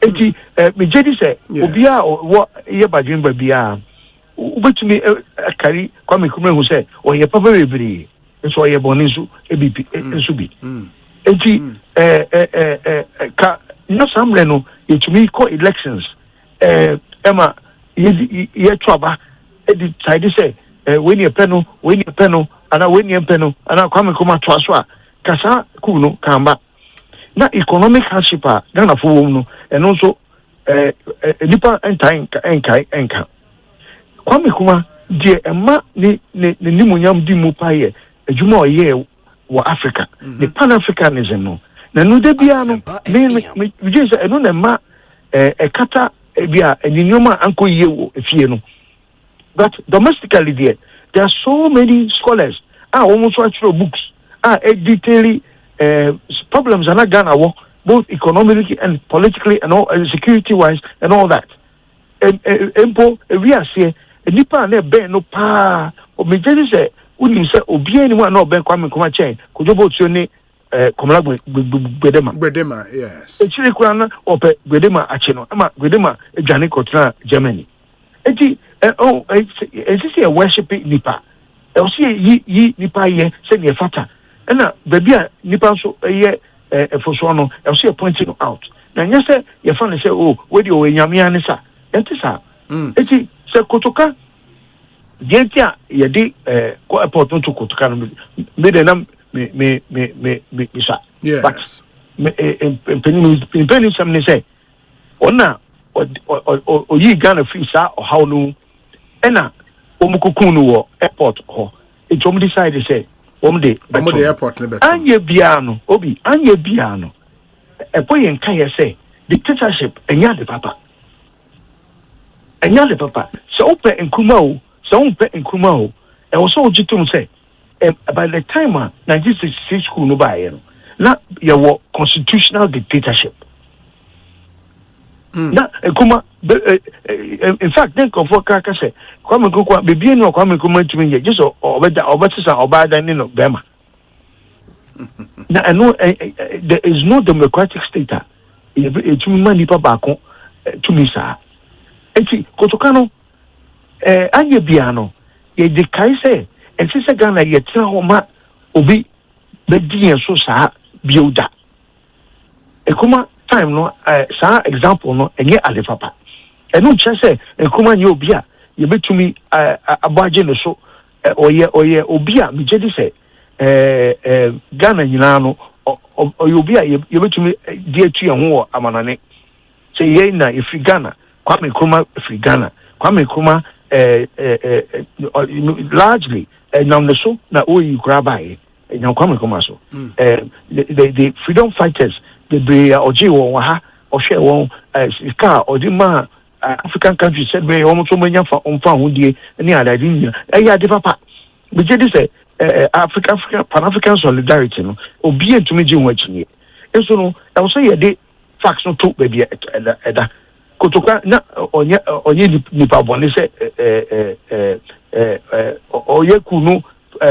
enti me jedi say obia wo ye badwin ba bia ubetumi akari kwa me kuma hu say o ye papa bebere so ye boni nso ebipi nso bi enti ka no samle no yetumi ko elections ema ye twaba edi side say when you peno ana when you peno ana kwa me kuma to aso a kasa ku no kamba na economic hardship a Ghana fo wom no eno nso nipa enka kwa me kuma die ema ni nimunyam di mu paye adwuma oye wo Africa the pan africanism no na no de bia no me je say eno na ma kata bia eninyoma anko ye wo efie no. But domestically there are so many scholars almost actual books detailing problems in Ghana both economically and politically and all security wise and all that. And we are saying nipa na be no pa o me just say uni say obi anyone no be kwame kuma chain kojobo tuone komla gbedema yes echire kura na ope gbedema ache no ama gbedema edwane kotra Germany eti it's a worshiping nipa. I see ye nipa ye send ye fata. And baby nipa so ye for so no. I see pointing out. Now you say your friend say oh where you nyame anisa. Etisa. Eti se kotoka. Dientia ye di ko airport to kotoka no me de na me sa. Yes. But penny some say ona o yi Ghana free sa o how no ena omukukunu wo airport ho etom decide say the airport ne beto anye bia no obi anye bia no epoye nka ye say dictatorship enya de papa so open nkuma o e wo so ogitum say by the time 1966 school no ba ye no na ye wo constitutional dictatorship. Na kuma in fact think of what Kaka say kwame kokwa bebie no kwame kuma tumi ye just obetisa obada ni no bema na I know there is no democratic state tumi mani pa bako tumi sa enti kotoka no anye bia no ye de kai say enti se Ghana ye tira ho ma obi bedi en so sa biuda kuma time no sa example no enye ale papa enu che say nkuma nye obi a ye betumi abaje no so oye obi a me jedi say Ghana nyina no oye obi a ye betumi die tu ye ho amanane say ye na ifri Ghana kwame kuma ifri Ghana kwame kuma largely nam no so na oyi graba ye nyam kwame kuma so the freedom fighters the be oji won ha o hwe won ska odima African countries said we almost so many fa ho die ni adade nya ya de papa we je say Pan African solidarity no obi entumi je ho akyinye eso no e so ye de facts no to baby eda kotoka na onye nipa bone say oye kunu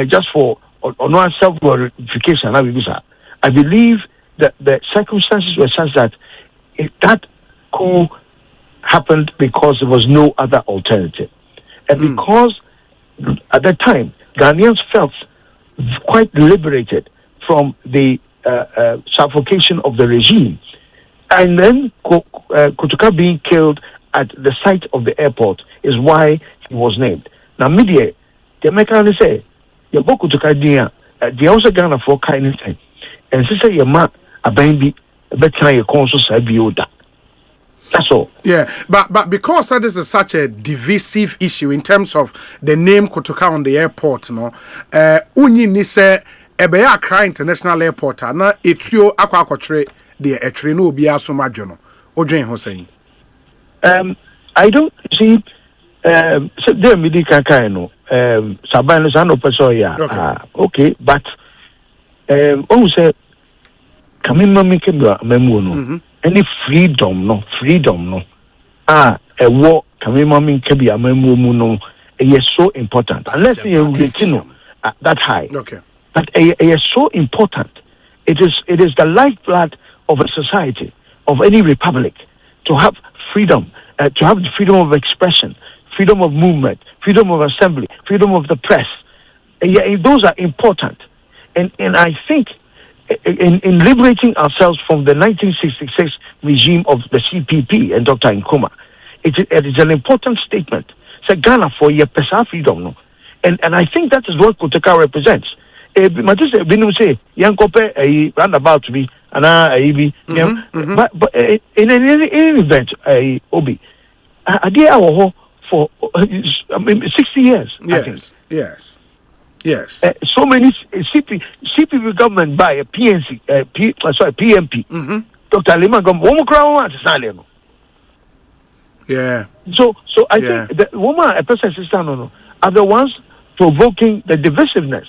just for no self glorification na we I believe that the circumstances were such that that coup happened because there was no other alternative. And because at that time, Ghanaians felt quite liberated from the suffocation of the regime. And then Kutuka being killed at the site of the airport is why he was named. Now, media, the Americans say, "You go Kutuka dia, the also Ghana for kindness." And she say, "Your man, a baby, better your conscious abioda." That's all. Yeah, but because this is such a divisive issue in terms of the name Kotoka on the airport, no, unyi ni se ebeya Accra International Airport na etrio akwa akotre the etre no obi asomadwo no. Odwen ho saying. I don't see so there midi kaka no saban no no person ya. Okay, but oh say kamima make memu no. Any freedom no a war kamima make be memu no is so important unless you know that high. Okay. But it is so important. It is the lifeblood of a society, of any republic. to have freedom, to have the freedom of expression, freedom of movement, freedom of assembly, freedom of the press. Those are important. And I think in liberating ourselves from the 1966 regime of the CPP and Dr. Nkrumah, it is an important statement. Say Ghana for your personal freedom, no? And I think that is what Kotaka represents. Matisse Binum say, young Cope, a roundabout to be, and but in any event, Obi, I did our for 60 years. Yes, I think. Yes. So many CPP government by a PNC, PMP, Dr. Lima Gom, one crown at Salem. Yeah. So I think the woman, a person sister, are the ones provoking the divisiveness.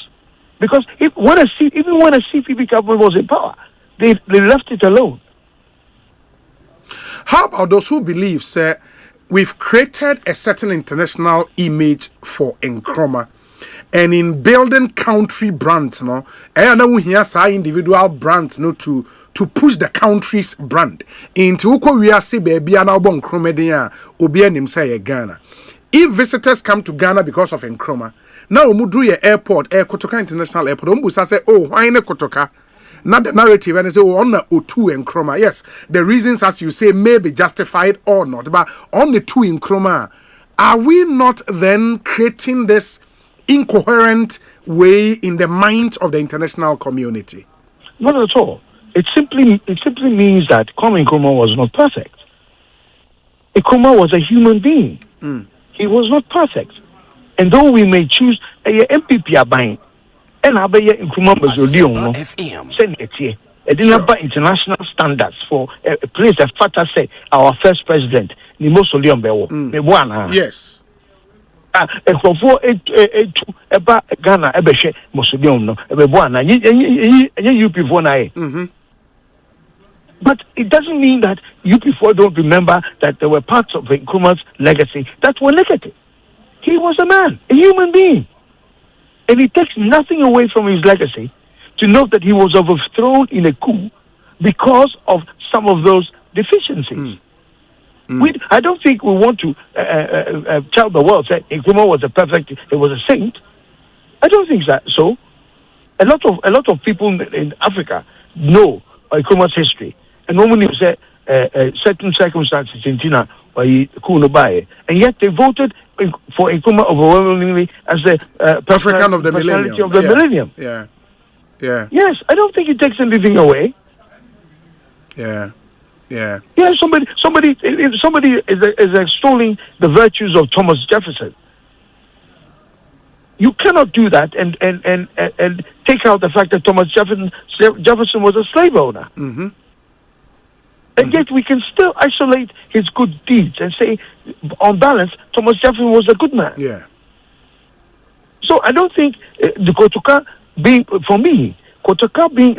Because even when a CPP government was in power, they left it alone. How about those who believe, sir, we've created a certain international image for Nkrumah, and in building country brands, no, and now we hear say individual brands, no, to push the country's brand into uko we are see baby and album Nkrumah dia obi anim say Ghana. If visitors come to Ghana because of Nkrumah, now Mudru airport, Kotoka International Airport, Umbusa say, oh, why in Kotoka? Not the narrative, and they say, oh, on the O2 Nkrumah. Yes, the reasons, as you say, may be justified or not, but on the two Nkrumah, are we not then creating this incoherent way in the minds of the international community? Not at all. It simply means that Kwame Nkrumah was not perfect. Nkrumah was a human being. He was not perfect. And though we may choose a MPP abine, and I be Nkrumah was send it here. It didn't have international standards for a place that Fatah said our first president, Nimo Solion Bewo. Yes. Ghana ebeshe Mosodion no ebeboana you people na. But it doesn't mean that you people don't remember that there were parts of Nkrumah's legacy that were negative. He was a man, a human being. And it takes nothing away from his legacy to note that he was overthrown in a coup because of some of those deficiencies. I don't think we want to tell the world that Nkrumah was he was a saint. I don't think that so. A lot of people in Africa know Nkrumah's history. And normally you say certain circumstances in Tina or Kunobaye, and yet they voted for Nkrumah overwhelmingly as the African of the millennium. Yeah. Yes, I don't think it takes anything away. Yeah. Somebody is extolling the virtues of Thomas Jefferson. You cannot do that and take out the fact that Thomas Jefferson was a slave owner. And yet we can still isolate his good deeds and say, on balance, Thomas Jefferson was a good man. Yeah. So I don't think the Kotoka being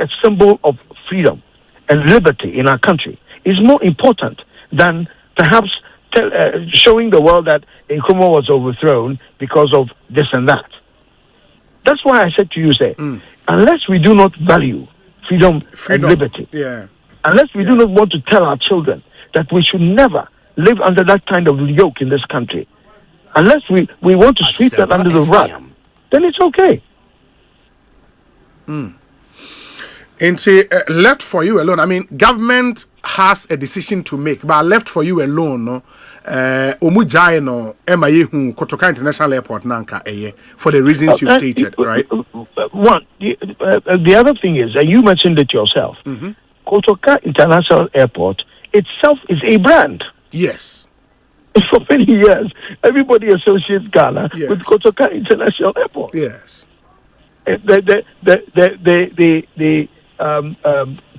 a symbol of freedom and liberty in our country is more important than perhaps showing the world that Nkrumah was overthrown because of this and that. That's why I said to you, unless we do not value freedom and liberty, unless we do not want to tell our children that we should never live under that kind of yoke in this country, unless we want to sweep that under the rug, then it's okay. And left for you alone. I mean, government has a decision to make, but left for you alone, no. Omujai no MIA Kotoka International Airport nanka for the reasons you stated, right? One, the other thing is, and you mentioned it yourself, Kotoka International Airport itself is a brand. Yes. For many years, everybody associates Ghana with Kotoka International Airport. Yes. The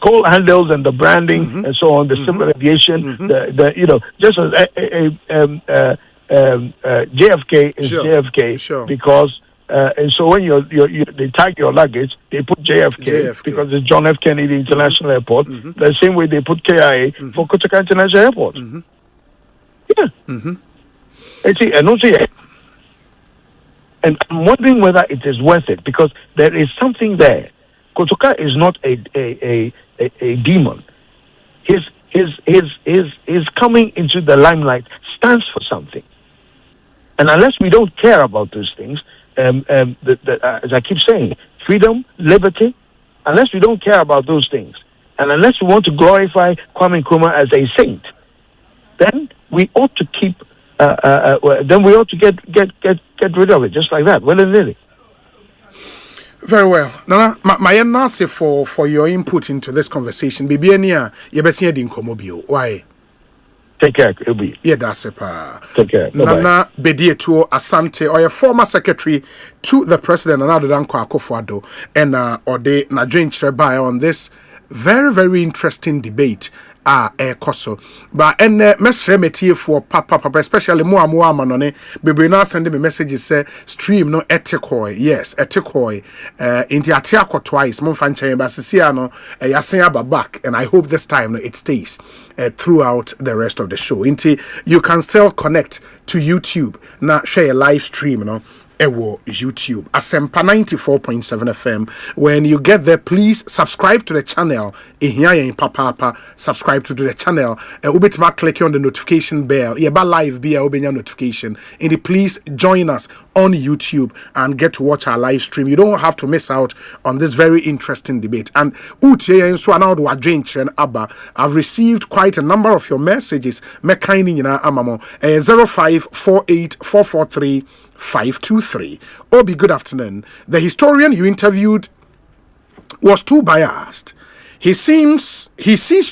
coal handles and the branding and so on, the civil aviation, just as JFK is JFK because and so when they tag your luggage, they put JFK because it's John F. Kennedy International Airport. The same way they put KIA for Kotoka International Airport. And I'm wondering whether it is worth it because there is something there. Kotoka is not a demon. His his coming into the limelight stands for something. And unless we don't care about those things, as I keep saying, freedom, liberty, unless we don't care about those things, and unless we want to glorify Kwame Nkrumah as a saint, then we ought to keep. Then we ought to get rid of it just like that, willy-nilly. Very well. Nana, my nase for your input into this conversation. Bibiania, yebesi di nkomobio. Why? Take care, Obi. Yeah, that's it. Pa. Take care. Bye-bye. Nana Bedietuo Asante, or a former secretary to the president, another than Akufo-Addo, and Ode Nadjin Chrebai on this very, very interesting debate. Koso. But message metie for papa, especially more manone. Be now sending me messages say stream no etikoi. Yes, etikoi. Inti atiako twice. Mon fanche basisiano yasen back, and I hope this time it stays throughout the rest of the show. Inti you can still connect to YouTube. Now share a live stream, Ewo YouTube Asempa 94.7 FM. When you get there, please subscribe to the channel. Subscribe to the channel. Ubitima click on the notification bell. Yeba live be a notification. And please join us on YouTube and get to watch our live stream. You don't have to miss out on this very interesting debate. And I've received quite a number of your messages. 0548443523. Obi, good afternoon. The historian you interviewed was too biased. He sees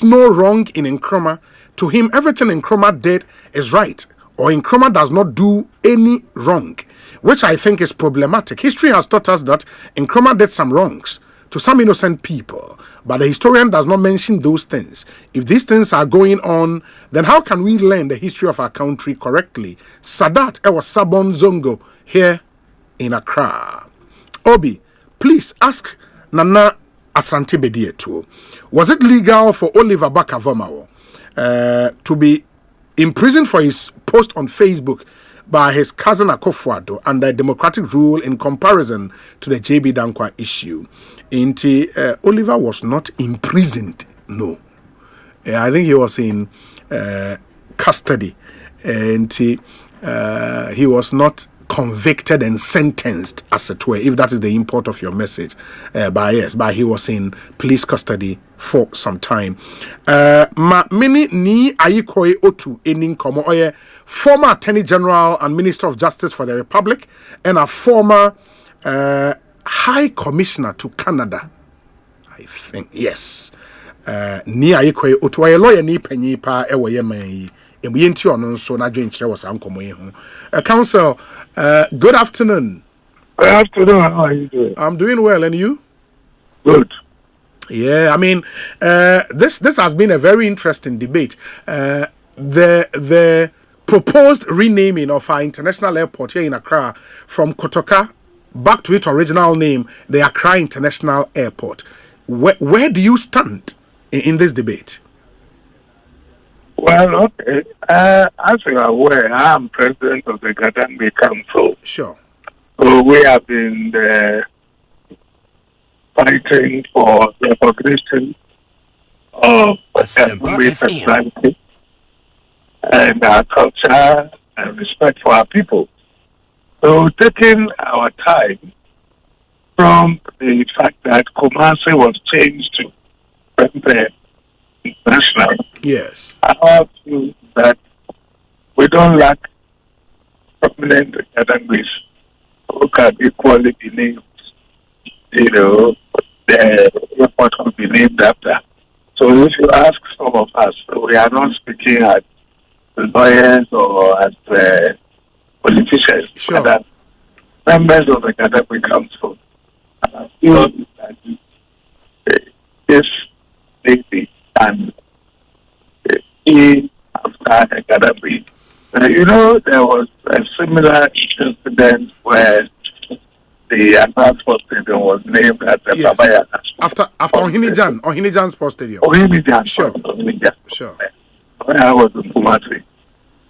no wrong in Nkrumah. To him, everything Nkrumah did is right, or Nkrumah does not do any wrong, which I think is problematic. History has taught us that Nkrumah did some wrongs to some innocent people, but the historian does not mention those things. If these things are going on, then how can we learn the history of our country correctly? Sadat Ewa Sabon Zongo here in Accra. Obi, please ask Nana Asante Bedietuo. Was it legal for Oliver Bakavomawo to be imprisoned for his post on Facebook by his cousin Akufo-Addo under democratic rule in comparison to the JB Dankwa issue? Oliver was not imprisoned, no. I think he was in custody, and he was not convicted and sentenced, as it were, if that is the import of your message. But he was in police custody for some time. Mini ni ayikoi otu enin komo oye former Attorney General and Minister of Justice for the Republic, and a former High Commissioner to Canada, I think. Yes. Ni ayikoi otu oye lawyer ni penyi pa ewo yemai. Council, good afternoon. Good afternoon. How are you doing? I'm doing well, and you? Good. Yeah, I mean, this has been a very interesting debate. The proposed renaming of our international airport here in Accra from Kotoka back to its original name, the Accra International Airport. Where do you stand in this debate? Well, okay. As you are aware, I am president of the Gadambi Council. Sure. So we have been fighting for the recognition of Asempa personality and our culture and respect for our people. So taking our time from the fact that Kumasi was changed to President International. Yes. I feel that we don't lack prominent academies who can equally be named. The airport could be named after. So if you ask some of us, we are not speaking as lawyers or as politicians. Sure. But members of the academic council. I feel that this lady and after academy. There was a similar incident where the Accra Sports Stadium was named after Babaya. After Ohinijan Sports Stadium. Ohinijan. Sure. Sure. When I was in Kumasi.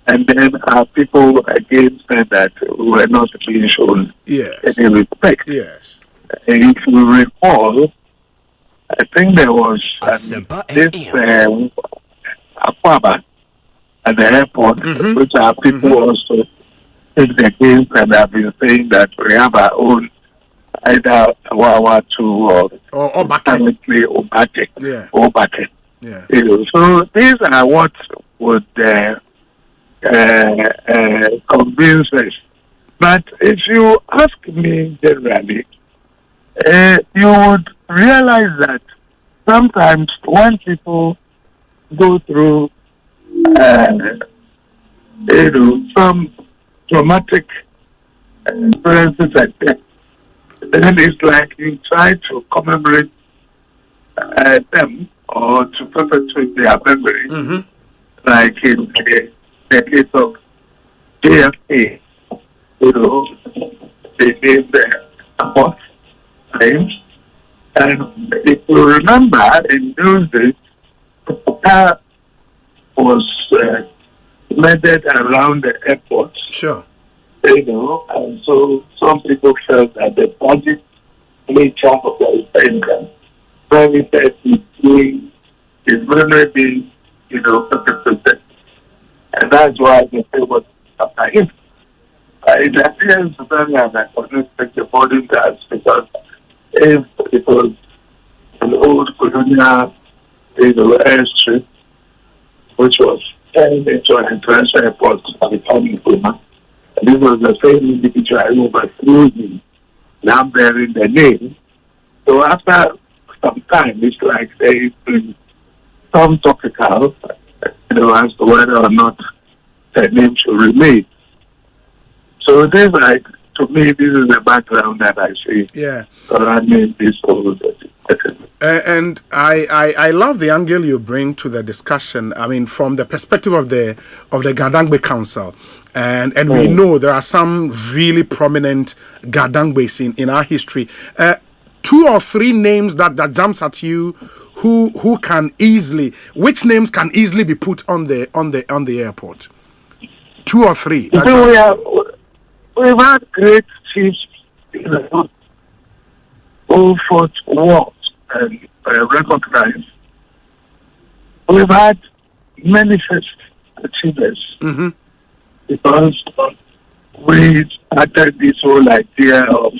And then our people again said that we were not being shown any respect. Yes. If you recall, I think there was Akwaba at the airport, which are people also take the case and have been saying that we have our own either Wawa 2 or currently Obake. Yeah. Obake. Yeah. So these are what would convince us. But if you ask me generally, you would realize that sometimes when people go through, some traumatic experiences like that, then it's like you try to commemorate them or to perpetuate their memory, like in the case of JFK, they named the airport name. And if you remember, in those days, that was murdered around the airport. Sure. And so some people felt that the tragic nature of the event prevented his memory being, perpetuated. And that's why they say what after him. It appears very unrealistic the boarding guards because if it was an old colonial, airstrip, which was turned into an international airport at the time in Burma, this was the same individual who overthrew him, now bearing the name. So after some time, it's like there's been some topical, as to whether or not the name should remain. So this, like, to me, this is the background that I see. Yeah. Surrounding this whole. And I love the angle you bring to the discussion. I mean, from the perspective of the Gadangbe Council, and we know there are some really prominent Gadangbes in our history. 2 or 3 names that jumps at you, who can easily, which names can easily be put on the airport? 2 or 3. We've had great chiefs, who fought wars and recognized. We've had manifest achievers because we started this whole idea of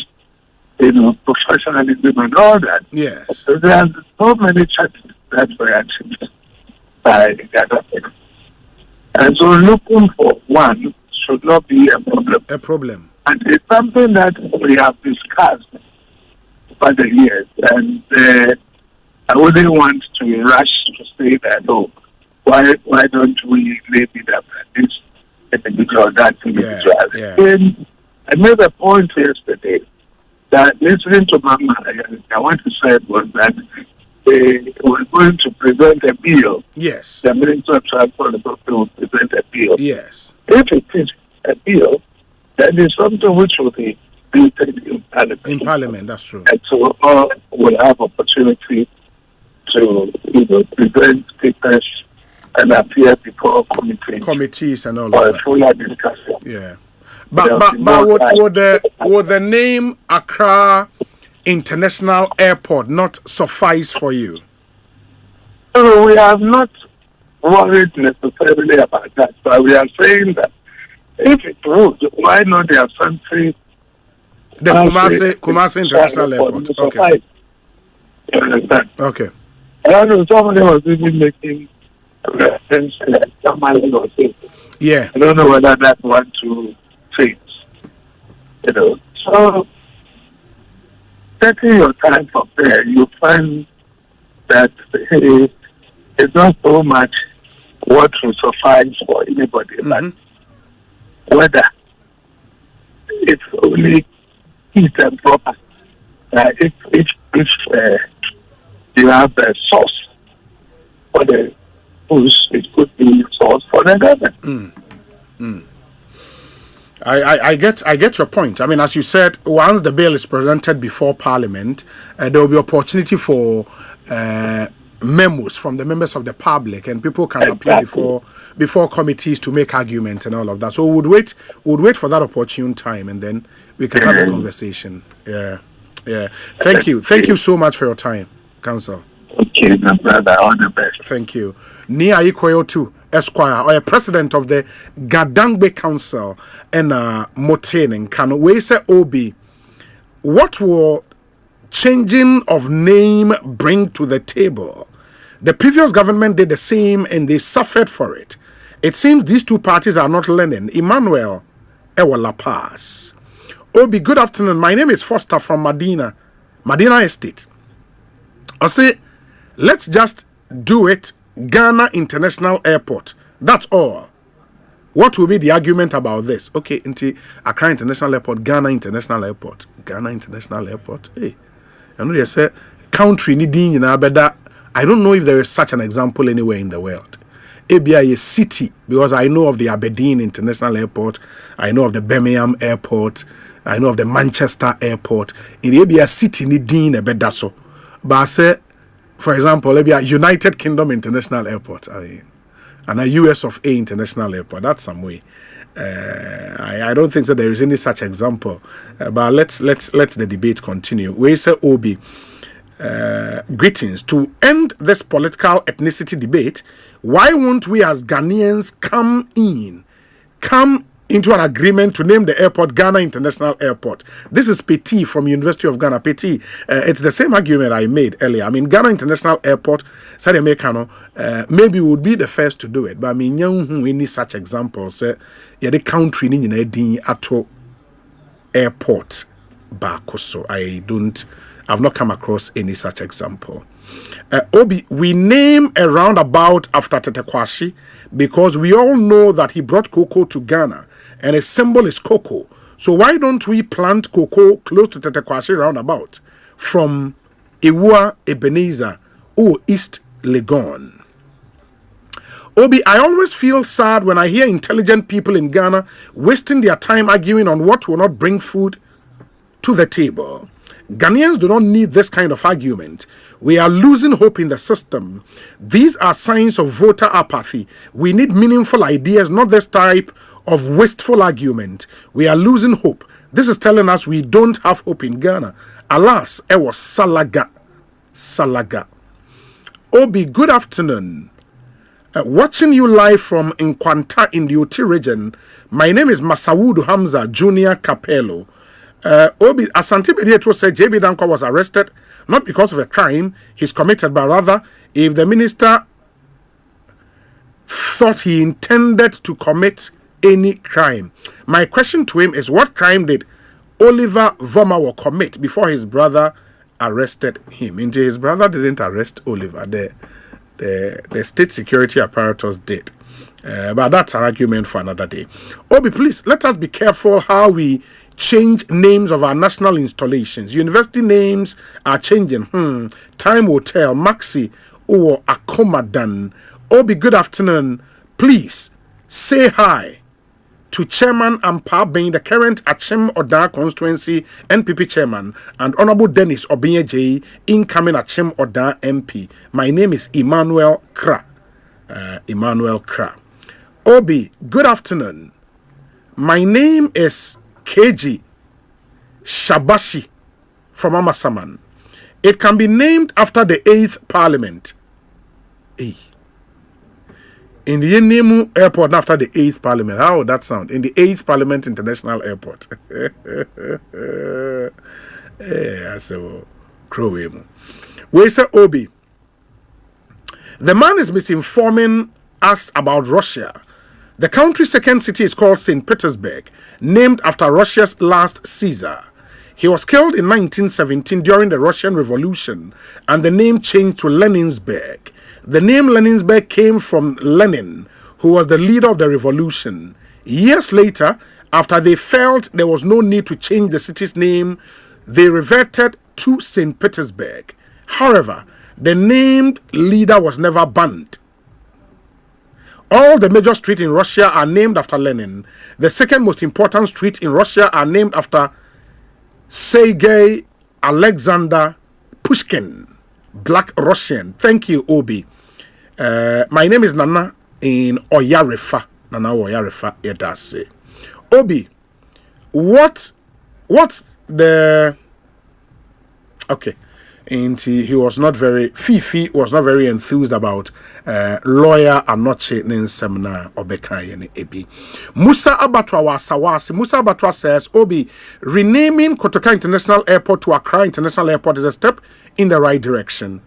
professionalism and all that. Yes. So there are so many challenges that were achieved by the Ghana. And so looking for one should not be a problem. And it's something that we have discussed over the years. And I wouldn't want to rush to say that, why don't we name it after this individual or that individual? Yeah. And I made a point yesterday that listening to Mama, I want to say was that they were going to present a bill. Yes. The Minister of Transport will present a bill. Yes. If it is a bill, then it's something which will be debated in Parliament. In Parliament, that's true. And so all will have opportunity to present papers and appear before committees and all for of a that. fuller discussion. Yeah. But would the name Accra International Airport not suffice for you? So we are not worried necessarily about that, but we are saying that if it would, why not have something? The Kumasi International Airport. Okay. You understand? Okay. I don't know, somebody was even making reference to somebody or something. Yeah. I don't know whether that one to change. So taking your time from there, you find that it's not so much what will suffice for anybody, but whether it's only neat and proper. If you have a source for the push, it could be a source for the government. I get your point. I mean, as you said, once the bill is presented before Parliament, there will be opportunity for memos from the members of the public, and people can appear before committees to make arguments and all of that. So we would wait for that opportune time, and then we can have a conversation. Yeah. Thank you so much for your time, Council. Okay, my brother, all the best. Thank you. Nia Ikoyo too, Esquire, or a president of the Gadangbe Council and Motene. Can we say Obi? What will changing of name bring to the table? The previous government did the same and they suffered for it. It seems these two parties are not learning. Emmanuel Ewa La Paz. Obi, good afternoon. My name is Foster from Medina Estate. I say, let's just do it Ghana International Airport. That's all. What will be the argument about this? Okay, into Accra International Airport, Ghana International Airport. Ghana International Airport. Hey, I know they say country needing in Abeda. I don't know if there is such an example anywhere in the world. ABI is city, because I know of the Aberdeen International Airport, I know of the Birmingham Airport, I know of the Manchester Airport. In ABI city needing a bedaso. But I say, for example, ABI United Kingdom International Airport. I mean, and a US of A International Airport. That's some way. I don't think that there is any such example. But let's the debate continue. We say Obi. Greetings. To end this political ethnicity debate, why won't we as Ghanaians come into an agreement to name the airport Ghana International Airport? This is Petit from University of Ghana. Petit, it's the same argument I made earlier. I mean, Ghana International Airport, maybe would be the first to do it, but I mean, any such examples, the country in ato airport back. So I've not come across any such example. Obi, we name a roundabout after Tete Kwashi because we all know that he brought cocoa to Ghana and his symbol is cocoa. So why don't we plant cocoa close to Tete Kwashi roundabout from Iwa Ebenezer or East Legon? Obi, I always feel sad when I hear intelligent people in Ghana wasting their time arguing on what will not bring food to the table. Ghanaians do not need this kind of argument. We are losing hope in the system. These are signs of voter apathy. We need meaningful ideas, not this type of wasteful argument. We are losing hope. This is telling us we don't have hope in Ghana. Alas, it was Salaga. Obi, good afternoon. Watching you live from Nkwanta in the Oti region. My name is Masawudu Hamza Junior Capello. Obi Asante Bedieto said JB Danko was arrested not because of a crime he's committed, but rather if the minister thought he intended to commit any crime. My question to him is, what crime did Oliver Vomawo commit before his brother arrested him? Indeed, his brother didn't arrest Oliver. The state security apparatus did. But that's an argument for another day. Obi, please, let us be careful how we change names of our national installations. University names are changing. Time will tell. Maxi or Akomadan. Obi, good afternoon. Please say hi to Chairman Ampa being the current Achem Oda constituency NPP chairman, and Honorable Dennis Obinye, incoming Achem Oda MP. My name is Emmanuel Kra. Obi, good afternoon. My name is KG Shabashi from Amasaman. It can be named after the 8th Parliament. In the Yenemu Airport after the 8th Parliament. How would that sound? In the 8th Parliament International Airport. We say Obi. The man is misinforming us about Russia. The country's second city is called St. Petersburg, named after Russia's last Caesar. He was killed in 1917 during the Russian Revolution, and the name changed to Leninburg. The name Leninburg came from Lenin, who was the leader of the revolution. Years later, after they felt there was no need to change the city's name, they reverted to St. Petersburg. However, the named leader was never banned. All the major streets in Russia are named after Lenin. The second most important street in Russia are named after Sergei Alexander Pushkin, Black Russian. Thank you, Obi. My name is Nana in Oyarefa. Nana Oyarefa Edase. Obi, what's the... Okay. And he was not very, Fifi was not very enthused about lawyer Anoche Ninsemna Obekaya Ebi. Musa Abatwa Wasawasi. Musa Abatwa says, Obi, renaming Kotoka International Airport to Accra International Airport is a step in the right direction.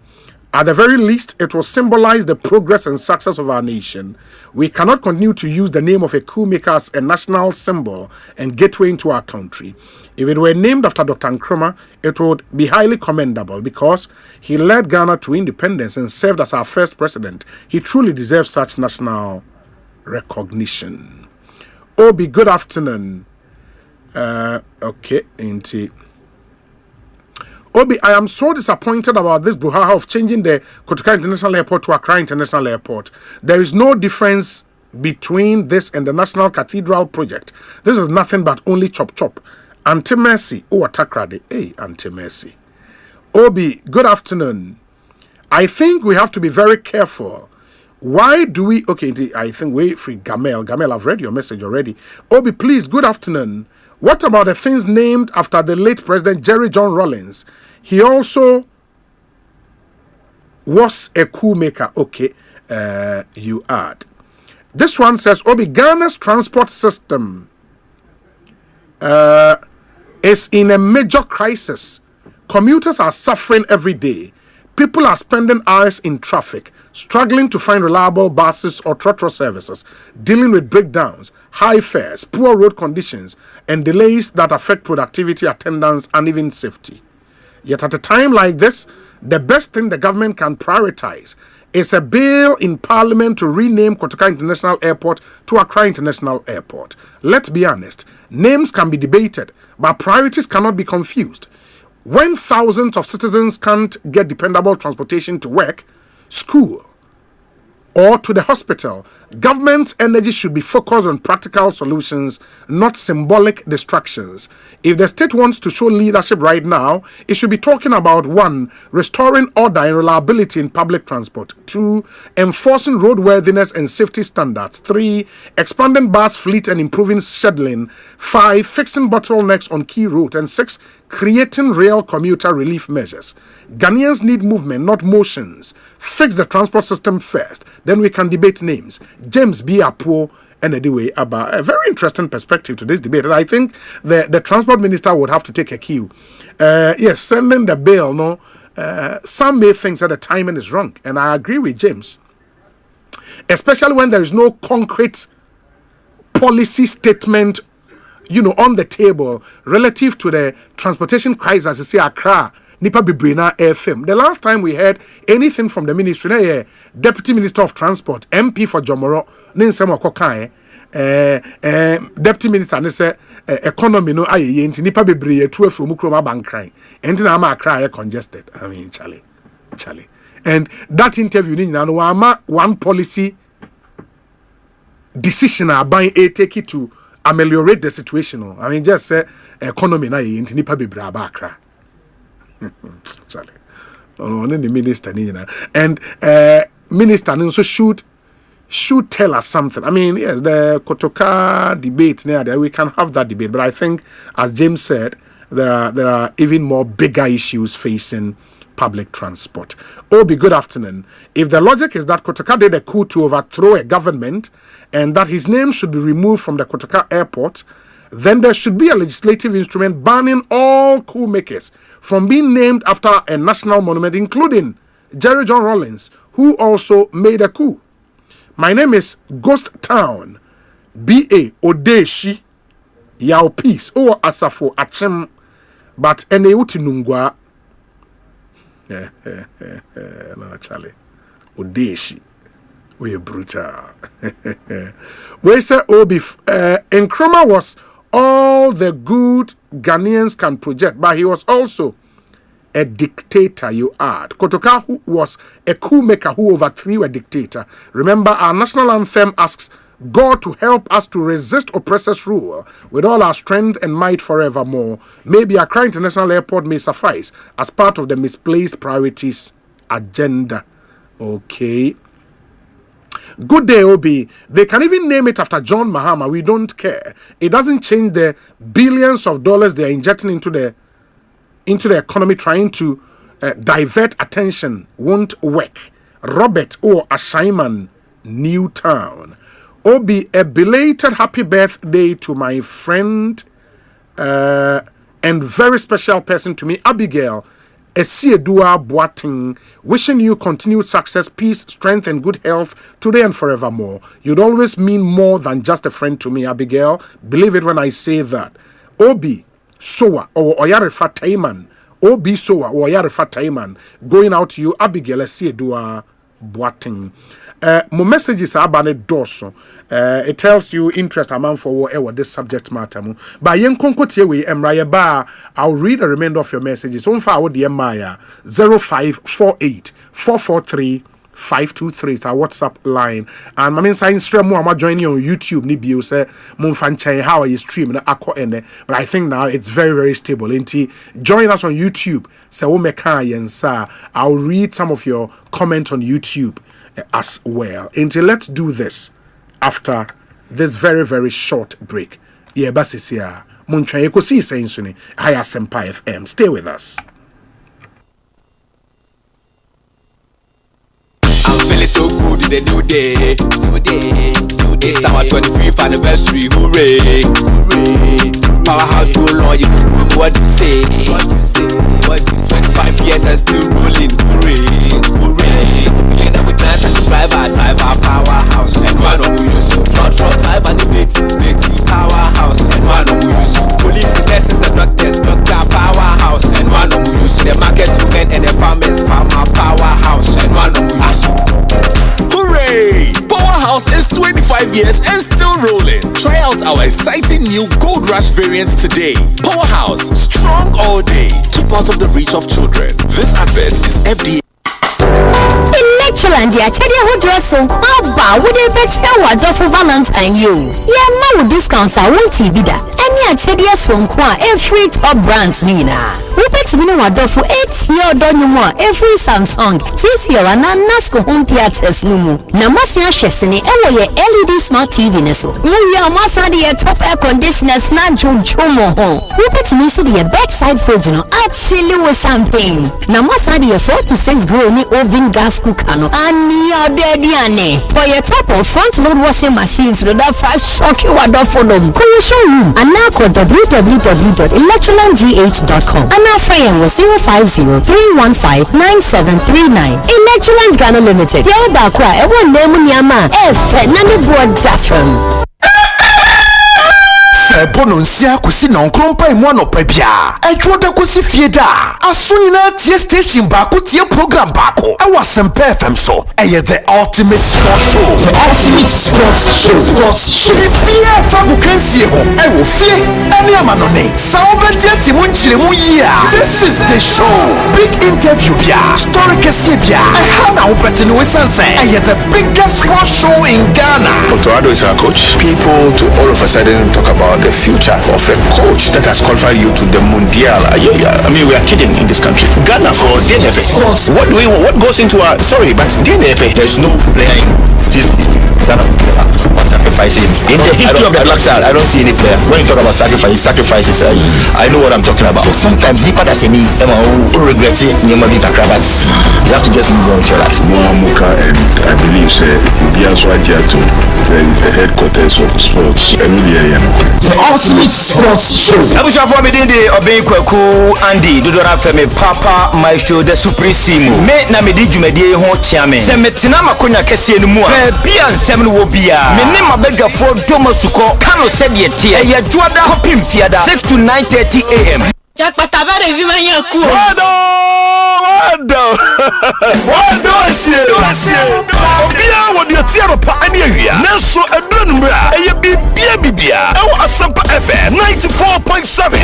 At the very least, it will symbolize the progress and success of our nation. We cannot continue to use the name of a coup maker as a national symbol and gateway into our country. If it were named after Dr. Nkrumah, it would be highly commendable because he led Ghana to independence and served as our first president. He truly deserves such national recognition. Obi, good afternoon. Okay, Inti. Obi, I am so disappointed about this brouhaha of changing the Kotoka International Airport to Accra International Airport. There is no difference between this and the National Cathedral project. This is nothing but only chop. Anti-mercy. Oh, Takrade. Hey, anti-mercy. Obi, good afternoon. I think we have to be very careful. Why do we... Okay, I think wait for Gamel. Gamel, I've read your message already. Obi, please, good afternoon. What about the things named after the late President Jerry John Rawlings? He also was a coup maker. Okay, you add. This one says, Obi, Ghana's transport system is in a major crisis. Commuters are suffering every day. People are spending hours in traffic, struggling to find reliable buses or trotro services, dealing with breakdowns, high fares, poor road conditions, and delays that affect productivity, attendance, and even safety. Yet at a time like this, the best thing the government can prioritize is a bill in Parliament to rename Kotoka International Airport to Accra International Airport. Let's be honest, names can be debated, but priorities cannot be confused. When thousands of citizens can't get dependable transportation to work, school, or to the hospital, government's energy should be focused on practical solutions, not symbolic distractions. If the state wants to show leadership right now, it should be talking about 1. Restoring order and reliability in public transport. 2. Enforcing roadworthiness and safety standards. 3. Expanding bus fleet and improving scheduling. 5. Fixing bottlenecks on key routes. And 6. Creating real commuter relief measures. Ghanaians need movement, not motions. Fix the transport system first, then we can debate names. James B. Apo and anyway about a very interesting perspective to this debate. And I think the transport minister would have to take a cue. Yes, sending the bill, no. Some may think that the timing is wrong, and I agree with James. Especially when there is no concrete policy statement, on the table relative to the transportation crisis. You see, Accra, Nipa Bibrina FM. The last time we heard anything from the ministry, Deputy Minister of Transport, MP for Jomoro, Ninsemo Kokai, Deputy Minister, ne say economy no aye yenti Nipa Bibrina 12 from Ukroma Bankrai. And then I'm cry congested. I mean, Charlie. And that interview, one policy decision by a take it to ameliorate the situation. I mean, just say economy na yenti Nipa Bibrina Bakra. Charlie. Only the minister, and minister also should tell us something. I mean, yes, the Kotoka debate there, we can have that debate, but I think, as James said, there are even more bigger issues facing public transport. Obi, good afternoon. If the logic is that Kotoka did a coup to overthrow a government and that his name should be removed from the Kotoka airport, then there should be a legislative instrument banning all coup makers from being named after a national monument, including Jerry John Rawlings, who also made a coup. My name is Ghost Town, B.A. Odeshi, Yao Peace, or Asafo Achem, but Eneuti Nungwa. No, Charlie. Odeshi. We're brutal. We say Obi, Nkrumah was all the good Ghanaians can project, but he was also a dictator, you add. Kotoka who was a coup maker who overthrew a dictator. Remember, our national anthem asks God to help us to resist oppressors' rule with all our strength and might forevermore. Maybe Accra International Airport may suffice as part of the misplaced priorities agenda. Okay. Good day, Obi. They can even name it after John Mahama. We don't care. It doesn't change the billions of dollars they are injecting into the economy, trying to divert attention won't work. Robert O. Ashaiman, Newtown. Obi, a belated happy birthday to my friend and very special person to me, Abigail Esiedua Boating. Wishing you continued success, peace, strength, and good health today and forevermore. You'd always mean more than just a friend to me, Abigail. Believe it when I say that. Obi Soa or Oyarefa Taiman. Obi Soa or Oyarefa Taiman. Going out to you, Abigail Esiedua Boating. My messages are about dorsal. It tells you interest amount for whatever this subject matter. By yen konkotie we emraya ba. I'll read the remainder of your messages. On file the Maya 0548 443 523 is our WhatsApp line. And my sign stream more. I'm joining you on YouTube. Nibi you say Munfanchai how are you stream na akọ ene. But I think now it's very very stable. Inti join us on YouTube. Say o meka yensa. I'll read some of your comments on YouTube as well. Until let's do this after this very very short break. Yeah, basisia Munchwa Ekosiisen On Asempa FM. Stay with us. I'm feeling so good in the new day. It's our 25th anniversary. Hooray! Powerhouse roll on, you know what you say. 25 years and still rolling. Hooray! 7 million and we plan to drive our powerhouse. And one of we use truck drive and the lady powerhouse. And one of we use police, nurses and doctor powerhouse. And one of we use the market women and the farmers farmer powerhouse. And one of we use. Hooray! Powerhouse is 25 years and still rolling. Try out our exciting new Gold Rush variants today. Powerhouse, strong all day. Keep out of the reach of children. This advert is FDA. Electroland ya chedia ho dress so kwaba wo dey be chewa do for Valentine you. Ya ma wo discounts a won TV da. Any a chedia so kwa every top brands ni na. Wo bet me no wado for 8 year do nyumo every Samsung, TCL and Nasco home theaters no mu. Na masia hwesene e wo ye LED smart TV ne so. Wo ya masa de top air conditioners na jojomo ho. Wo bet me so de bedside fridge no actually with champagne. Na masa de 4 to 6 grow ni oven gas cooker no. And your daddy ane. For your top or front load washing machines no that fast shock you wado for them. Ko you show room and now call www.electrolandgh.com. And now fire was 050-315-9739. Electroland Ghana Limited. Yeah, back where I won't name Nyama. Nani board daffam. Bononsia kusi na nkrompa imu anopa bia edwoda kusi fieda asuni na tie station baako tie program baako awa Asempa FM so the ultimate sports show bia fagu kansie ho ewo fie ene amanone sa obetie timu nchiremu yia. This is the show. Big interview bia story kesi bia na obeti no wesanse the biggest sports show in Ghana. Otoado is our coach. People to all of a sudden talk about the future of a coach that has qualified you to the Mundial. I mean, we are kidding in this country. Ghana for DNF. What goes into our but DNF? There's no player in this Ghana sacrificing. In the history of the Black Stars, I don't see any player. When you talk about sacrifices, I know what I'm talking about. Sometimes people that say me, regret it, you have to just move on with your life. Moamuka, and I believe we are so idea to the headquarters of sports. The ultimate sports show. Abusha for me dinde obey kwaku Andy dodora femi papa my show the supreme me na me di dwumadie ho chiame se metina makonya kese no mu a bia nsem no wo bia me ne mabega for domasuko kano se de tie ye juada hopim fiada 6 to 9:30 am. Jack patabare vi manya ku. Wado asie obia wodi atiaro pa ani awia nanso adranumra eye bibia ewo Asempa FM 94.7.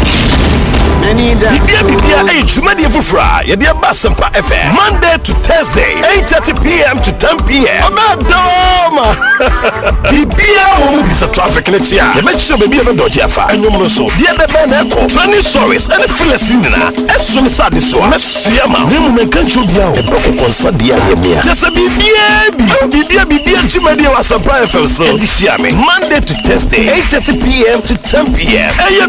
Bibia chumadi fufra ye de Asempa FM Monday to Thursday 8:30 p.m. to 10 p.m. Amadoma bibia wo mu bisa traffic netia ye mechi bibia be doji afa anyom so de be na eko training stories and Philistine esun sade so mesuama nemu menkancho bia o beko konsa bia yemia just bibia chumadi Asempa FM so edishia me Monday to Thursday 8:30 p.m. to 10 p.m. Hey,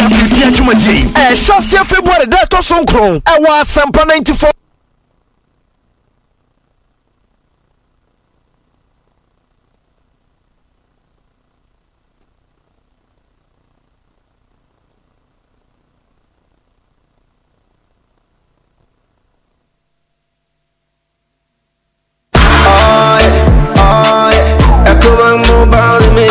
Bibia Jumaji. Shasia February that to Sonkron. I was Asempa 94.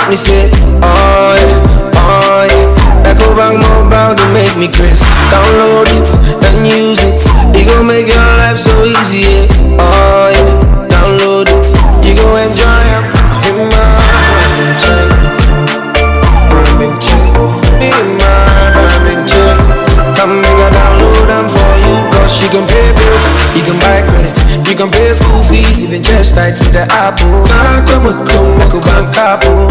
Me say, oh yeah, Ecobank Mobile to make me crazy. Download it and use it. It gon' make your life so easy. Yeah. Oh yeah, download it. You gon' enjoy it. In my ramen chain, in my ramen chain. Come make a download them for you. Cause you can pay bills, you can buy credit, you can pay school fees, even just tight with the Apple. Ecobank Apple.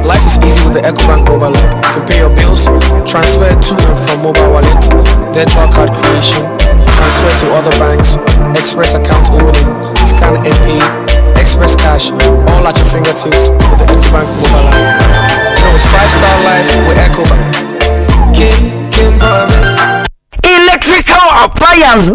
Life is easy with the Ecobank mobile app. You can pay your bills, transfer to and from mobile wallet, virtual card creation, transfer to other banks, express account opening, scan and pay, express cash, all at your fingertips with the Ecobank mobile app. You know it's 5-star life with Ecobank. Kim promise. Electrical appliance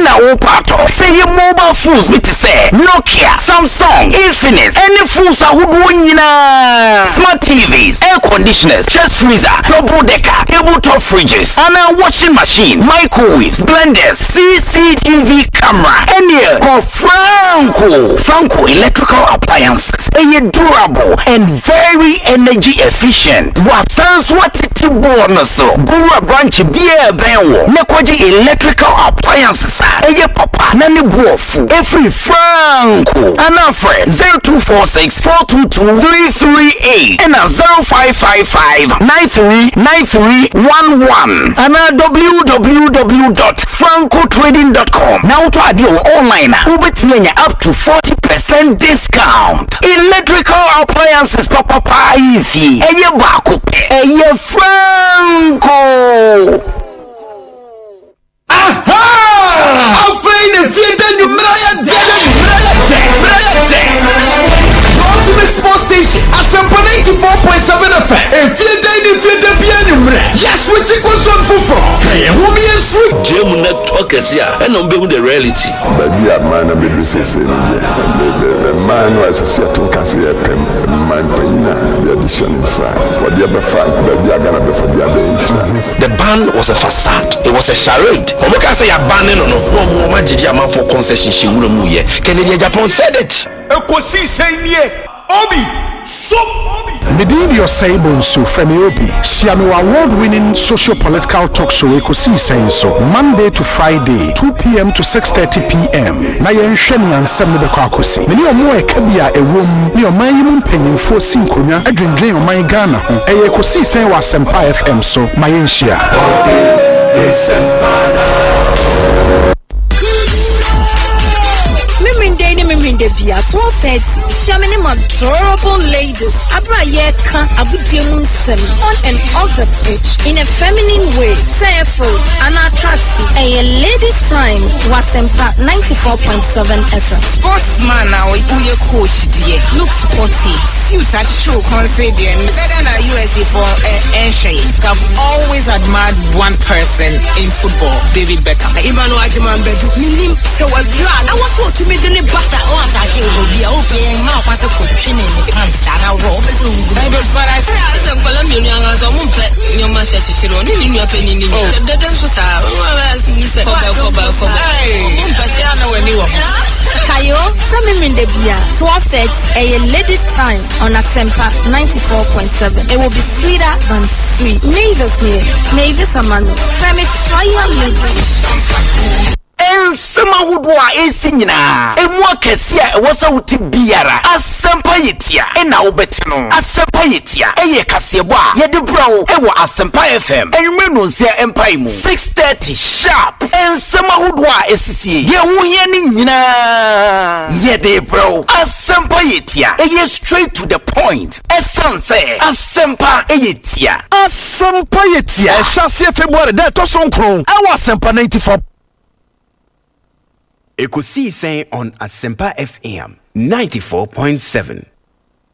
na opato say your mobile phones with say Nokia, Samsung, Infinix, any phones nyina, smart TVs, air conditioners, chest freezer, double decker, tabletop fridges, and a washing machine, microwaves, blenders, CCTV camera, any call Franco electrical appliances. Durable and very energy efficient. What it bonus Bura branch beer benwo nekwaji electrical appliances papa nani buofu every Franco anafre 0246-422-338 and 0555-939311 and www.francotrading.com. Now to add your online up to 40% discount. Electrical appliances papa ifi bako Franco. Aha! Afraid if you then you the ultimate sports station, Asempa 94.7 FM. If you then yes, we take one son for. Hey, who be a sweet Jim network is here, and I'm being the reality. Baby, a man, a baby, says, the man was a certain Cassia pen, man, the addition inside. What the other fact, baby, I'm gonna be for the other. The band was a facade, it was a charade. Omoka say a band, no more Jama for concession, she wouldn't move yet. Canadian Japan said it. Ekosiisen Obi, so Medin Osei Bonsu Obi, Siano award-winning socio-political talk show Ekosiisen So, Monday to Friday, 2 p.m. to 6:30 p.m. Na yenhwɛ and nsɛm ne bɛkɔ akosi. Mene ɔmo ekabia ewom, ne ɔman yi mu mpanyimfo si nkonya adwendwen ɔman Ghana ho. Ɛyɛ Ekosiisen wɔ Asempa FM so, ma yenhyia. Miminde bia 12:30. Shamini adorable ladies. Abra yeka abudiemu nsem on and off the pitch in a feminine way. Say food and attraction. A ladies time was Asempa 94.7 FM. Sportsman now we coach dear. Look sporty. Suits at show concert and Ghana USA for entry. I've always admired one person in football, David Beckham. Imanu Ajiman Bedu. Minim so well drag. I was told to me the bata oh attacking will be open how pass a cooking in the pants and a robe is but I say I was a Colombian young as a mumpet your master teacher on in your penny the dance was Kayo, Samim in the Bia, 12:30 a ladies time on Asempa 94.7. It will be sweeter than sweet. Mavis here, Mavis Amano, Femi Fire Legend. ensema wudwa esinyina emwa kesia ewasa wuti biara Asempa yetia ena obetino Asempa yetia eye kasebo a ye de brawo ewo Asempa FM enwe no nsia empai mu 6:30 sharp ensema wudwa esisi ye wuye ni nyina ye de brawo Asempa yetia eye straight to the point essence Asempa yetia Shasie February de to sonkron ewo Asempa 94. Ekosiisen on Asempa FM 94.7.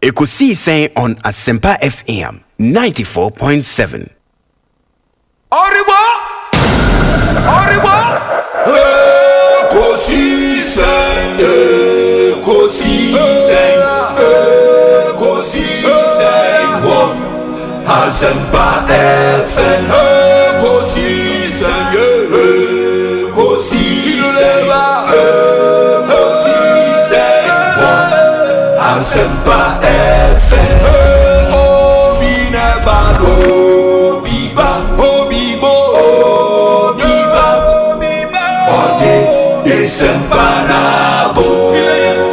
Ekosiisen on Asempa FM 94.7. Oribo! Ekosiisen, Asempa FM, Asempa FM. Obi nebado, obibo, ode desempanavo.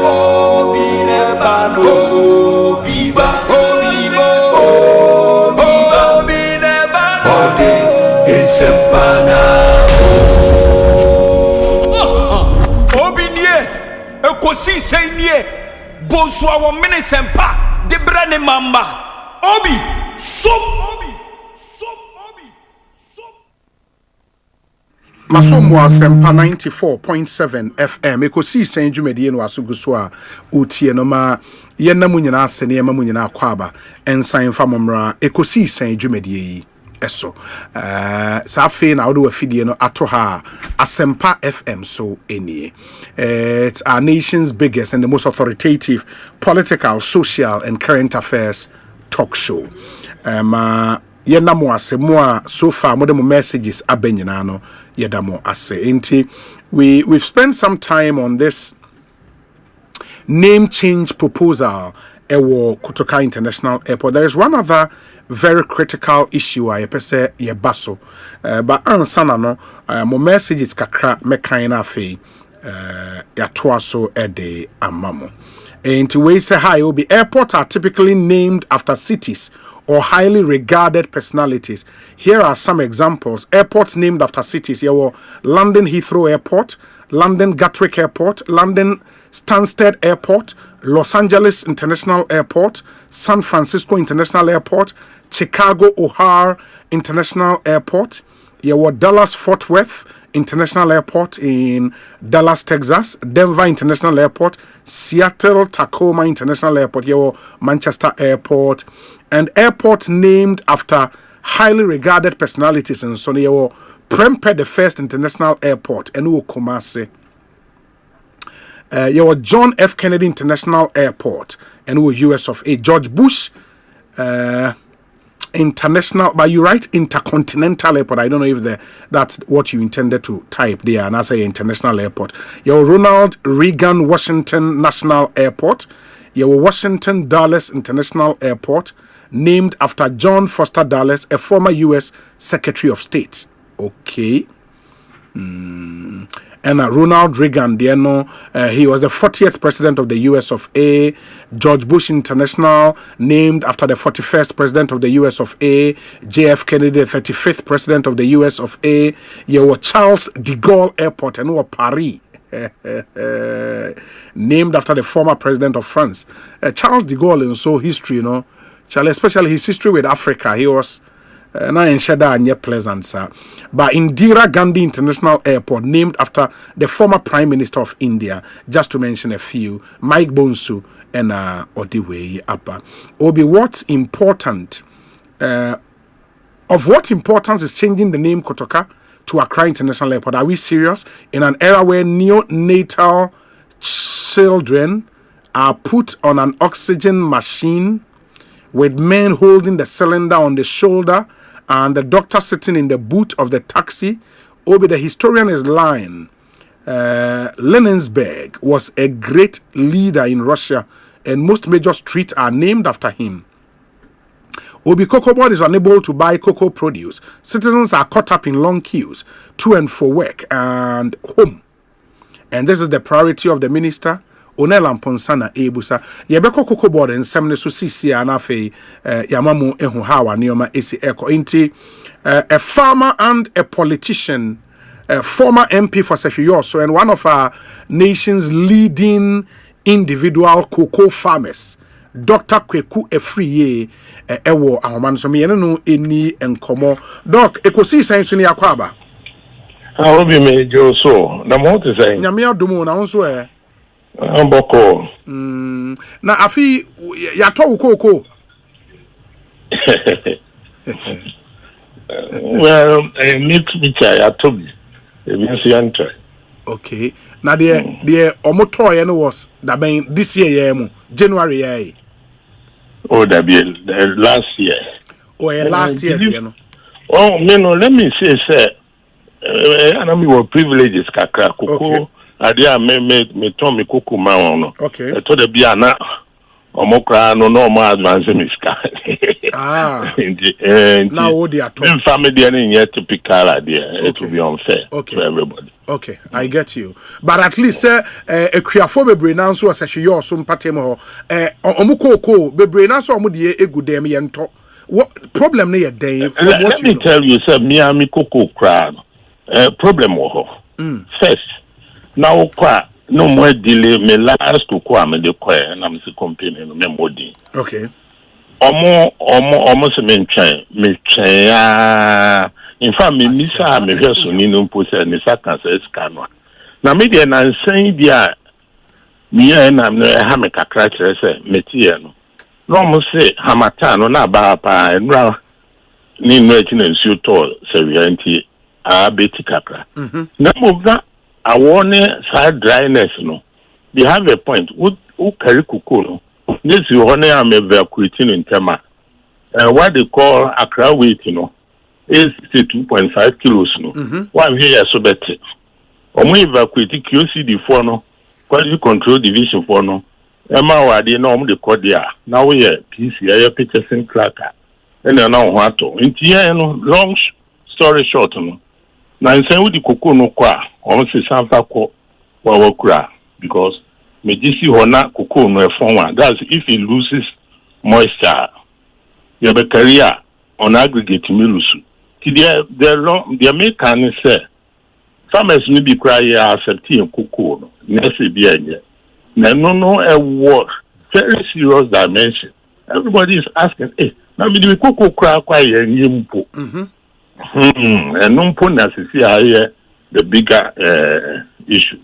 Obi nebado, obibo, ode desempanavo. Obi nie, ekosisen nie. Bonsu awo mini sempa de brane mamba obi Masomo Asempa 94.7 FM Ekosiisen dwumedie no asuguso a utie no ma yenamu nyina ase ne yemamu nyina akwaba ensan famomra Ekosiisen dwumedie yi eso safe na odo afidie no ato ha Asempa FM so enie. It's our nation's biggest and the most authoritative political, social and current affairs talk show. Yenamo ase mo so far mo messages abenyina no yedamo ase enti we've spent some time on this name change proposal ewo Kotoka International Airport. There is one other very critical issue I pese ye baso but ansana no mo messages kakra mekan na afi ya toaso ede amamo. And we say hi will be airports are typically named after cities or highly regarded personalities. Here are some examples. Airports named after cities. Here were London Heathrow Airport, London Gatwick Airport, London Stansted Airport, Los Angeles International Airport, San Francisco International Airport, Chicago O'Hare International Airport. Here were Dallas Fort Worth International Airport in Dallas, Texas, Denver International Airport, Seattle Tacoma International Airport, here Manchester Airport, and airports named after highly regarded personalities. And so here Prempeh the First International Airport, and Kumasi. Here John F. Kennedy International Airport, and US of A. George Bush International, but you write Intercontinental Airport. I don't know if that's what you intended to type there, and I say International Airport. Your Ronald Reagan Washington National Airport. Your Washington Dulles International Airport, named after John Foster Dulles, a former U.S. Secretary of State. Okay. And Ronald Reagan, he was the 40th president of the US of A. George Bush International, named after the 41st president of the US of A. JF Kennedy, the 35th president of the US of A. You were Charles de Gaulle Airport, and Paris, named after the former president of France. Charles de Gaulle, in so history, especially his history with Africa, he was na enshada anye pleasant sir. But Indira Gandhi International Airport, named after the former Prime Minister of India, just to mention a few, Mike Bonsu and Odiwei Abba. Obi, what's important? Of what importance is changing the name Kotoka to Accra International Airport? Are we serious? In an era where neonatal children are put on an oxygen machine with men holding the cylinder on the shoulder and the doctor sitting in the boot of the taxi. Obi, the historian, is lying. Leninberg was a great leader in Russia, and most major streets are named after him. Obi, Cocoa Board is unable to buy cocoa produce. Citizens are caught up in long queues to and for work and home and this is the priority of the minister. Onela Mponsana Ebusa. Yebeko Cocoa Board and Semne Sisi Anafe Yamamu Ehu Hawa Nioma Esi Eko Inti. A farmer and a politician, a former MP for Sefioso, and one of our nation's leading individual cocoa farmers, Dr. Kweku Efriye Ewo Ahoman. So, me no any enkomo. Doc, Ekosiisen Suni Akwaba. I will be made you so. The more to say, Yamia Dumu, now so. Boko. Na afi yato koko. Well, meet Micha Yatobi. Okay. Now the omoto was that been this year January. Oh, that be last year. Oh, last year, you know. Oh, let me say, sir. I mean, privileges kakra koko. Adia me told me kuku ma okay. I told the biana omokra no more advance miska. Now what they are talking. Family any yet typical idea. It will be unfair to everybody. Okay, I get you. But at least a kriafo bebre na so asehwe yo so mpatem ho omukoko bebre na so omudie egudem yento. What problem na ye den from what let me tell you sir Miami koko kra problem wo ho. First now, no more delay. Me last to come me the choir, and I'm the company no me modi. Okay. Almost me train. In fact, me misa me just ni no pose ni sa cancer scanner. Na me dey na saying dia me na me ha me kakra kire say me tie no. No mo say hamata no na ba pa enra ni no eti na nsuo to say we anti a beti kakra. Na mo na I want side dryness, no. They have a point. Who carry cocoa, no? This is honor I'm evacuating in Tema. What they call Accra weight, you know, is 2.5 kilos, no. One here so better. Or we evacuating QCD for no, quality control division for no. Emma Wadi no the cordia. Now we are PC, Peterson Cracker. And I know what to. In no long story short, no. Now, I'm saying with the cocoa no qua, almost a sample co or because Medisi Hona cocoa no form. That's if it loses moisture. You have a career on aggregate milusu. The American say farmers may be crying accepting cocoa. Next year, no a war very serious dimension. Everybody is asking, hey, now we cocoa cry and you. And no point as here the bigger issue.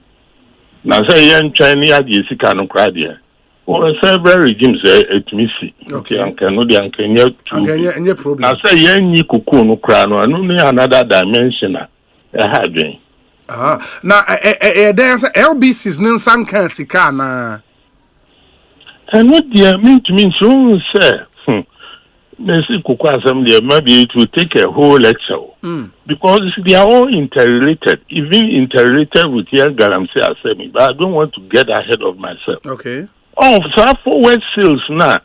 Now say young Chinese Jessica no crowd here. Or several regimes it missy. Okay, and cannot the problem. Now say young Niku no crowd and only another dimension having. Now there's LBC's Nansan Kansika. And what do you mean to me so say? Maybe it will take a whole lecture because they are all interrelated, even interrelated with your Galamsey Assembly. But I don't want to get ahead of myself. Okay. Oh, so forward sales now,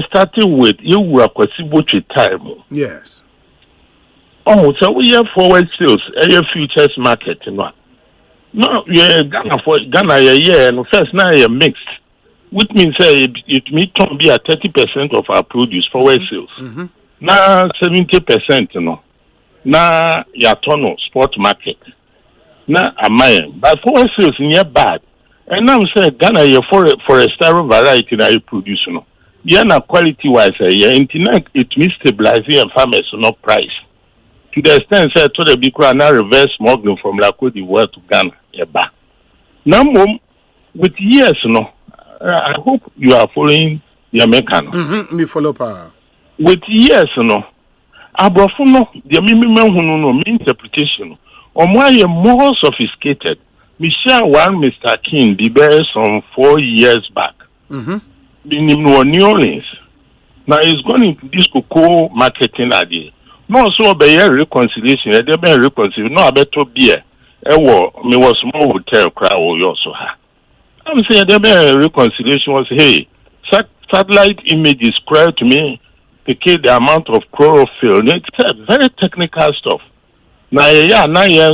starting with you were possible time. Yes. Oh, so we have forward sales, a futures market. No, yeah, Ghana for Ghana, yeah, and first now you're mixed. Which means it may be at 30% of our produce forward sales. Now 70%, you know. Now Yatono sport market. Now Amayan. But forward sales near bad. And now I'm saying Ghana you for a star variety that you produce, you know. Yeah, na quality wise, yeah, it means stabilizing and farmers no price. To the extent say to the big now reverse smuggling from La Côte d'Ivoire to Ghana, yeah, now with years, you know. I hope you are following the American. Me follow pa. With years, no. Abrofuno, the minimum no interpretation. Or more sophisticated. Me share one Mr. King, the best some 4 years back. In New Orleans. Now he's going into this cocoa marketing idea. No, so be a reconciliation. There be a reconciliation. No, I better beer. Me was small hotel crowd also ha. I'm saying the reconciliation was, hey, satellite images prior to me, the amount of chlorophyll. It's very technical stuff. Now,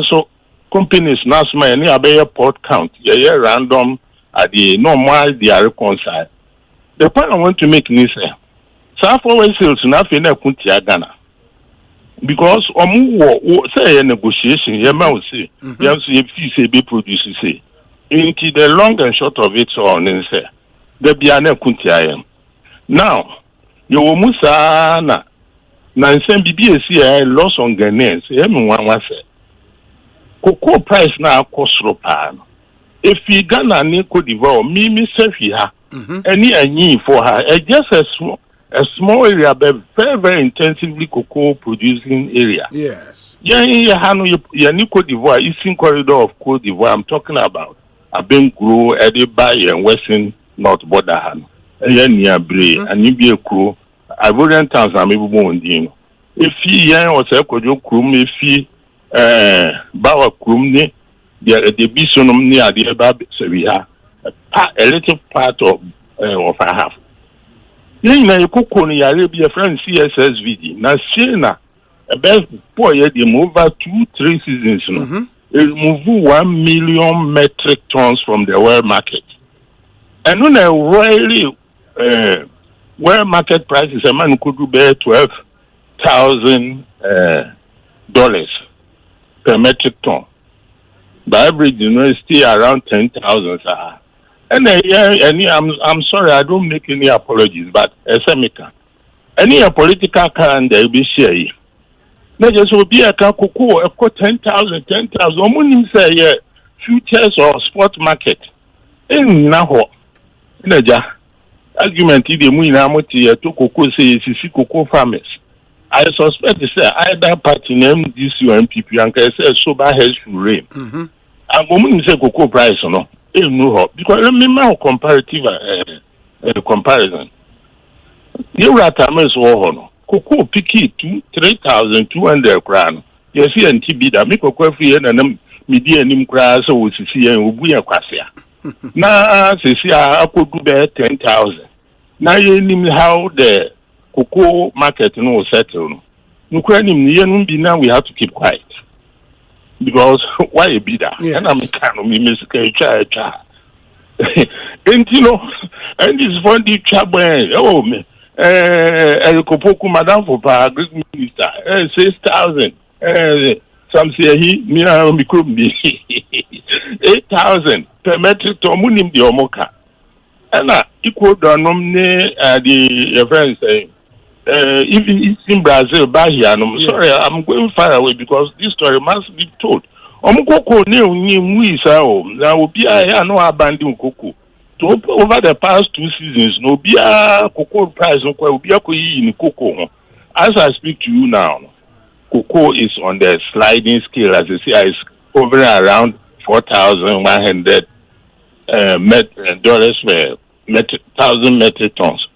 so companies now small any abey port count. Yeah, random at the normal they are reconciled. The point I want to make is South West sales na fe na kuntia Ghana. Because say a negotiation, you might say, you have to say be produce say. Into the long and short of it on say there be an kuntia. Now you will musa na send BBC loss on Ghanaians. Everyone say cocoa price now cost ropa. If you Ghana ni Cote d'Ivoire, me say here, any for her, just a small area, but very intensively cocoa producing area. Yes. Yeah, Cote d'Ivoire, Eastern corridor of Cote d'Ivoire. I'm talking about. I've been grow Ediba and Western North border. Yeah, near Bray and you be a crew. Ivorian towns are maybe more in. If he or say could you crew if he Bawa Krumni, the Bisonum near the Bab, so we have a little part of a half. You know, you cook on your Arabia friend CSSVD. Now, Siena, a best boy, they move over 2-3 seasons. It move 1 million metric tons from the world market. And when a really world market price is a man could do bear $12,000 per metric ton. By average, you know, it's still around 10,000. And I'm sorry, I don't make any apologies, but any political calendar will be shared. Not just will be a cocoa, 10,000. Omunim say futures or spot market. In Naho, argument the Muinamoti to cocoa say cocoa farmers. I suspect to say either party name this UNPP and can say sober heads should reign. And women say cocoa price or no. Because remember comparative comparison. You are Tamas Warhon, cocoa picky 3,200 crown. You see, and TB that make a coffee and media nim grass or see and we are quasia. Now, I could do better 10,000. Now, you know how the cocoa market no settle. No cranium, now we have to keep quiet. Because why a bidder? Yes. And I'm a kind of child. And you know, and this for the chabwe. Oh, me, Kopoku Madame for Agric Minister, 6,000. Some say he, me, could be 8,000 per metric ton, munim the Omoka. And equal the nominee, the friends saying. Even in Brazil, Bahia, I'm sorry, I'm going far away because this story must be told. Omukoko ni sao na obi a no abandon cocoa. Over the past 2 seasons, no be a cocoa price no obi akoyi in cocoa. As I speak to you now, cocoa is on the sliding scale, as I say, is over around $4,100 per thousand metric tons.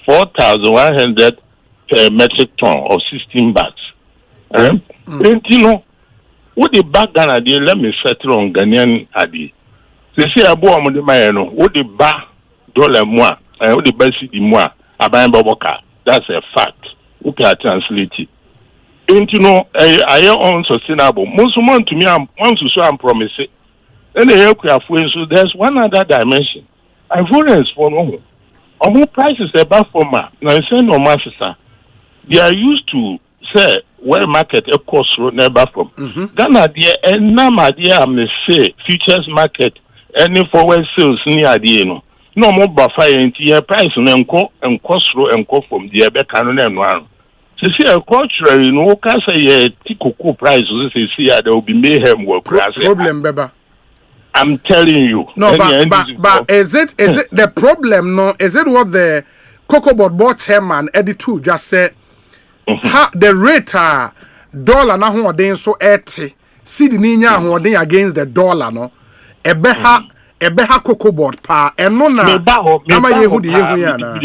4,100 per metric ton of 16 bags. And you know, what the bag Ghana dey, let me settle on Ghanaian adi. They say abo amode mayeno, what the bag dollar moi, what the bag cedi moi, abayan baboka. That's a fact. We can translate it. And you know, I am unsustainable. Most women to me, I'm promising. And so there's one other dimension. I've always for no. Our prices above former. Now, send no master. They are used to say where market a cost road never from. Ghana dear and nama dear I may say futures market any forward sales near the no more buffer into price and cost road and co from the Becan and one. So see a contrary no can say a cocoa price see there will be mayhem work problem beba. I'm telling you. No, but is it the problem? No, is it what the Cocoa Board chairman Eddie Two just said? The rate dollar na ho den so 80 cedi ni nya ho den against the dollar no ebeha Cocoa Board pa eno na ama yehu de yehu ya na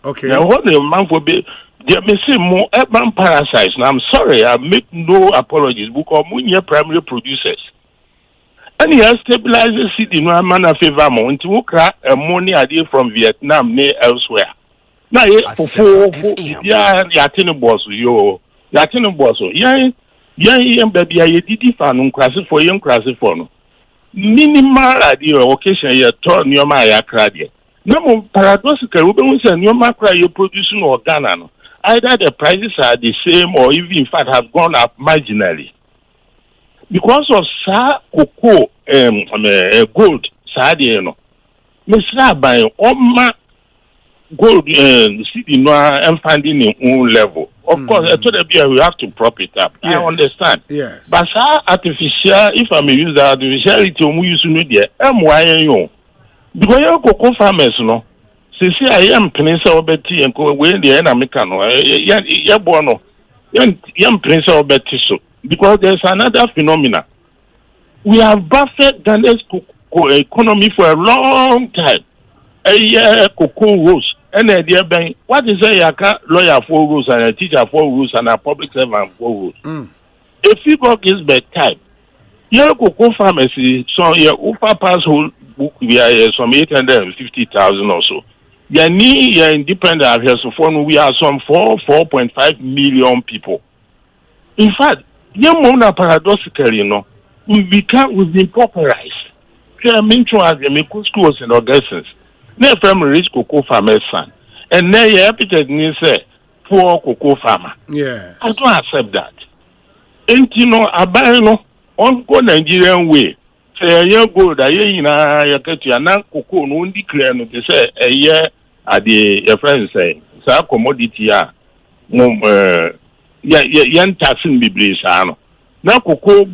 okay now what the man for be there may say more urban parasites. Now I'm sorry, I make no apologies because we primary producers. And he has stabilized city no man of favor mo nti wo kra money idea from Vietnam near elsewhere. Now for ya tin boss yo ya tin boss yeah Yan baby, I did fan crasses for young crasses for no. Minimal idea occasion you turn your Maya craddy. No paradoxical, we say your macra you're producing organ. Either the prices are the same or even in fact have gone up marginally. Because of cocoa gold, you know. Mr. By Oma gold city no and finding in own level. Of course, I told you we have to prop it up. Yes. I understand. Yes. But artificial, if I may use the artificiality, we use to know MYO. Because you cocoa farmers, no. See, I am Prince of Betty and go away the Americano. Yabono. Young Prince of Betty. Because there's another phenomena. We have buffered Ghana's economy for a long time. A year cocoa rose. And idea bank. What is a lawyer 4 rules and a teacher 4 rules and a public servant 4 rules? If you go against bedtime, your cocoa pharmacy, so your upper pass whole book, we are some 850,000 or so. Your independent here, so for we are some 4.5 million people. In fact, your mona paradoxically, we've been pauperized. I mean, to as the schools in Augustins. Never from rich cocoa farmer's son. And now you epithet me say poor cocoa farmer. Yeah. I don't accept that. And I buy on go Nigerian way. Say a gold, a year in a cocoa, no declare no to say a year at the friends say, so commodity yan taxing biblisano. Now cocoa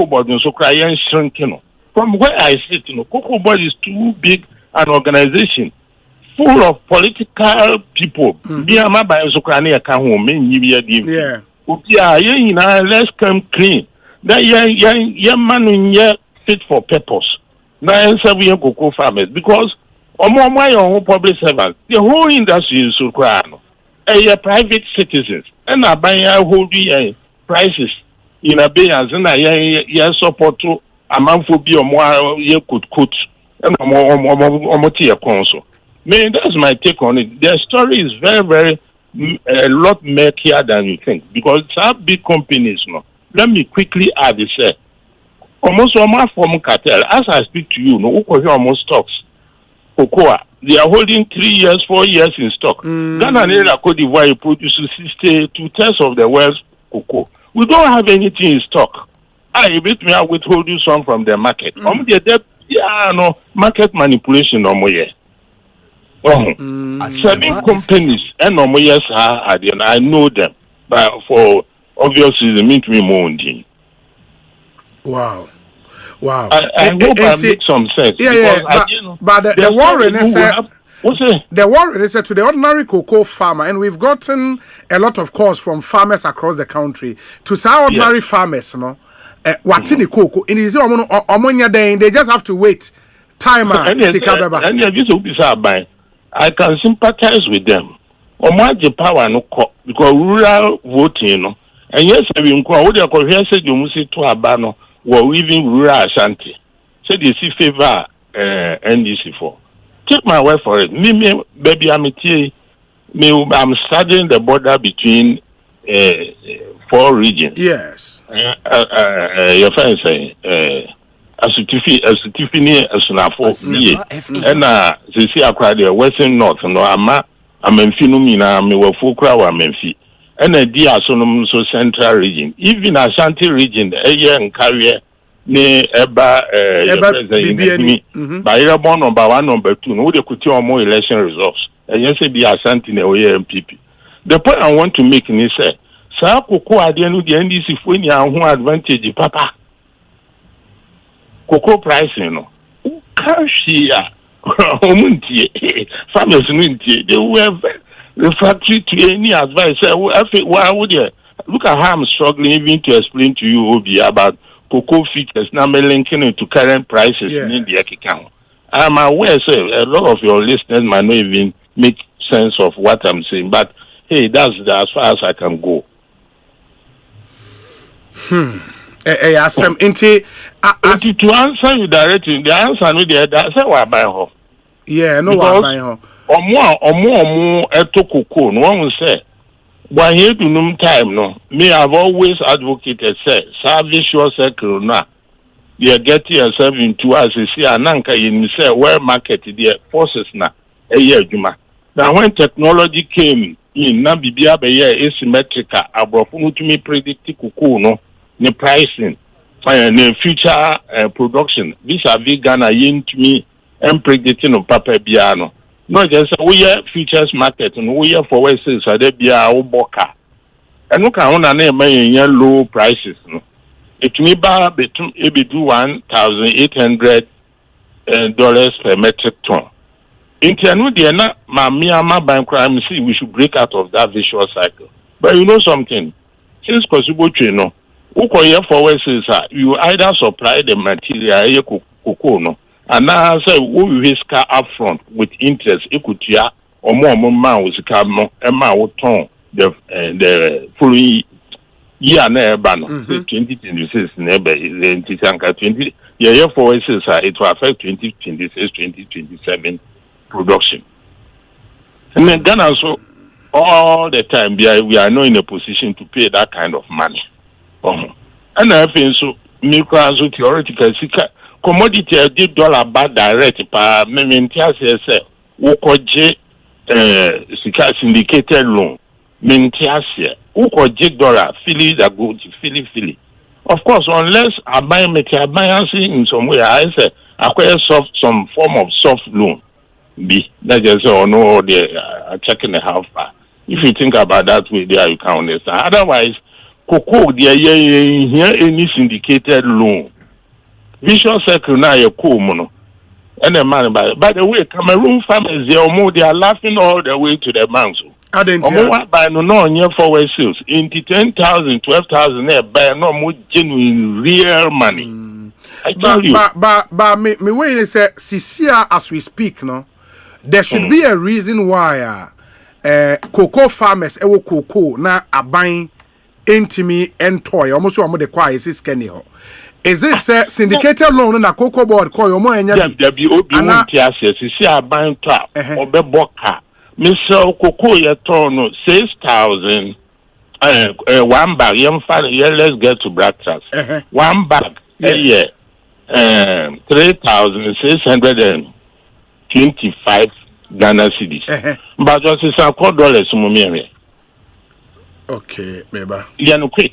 board so cry and shrinking. From where I sit, cocoa board is too big an organization full of political people. Yeah. Let's come clean. That young man fit for purpose. Now, we cocoa farmers because my public servants, the whole industry is so crowded. Private citizens and I buy holding prices in abeyance and I support to a man for be more you could quote. And console. Man, that's my take on it. Their story is very, very a lot murkier than you think because some big companies. No, let me quickly add this. Almost all my form cartel. As I speak to you, almost stocks. Cocoa, they are holding 3 years, 4 years in stock. Ghana and Cote d'Ivoire produces 62% of the world's cocoa. We don't have anything in stock. I bet me I withhold you some from the market. No market manipulation no more. Selling companies and no more yes I know them, but for obvious reasons mean to me more. Wow. I hope I make some sense. Yeah. But the worry is the worry is to the ordinary cocoa farmer, and we've gotten a lot of calls from farmers across the country to say ordinary farmers, what's in the cocoa in his omonia day, they just have to wait. Time I can sympathize with them. The power no because rural voting, and yes, we would have said you must say to Abano or even rural Ashanti. Say they see favor NDC for. Take my word for it. Me, baby, I'm studying the border between 4 regions. Yes. Your friend say, Asutifi, and see, I cried the Western North, no, I'm Menfinumina, me were full crowd, I'm Menfi, and a dear Sonum so central region, even Ashanti region, a year and carrier. Ne eba by Rabon number 1, number 2, no they could tell more election results. And yes, be Ashanti na MPP. The point I want to make is say, Sa cocoa at the end of the NDC when you are advantage, Papa. Cocoa pricing, can't see farmers, they were refractory to any advice. Why would you look at how I'm struggling even to explain to you, Obi, about cocoa features now linking it to current prices in the account. I'm aware, sir, a lot of your listeners might not even make sense of what I'm saying, but hey, that's as far as I can go. To answer you directly, the answer no there. That's why I buy her. Yeah, no, I buy her. Or more, eto cocoa. No one will say When you do no time, no, me I've always advocated say, visual circle now. You get yourself into as you see ananka in say where market the forces na a year juma. Now when technology came in, na bibia be asymmetrical, abrofunu to me predict cocoa no, the pricing, the future production. Vis-a-vis Ghana yin to me and predicting no papa biano. Not just we are futures market and we are for West so they be our boka. And look on a name low prices. No, it may be do $1,800 per metric ton. In Tianudiana, my bank crime see we should break out of that visual cycle. But you know something, since possible you know, who for West you either supply the material cocoa no. And now I say we risk up front with interest, equity, or more man with come would turn the following year never 2026 never 20 year for it will affect 2026, 2027 production. And then Ghana so all the time we are not in a position to pay that kind of money. And I think so micro theoretical commodity did dollar bad direct pa mementias say wokoje syndicated loan mentias wokoje dollar fili that go to fili of course unless I buy in some way I say acquire some form of soft loan be that just or no they checking the half bar. If you think about that way there you can understand. Otherwise cocoa there here any syndicated loan visual circle now you're cool mono. And the man by the way, Cameroon farmers they are laughing all the way to the banks. I didn't buy no near forward sales. Into 10,000, 12,000 buy no more genuine real money. I tell you. But me way they say Sisia as we speak, no, there should be a reason why cocoa farmers cocoa na are buying intimi and toy almost one of the quiet is Kenny. Is this syndicated loan na cocoa board call your money? See a bank trap or beboka. Mr. Cocoa ya turn 6,000 one bag. Let's get to breakfast. One bag a year 3,625 Ghana cedis. But just is a $4 mummy. Okay, maybe. Yeah, no quick.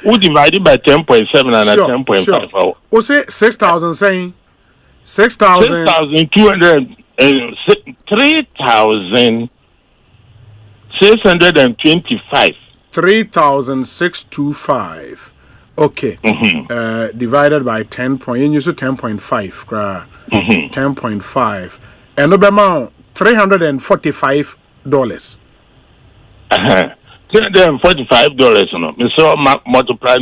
Who divided by 10.7 and 10.5? Who say 6,000 saying 6,200 3,625. 3,625. Okay. Divided by 10 point. You use 10.5. 10.5. And about $345. $345 no. Me so multiply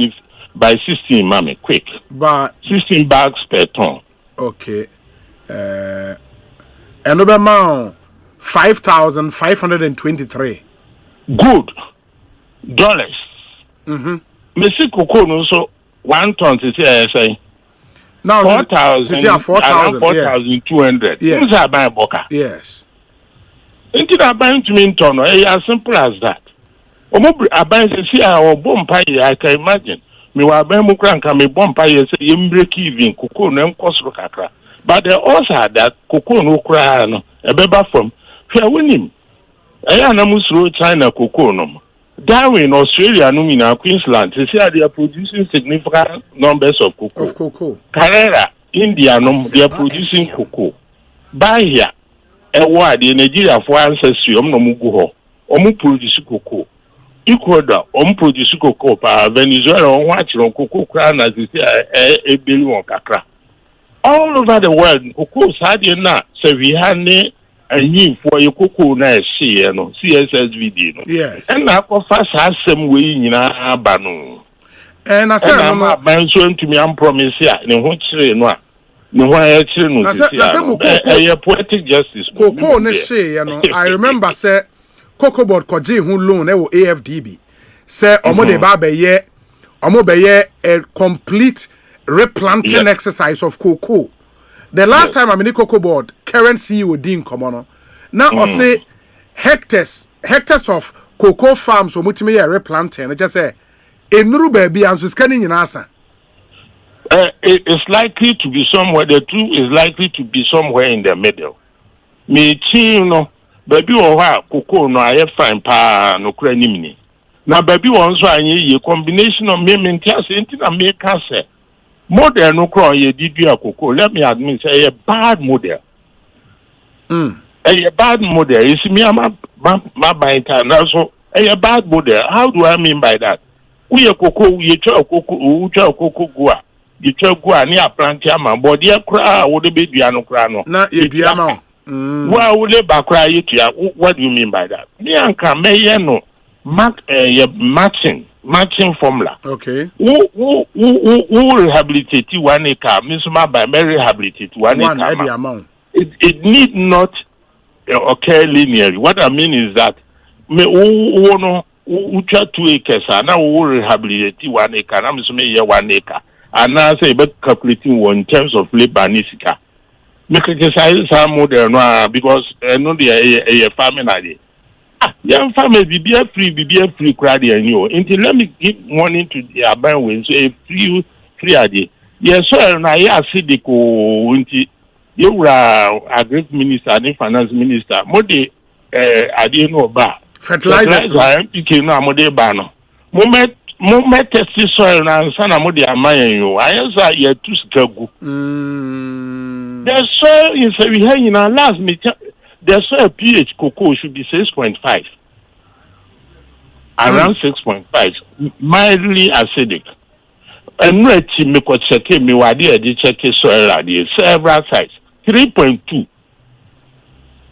by 16, mommy, quick. But 16 bags per ton. Okay. And about $5,523. Good. Dollars. Me see cocoa no so 1 ton to say now 4,000 4,200. Yes. Who's a buy boka? Yes. Into that buying to me ton, as simple as that. I buy see our bomb pie, I can imagine. Me wa buy mukranka me bomb pie say you break even cocoa no cost kakra. But they also had that cocoa no cry no a beba from where winning. I am musro China cocoa no. Darwin, Australia, no in Queensland, they say they are producing significant numbers of cocoa. Carrera, India, no, they are producing cocoa. By here. Ewa the Nigeria for ancestry no mugo ho produce cocoa Ecuador produce cocoa pa Venezuela watch cocoa kra na say billion kakra all over the world cocoa sade na se we hane anyi for your cocoa na share no CSSVD no yes and na ko fa asem we nyina aba no and I say no man so ntumi am promise ya ne ho kire no a no poetic justice. Cocoa ne say, you know. I remember say Cocoa board koji who loan AFDB. Say omo de ba be ye a complete replanting exercise of cocoa. The last time I'm in Cocoa board, current CEO Dean Komono. Now I say hectares hectares of cocoa farms omutimi ye replanting just say enuru baby anso scanning in asa. It's likely to be somewhere. The truth is likely to be somewhere in the middle. Me no baby or cocoa no I fine pa no cranimini. Now baby wants a combination of me maintain na make us model no crow ye did you a cocoa. Let me admit say a bad model. A bad model. You see me my buying time now so a bad model. How do I mean by that? We a cocoa, we try cocoa gua. You try gua near plantiama, but dear cry would be piano crano. Not if you are. Well, we live back cry you. What do you mean by that? Me and Camay matching formula. Okay. Who rehabilitate 1 acre? Miss by Mary rehabilitate 1 acre amount. It need not occur linearly. What I mean is that me who 2 acres now who rehabilitate 1 acre. I'm saying 1 acre. And now say about calculating in terms of labor nisika. Me criticize some model no because no the farming idea. Young farmers be free crowd and you. Until let me give warning to the urban way so a free idea. Yes, sir. Now I see the co you were agri minister and finance minister. Mode I didn't know about fertilizers. I'm picking now mode bano. Moment test soil and sana mode amayan you. I answer ye two skagu. The soil is we have in our last meeting. The soil pH cocoa should be 6.5. Around 6.5. Mildly acidic. And no team me could check me what they check soil at several sites. 3.2.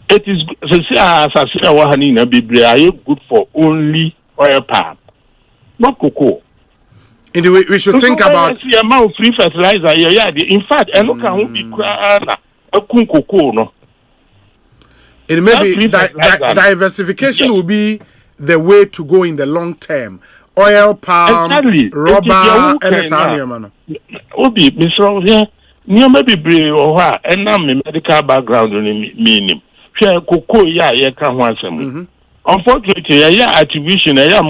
It is good for only oil palm, not cocoa. Anyway, we should think about the amount of free fertilizer. In fact, I look at be a cocoa no. It may be diversification will be the way to go in the long term. Oil, palm, rubber, and Obi, Mr. Near maybe brave or what, and I'm a medical background meaning. Share cocoa, can once a month. Unfortunately, attribution, year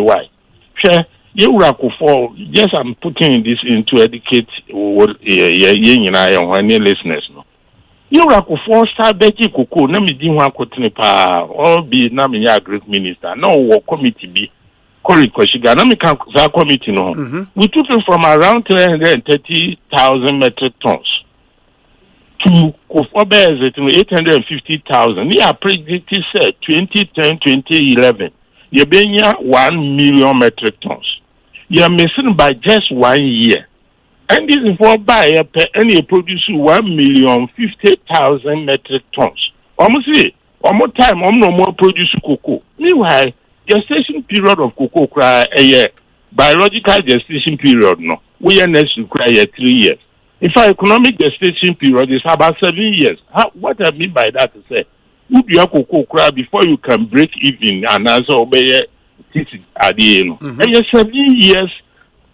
why. Share you for yes, I'm putting this in to educate and I on any listeners. You for star Betty cocoa, no me didn't want to or be Namia great minister, no committee be. Committee no. We took it from around 330,000 metric tons to 850,000. We are predicted 2010-2011. You been 1 million metric tons. You are missing by just 1 year. And this is for buyer any produce 1,050,000 metric tons. Almost time, no more produce cocoa. Meanwhile, gestation period of cocoa cry a year. Biological gestation period no. We are next to cry 3 years. In fact, economic gestation period is about 7 years. What I mean by that is say, would you have cocoa cry before you can break even and answer obey teaching at the end. And 7 years,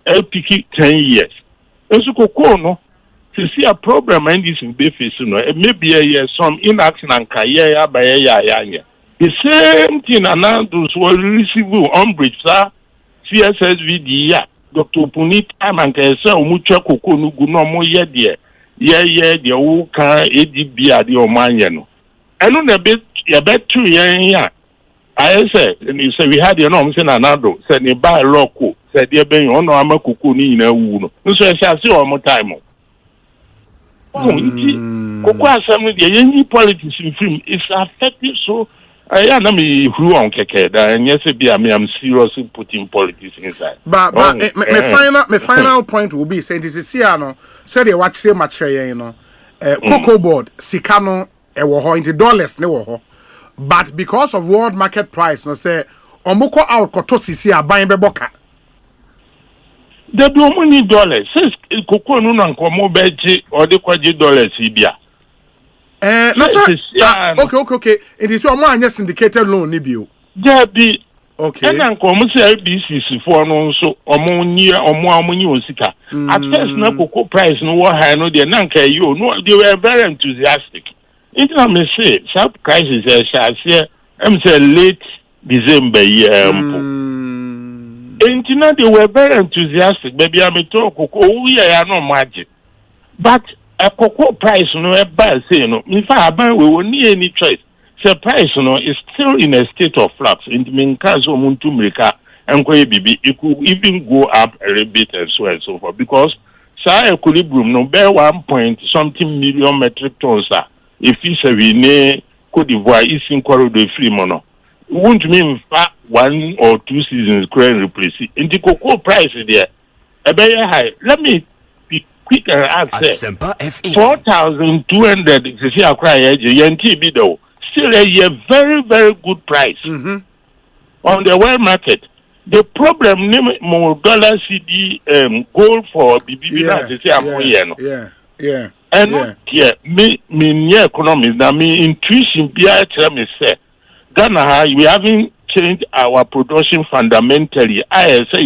LPK 10 years. And so cocoa no. To see a problem and this will be facing no. It may be a year some inaction and kaya by a the same thing and those who receive umbrage, sir. CSSVD, Dr. Punit, and Kesa, Mucha Coco, no more yet, dear. The old car, ADB at the Omaniano. I know a bit 2 years. I said, and you say we had your norms in another, said they buy local, said they're being on our cocoon in a wound. So I shall see one more time. Cocoa Assembly, the any politics in film is affected so. I am who on keke and yes, I'm seriously putting politics inside. But my final point will be saying this is here no. Said you watch the match cocoa board sikano into dollars ne wo. But because of world market price no say omoko out koto sisi aban beboka. They do money dollars. Says cocoa no na nkomo beji or de kwaje dollars ibia. No, sir. Okay. It is your man, syndicated loan, Nibio. There be okay. And then come say BCC for no so ammonia or more ammonia sika. At first, no cocoa price no what high no they nanka you no they were very enthusiastic. It may say sub crisis shall say I'm say late December year. And you know they were very enthusiastic. Baby, I'm talk cocoa. We are no magic, but a cocoa price no a bad say no. In fact, we won't need any choice. The price no is still in a state of flux. In the mean case of Muntumrika and Bibi, it could even go up a little bit and so and so forth because sa equilibrium no bear 1 point something million metric tons. If it's a Vine Cote d'Ivoire is in corridor free mono. Won't mean 1 or 2 seasons current replace it. In the cocoa price there, a very high. Let me be quick and answer. 4,200 is a cry YNT bido. Still a very, very good price on the world market. The problem more dollar CD gold for BBB and me economy now me intuition be me say Ghana we haven't changed our production fundamentally. I say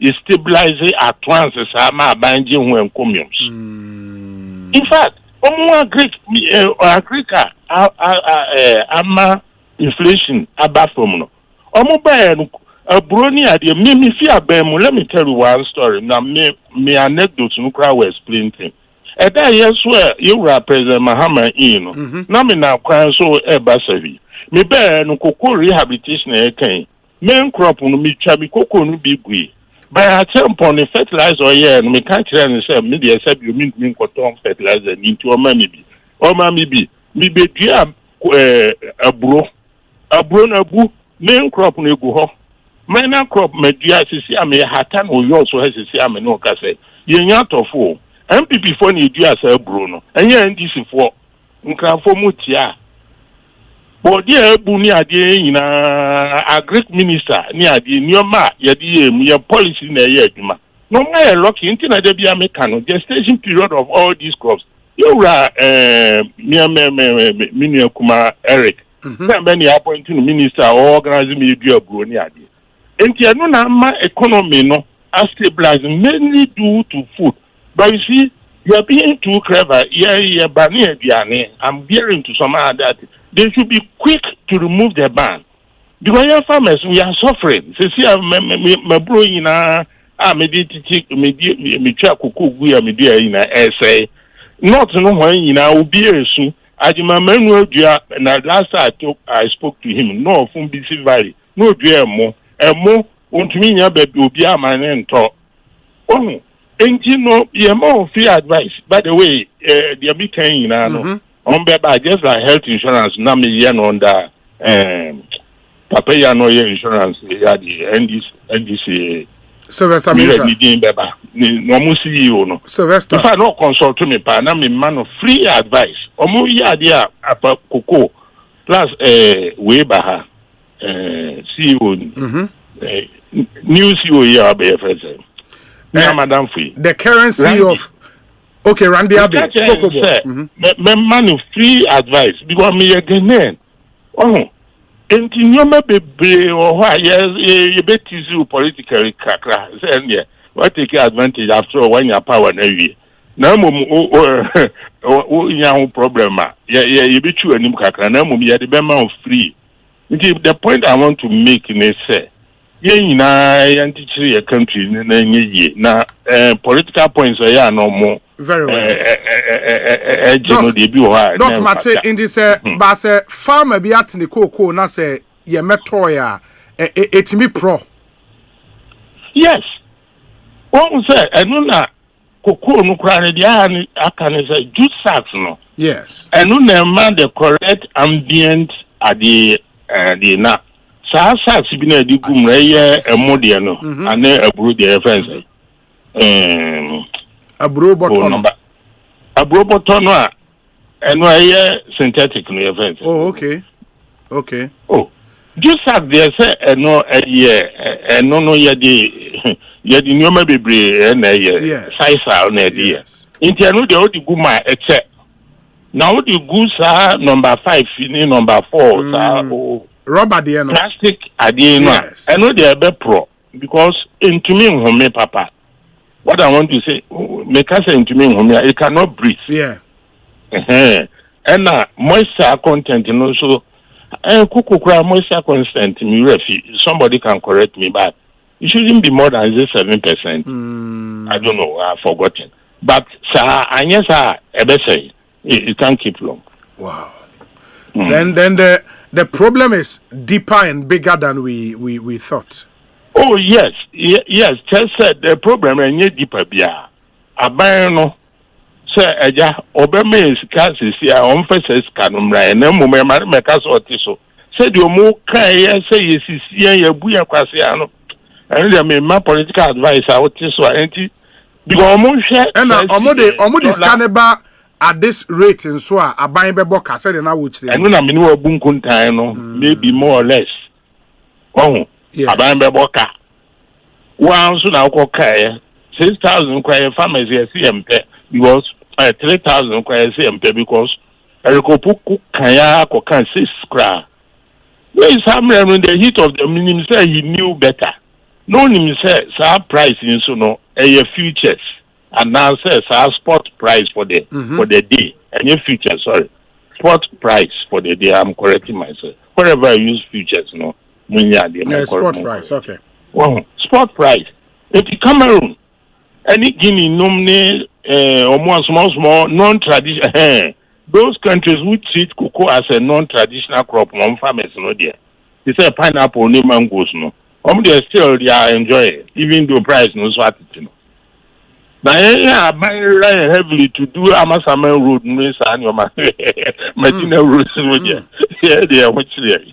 is stabilizing at once as ama banjing when commons. In fact, Africa ama inflation above from no. A brony idea, me fear bemu. Let me tell you one story. Now, me anecdote no crowd will explain thing. At that year, swear you were President Mahama Ino. Now, me now crying so a basavi. Me bear no cocoa rehabilitation again. Men crop no me chabi cocoa no be gui. By a temp on the fertilizer year, no me can't tell and say, me the accept you mean cotton fertilizer into a mammy be. Or mammy be. Me be dear a bro na bu main crop no go. Minor crop media sisi ame hatan o yo so sisi ame no ka say ye nyatofo MPP for ni dua say bro no enye NDC for nkrafo mutia body ebu ni ade nyina agric minister ni ade nioma ye de ye policy na ye aduma no ma lucky nti na de bia meka no gestation period of all these crops you ra me kuma Eric many appointing minister or organizing me dua bro ni ade. Enti anu na ma economy no stabilizing mainly due to food. But you see, you are being too clever. I'm hearing to some other that they should be quick to remove the ban. Because your farmers, we are suffering. See, my bro in a me try cocoa we are media in a essay. Not no one in our beer soon. I remember last I spoke to him. No, from BC Valley. No, dear more. Mo untumi nya baby obi amane nto oh enti no ye mo free advice by the way the big can na no on be ba just like health insurance na me ye no under papa ya no ye insurance ya the NDC Sylvester Minister ni beba no mo CEO no Sylvester if I no consult me pa na me man of free advice omo ya dia apa koko plus we ba ha CEO new CEO here be friend Madam Free the currency of okay Randy Abe me man free advice because me again enti nyoma bebe o ha ye betizu politically kakra say what take advantage after when your power na wie na mum o nya problem ye be chu anim kakra na mum ye de be man free. The point I want to make is say, your country na political points are no more. Very well. Not matter in this but farmer be at the cocoa na say ye metoya it me pro. Yes. One say enuna cocoa no kra dia aka say juice sacks no. Yes. Enuna man the correct ambient at the na sa bi na di gum reye emode no ane aburo de reference aburo bottom no eno eye synthetic no reference. Oh okay oh just have there say eno eno no ye di nyoma bebre na ye size na ye inti eno de odi guma eche now the goose are number 5 ni number 4 rubber there no plastic adie no I know they are be pro because into me home papa what I want to say make us into me home it cannot breathe yeah and moisture content and also Kuku kura moisture constant me refi. Somebody can correct me, but it shouldn't be more than 7%. I don't know. I've forgotten. But sir, and yes, sir, it can't keep long. Wow. Then the problem is deeper and bigger than we thought. Oh yes. Just said the problem and yet deeper bia. Abano say eja obeme is here on faces kanumra and then meka so tiso. Say the mo kan say yes ya buya kwase ano. And they my political advice out tiso enti because omo scaneba at this rate in so aban bebo ka say na wo chire. Enu na me no abunkuntan no maybe more or less. Oh, aban bebo ka. One so na ko kai 6,000 kwai farmers here CMP because 3,000 kwai CMP because erikopu kanya ko kan 6 kra. Where is Samuel in the heat of the minimum say he knew better. No him say sa price in so no futures and now say sa spot price for the day and your futures spot price for the day. I'm correcting myself. Wherever I use futures no spot price okay. Well, spot price. If you Cameroon, any Guinea, Nomne, or small, non-traditional, those countries which treat cocoa as a non-traditional crop, farmers no there. They say pineapple, no mangoes, no. They still they are enjoying it, even though price no swat it, you know. Now, I rely heavily to do Amasaman Road, no, and your Martina Road, yeah, they are much there.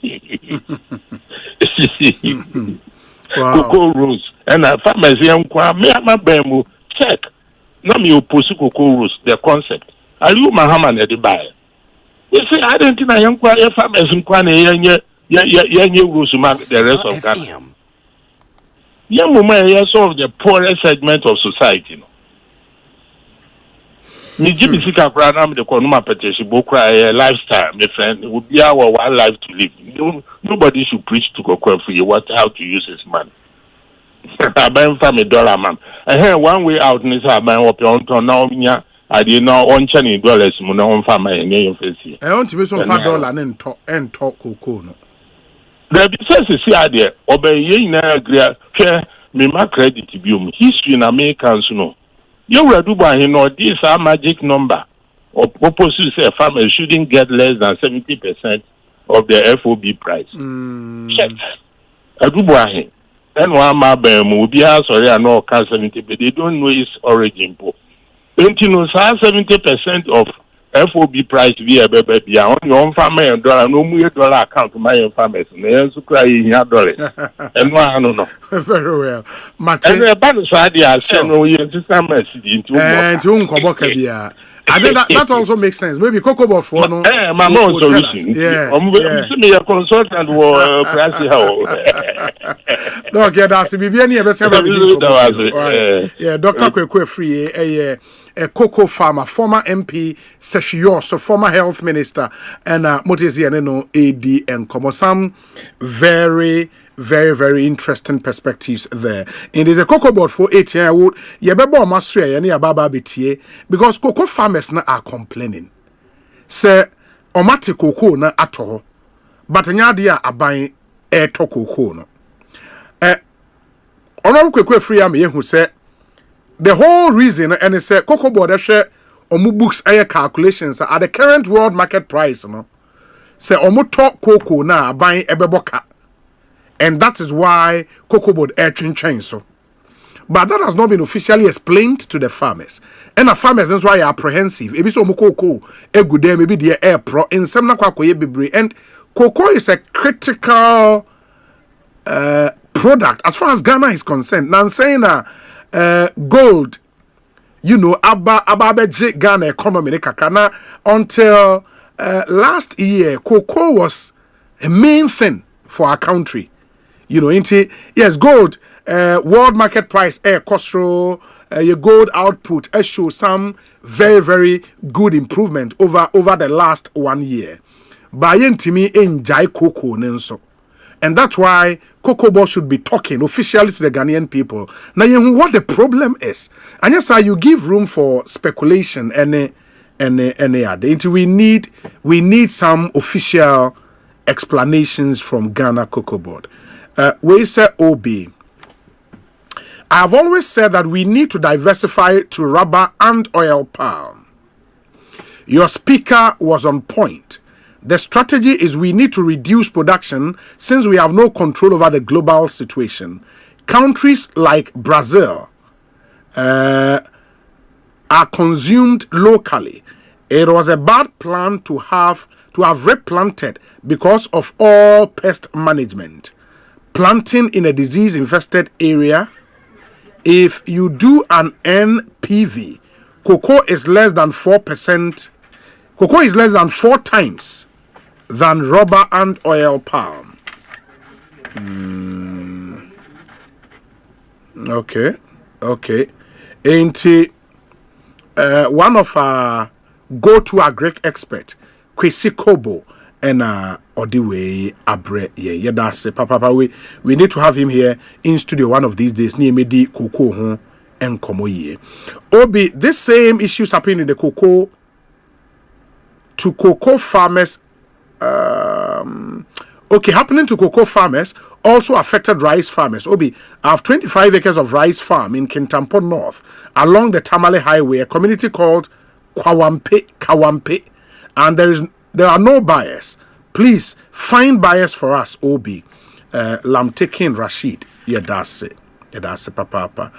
Wow. Cocoa rose and farmers young me my bamboo check. No me oppose cocoa rose, the concept. Are you Mahaman at the buy? You see, I don't think I young farmers in Kwane rose market the rest of Ghana. Young woman here solve the poorest segment of society. No. Me Jimmy Sika Pranam the Konuma petition book lifestyle, my friend, it would be our one life to live. Nobody should preach to Cocoa for you how to use his money. I buy from $1 man. I hear one way out in this I buy up on now. I did not $1 Muna on farmer and your face. I want to be some $5 and talk cocoa. No. The business is here there. Obey ye na agree. Me my credit to be history in Americans no. You will do by this a magic number. Or opposite say farmers shouldn't get less than 70% of the FOB price. Check. I do buy and one my will be sorry I know 70, but they don't know its origin. Don't you know 70% of FOB price via baby on your own farmer and dollar no more dollar account to my own farmers and they also cry in your dollar. And one I don't know. Very well. And the balance idea send no you to message into and I think that also makes sense. Maybe Cocoa Bot for no. My mom solution. Yeah. Me a consultant or price how. No, get that. Be any ever yeah, Dr. Kwekwe Free a cocoa farmer, former MP, Seshio, so former health minister, and Motezi AD and Komosam. Very, very, very interesting perspectives there. And there's a cocoa board for 8 years old. Yabebo Masria, yani ababa bitie, because cocoa farmers na are complaining. Say, omate cocoa na ato, but nyadia abain to cocoa no. Honorable Kwekwe Free am who say the whole reason and it's a cocoa board share omu books air calculations at the current world market price no. Say omu talk cocoa na abain ebeboka. And that is why cocoa board air chain so. But that has not been officially explained to the farmers. And the farmers that's why are apprehensive. Ebi so cocoa e good there maybe the air pro in some na kwa bebre. And cocoa is a critical product as far as Ghana is concerned. Now I'm saying gold, you know, abba Ghana economy kakana until last year cocoa was a main thing for our country. You know, yes, gold, world market price, your gold output, show some very, very good improvement over the last 1 year. But me enjoy cocoa nenso. And that's why Cocoa Board should be talking officially to the Ghanaian people. Now, what the problem is. And yes, you give room for speculation and other. We need some official explanations from Ghana Cocoa Board. We say OB. I have always said that we need to diversify to rubber and oil palm. Your speaker was on point. The strategy is we need to reduce production since we have no control over the global situation. Countries like Brazil are consumed locally. It was a bad plan to have replanted because of all pest management. Planting in a disease-infested area. If you do an NPV, cocoa is less than 4%. Cocoa is less than 4 times than rubber and oil palm. Okay. Ain't one of our go-to agric expert, Kwesi Kobo, and Odiwe Abre. Yeah, that's Papa. We need to have him here in studio one of these days. Near Medi Cocoa and Komoye. Obi, this same issues happen in the cocoa to cocoa farmers. Happening to cocoa farmers also affected rice farmers. Obi, I have 25 acres of rice farm in Kintampo North along the Tamale Highway, a community called Kawampe, and there are no buyers. Please find buyers for us, Obi. Lamtekin Rashid. Yeah, that's it. Papa.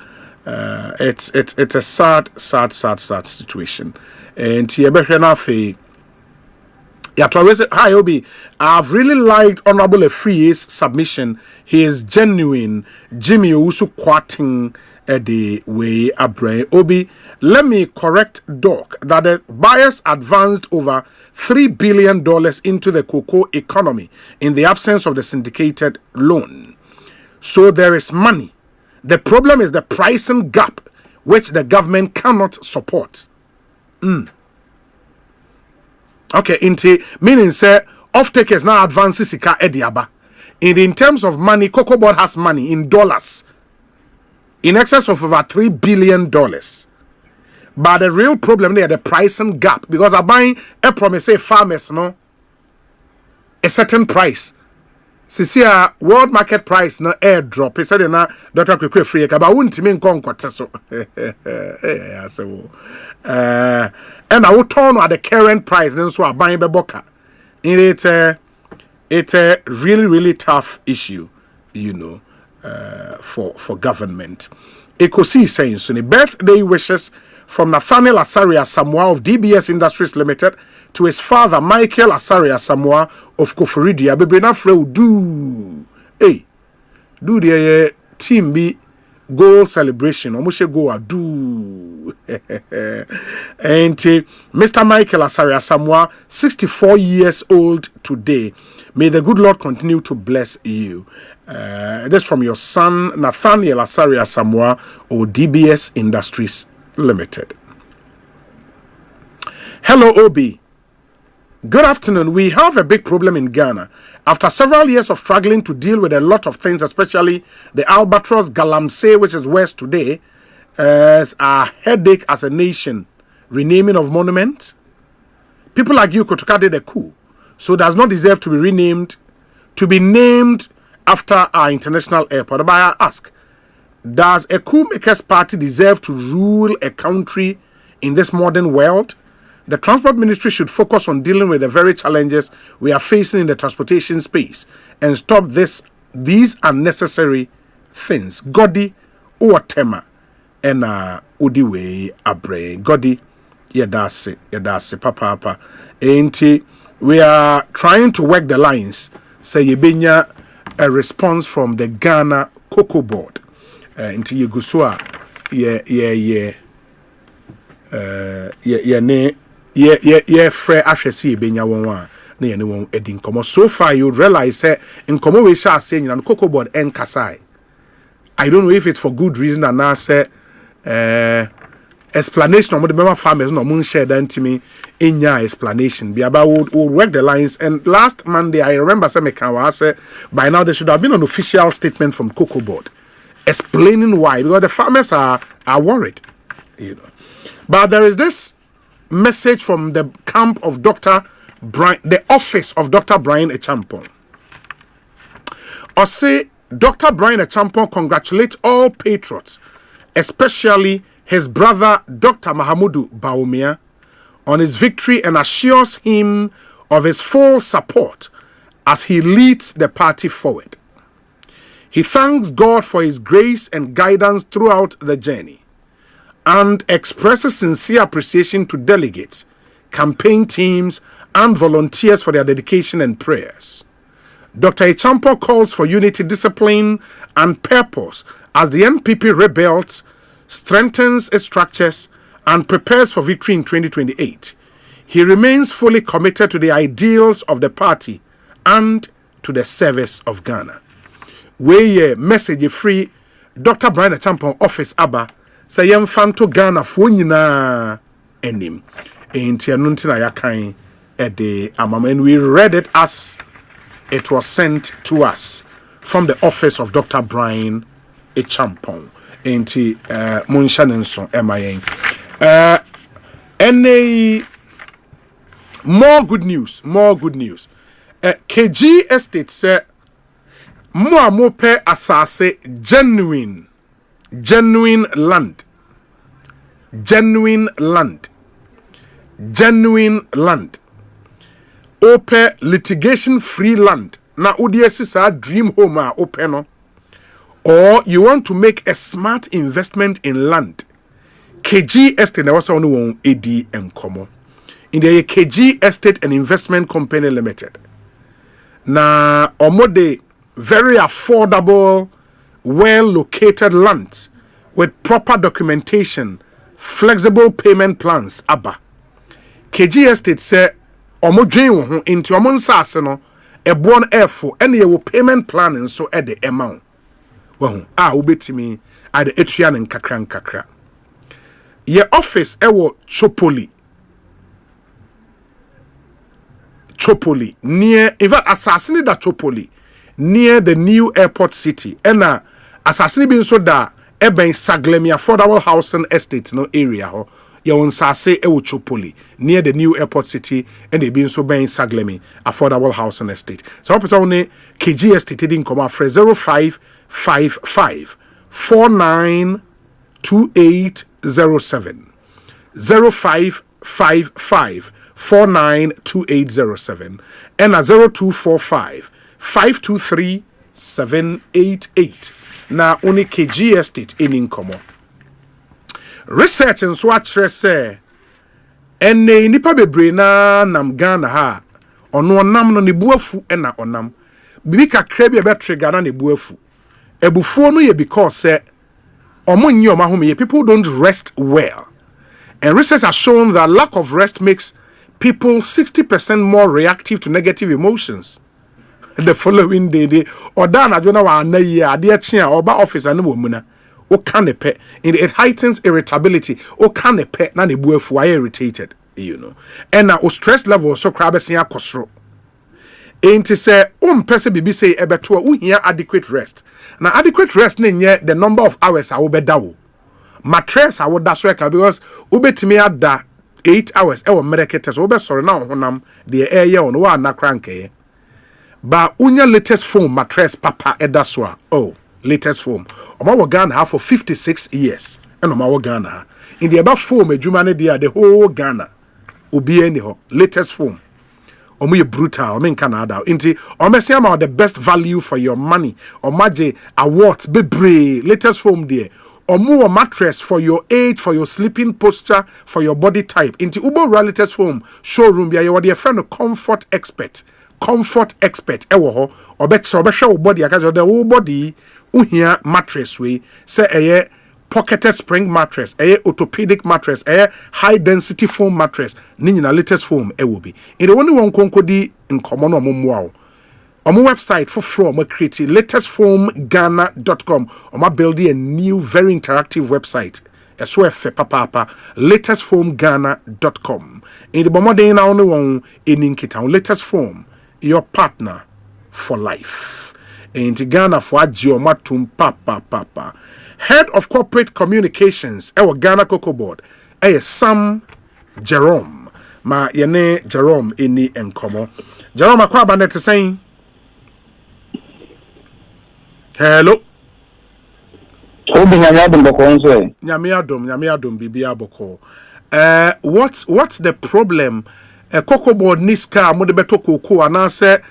It's a sad situation. And hi Obi, I've really liked Honorable Efrie's submission. He is genuine. Jimmy Usu quoting the way Abre. Obi, let me correct Doc that the buyers advanced over $3 billion into the cocoa economy in the absence of the syndicated loan. So there is money. The problem is the pricing gap which the government cannot support. Okay, meaning say off-takers now advances sika ediaba. In terms of money, Cocoa Board has money in dollars in excess of over $3 billion. But the real problem there, the pricing gap, because I'm buying a promise farmers no a certain price. See world market price no airdrop. He said na Dr. Kwekwe free ka ba wuntimi nkonkwate so. And I will turn at the current price then so I buy beboka. It's a really tough issue, for government. Ekosiisen so birthday wishes from Nathaniel Asaria Samoa of DBS Industries Limited to his father Michael Asaria Samoa of Koforidia. Bebrena Fre do the team be goal celebration. Omushe go do. And Mr. Michael Asaria Samoa, 64 years old today. May the good Lord continue to bless you. This from your son Nathaniel Asaria Samoa of DBS Industries Limited. Hello, Obi. Good afternoon. We have a big problem in Ghana. After several years of struggling to deal with a lot of things, especially the albatross galamsey, which is worse today, as a headache as a nation, renaming of monuments. People like you, Kotoka did a coup, so does not deserve to be renamed, to be named after our international airport. But I ask, does a coup makers party deserve to rule a country in this modern world? The Transport Ministry should focus on dealing with the very challenges we are facing in the transportation space and stop these unnecessary things. Godi Uwatema and Udiwe Abre. Godi Yedase Papa. Ain't we are trying to work the lines. Say Yebenya a response from the Ghana Cocoa Board. Into Yegusua frɛ ahwɛse ebenya won a na ye ne won edi nkomo. So far you realize say nkomo we sha ase nyina no Cocoa Board enkasai. I don't know if it's for good reason and now say explanation of the member farmers no mun share that to me enya explanation be about would work the lines. And last Monday I remember say me kan say by now there should have been an official statement from Cocoa Board explaining why, because the farmers are worried, But there is this message from the camp of Dr. the office of Dr. Brian Acheampong. Osei, Dr. Brian Acheampong congratulates all patriots, especially his brother Dr. Mahamudu Bawumia, on his victory and assures him of his full support as he leads the party forward. He thanks God for his grace and guidance throughout the journey and expresses sincere appreciation to delegates, campaign teams, and volunteers for their dedication and prayers. Dr. Acheampong calls for unity, discipline, and purpose as the NPP rebuilds, strengthens its structures, and prepares for victory in 2028. He remains fully committed to the ideals of the party and to the service of Ghana. We message free Dr. Brian Acheampong office aba say yemfanto Ghana fo nyina enim. Enti anunti na yakan ede amama, and we read it as it was sent to us from the office of Dr. Brian Acheampong. Enti munshanenso emayen. Any more good news. KG Estate say mo pe asase genuine land ope litigation free land na odiesi sa dream home a ope no, or you want to make a smart investment in land. KG Estate na wasa onu won edi enkomo in the KG Estate and Investment Company Limited. Na omode very affordable, well located lands with proper documentation, flexible payment plans aba. KG Estate say omodwen wo ho into omon sase no ebo no efo ene ye wo payment plan nso e de amount wo ho ubetimi ade etua ne nkakra. Ye office ewo Chopoli near, in fact, assassinated that Chopoli near the new airport city. And assassinated being so that Eben Saglemi affordable housing estate no area ho. Ya on sase ewo Chopoli near the new airport city, and they being so Ben Saglemi affordable housing estate. So person only KG estate didn't come out for 0555 492807 0555 492807 and 0245 523 788. Na only KG estate in incomo. Research and swatch say ene nipa bebre na nam Ghana ha ono onam no ne buafu na onam bibi kakra bi be trigger na ne buafu ebufuo no ye because say omonyi omahome people don't rest well, and research has shown that lack of rest makes people 60% more reactive to negative emotions. The following day oda na jona wa na yi ade a chia oba office ane wo muna o kan ne pe, it heightens irritability o kan ne pe na ne buafu are irritated, you know, and na o stress level so kra besia akosoro. Enti say pese bibi say ebeto a uhia adequate rest. Na adequate rest ne nye the number of hours a wo beda wo mattress a wo da so eka, because ubetimi ada 8 hours ewo medicate so be sorry na honam de eye on wa na kranke ba unya latest foam mattress papa eda so a latest foam oma wo Ghana ha for 56 years and oma wo Ghana in the eba foam adwuma ne dia the whole Ghana obi ani ho latest foam omo ye brutal men Canada inti omesi am the best value for your money omaje awards bebre latest foam there omo mattress for your age, for your sleeping posture, for your body type. Into Ubo Realities Foam showroom bia you are friend of comfort expert ewo ho obetso body akajo the whole body uhia mattress we say eye pocketed spring mattress, orthopedic mattress, high density foam mattress, ni nyina latest foam ewo bi. In the only one konkodi in common omo on my website for from create latestfoamghana.com. On my building a new very interactive website. papa latestfoamghana.com. In the bomade na only one in Inkitown. Latest Foam, your partner for life. In Ghana for Agiomatum papa. Head of Corporate Communications, our Ghana Cocoa Board, Sam Jerome. ma yene Jerome eni enkomo. Jerome akwa ba net saying. Hello. Obi nyame boko nso e. Nyame adom bibia boko. What's the problem? Cocoa board niska mo de beto cocoa anase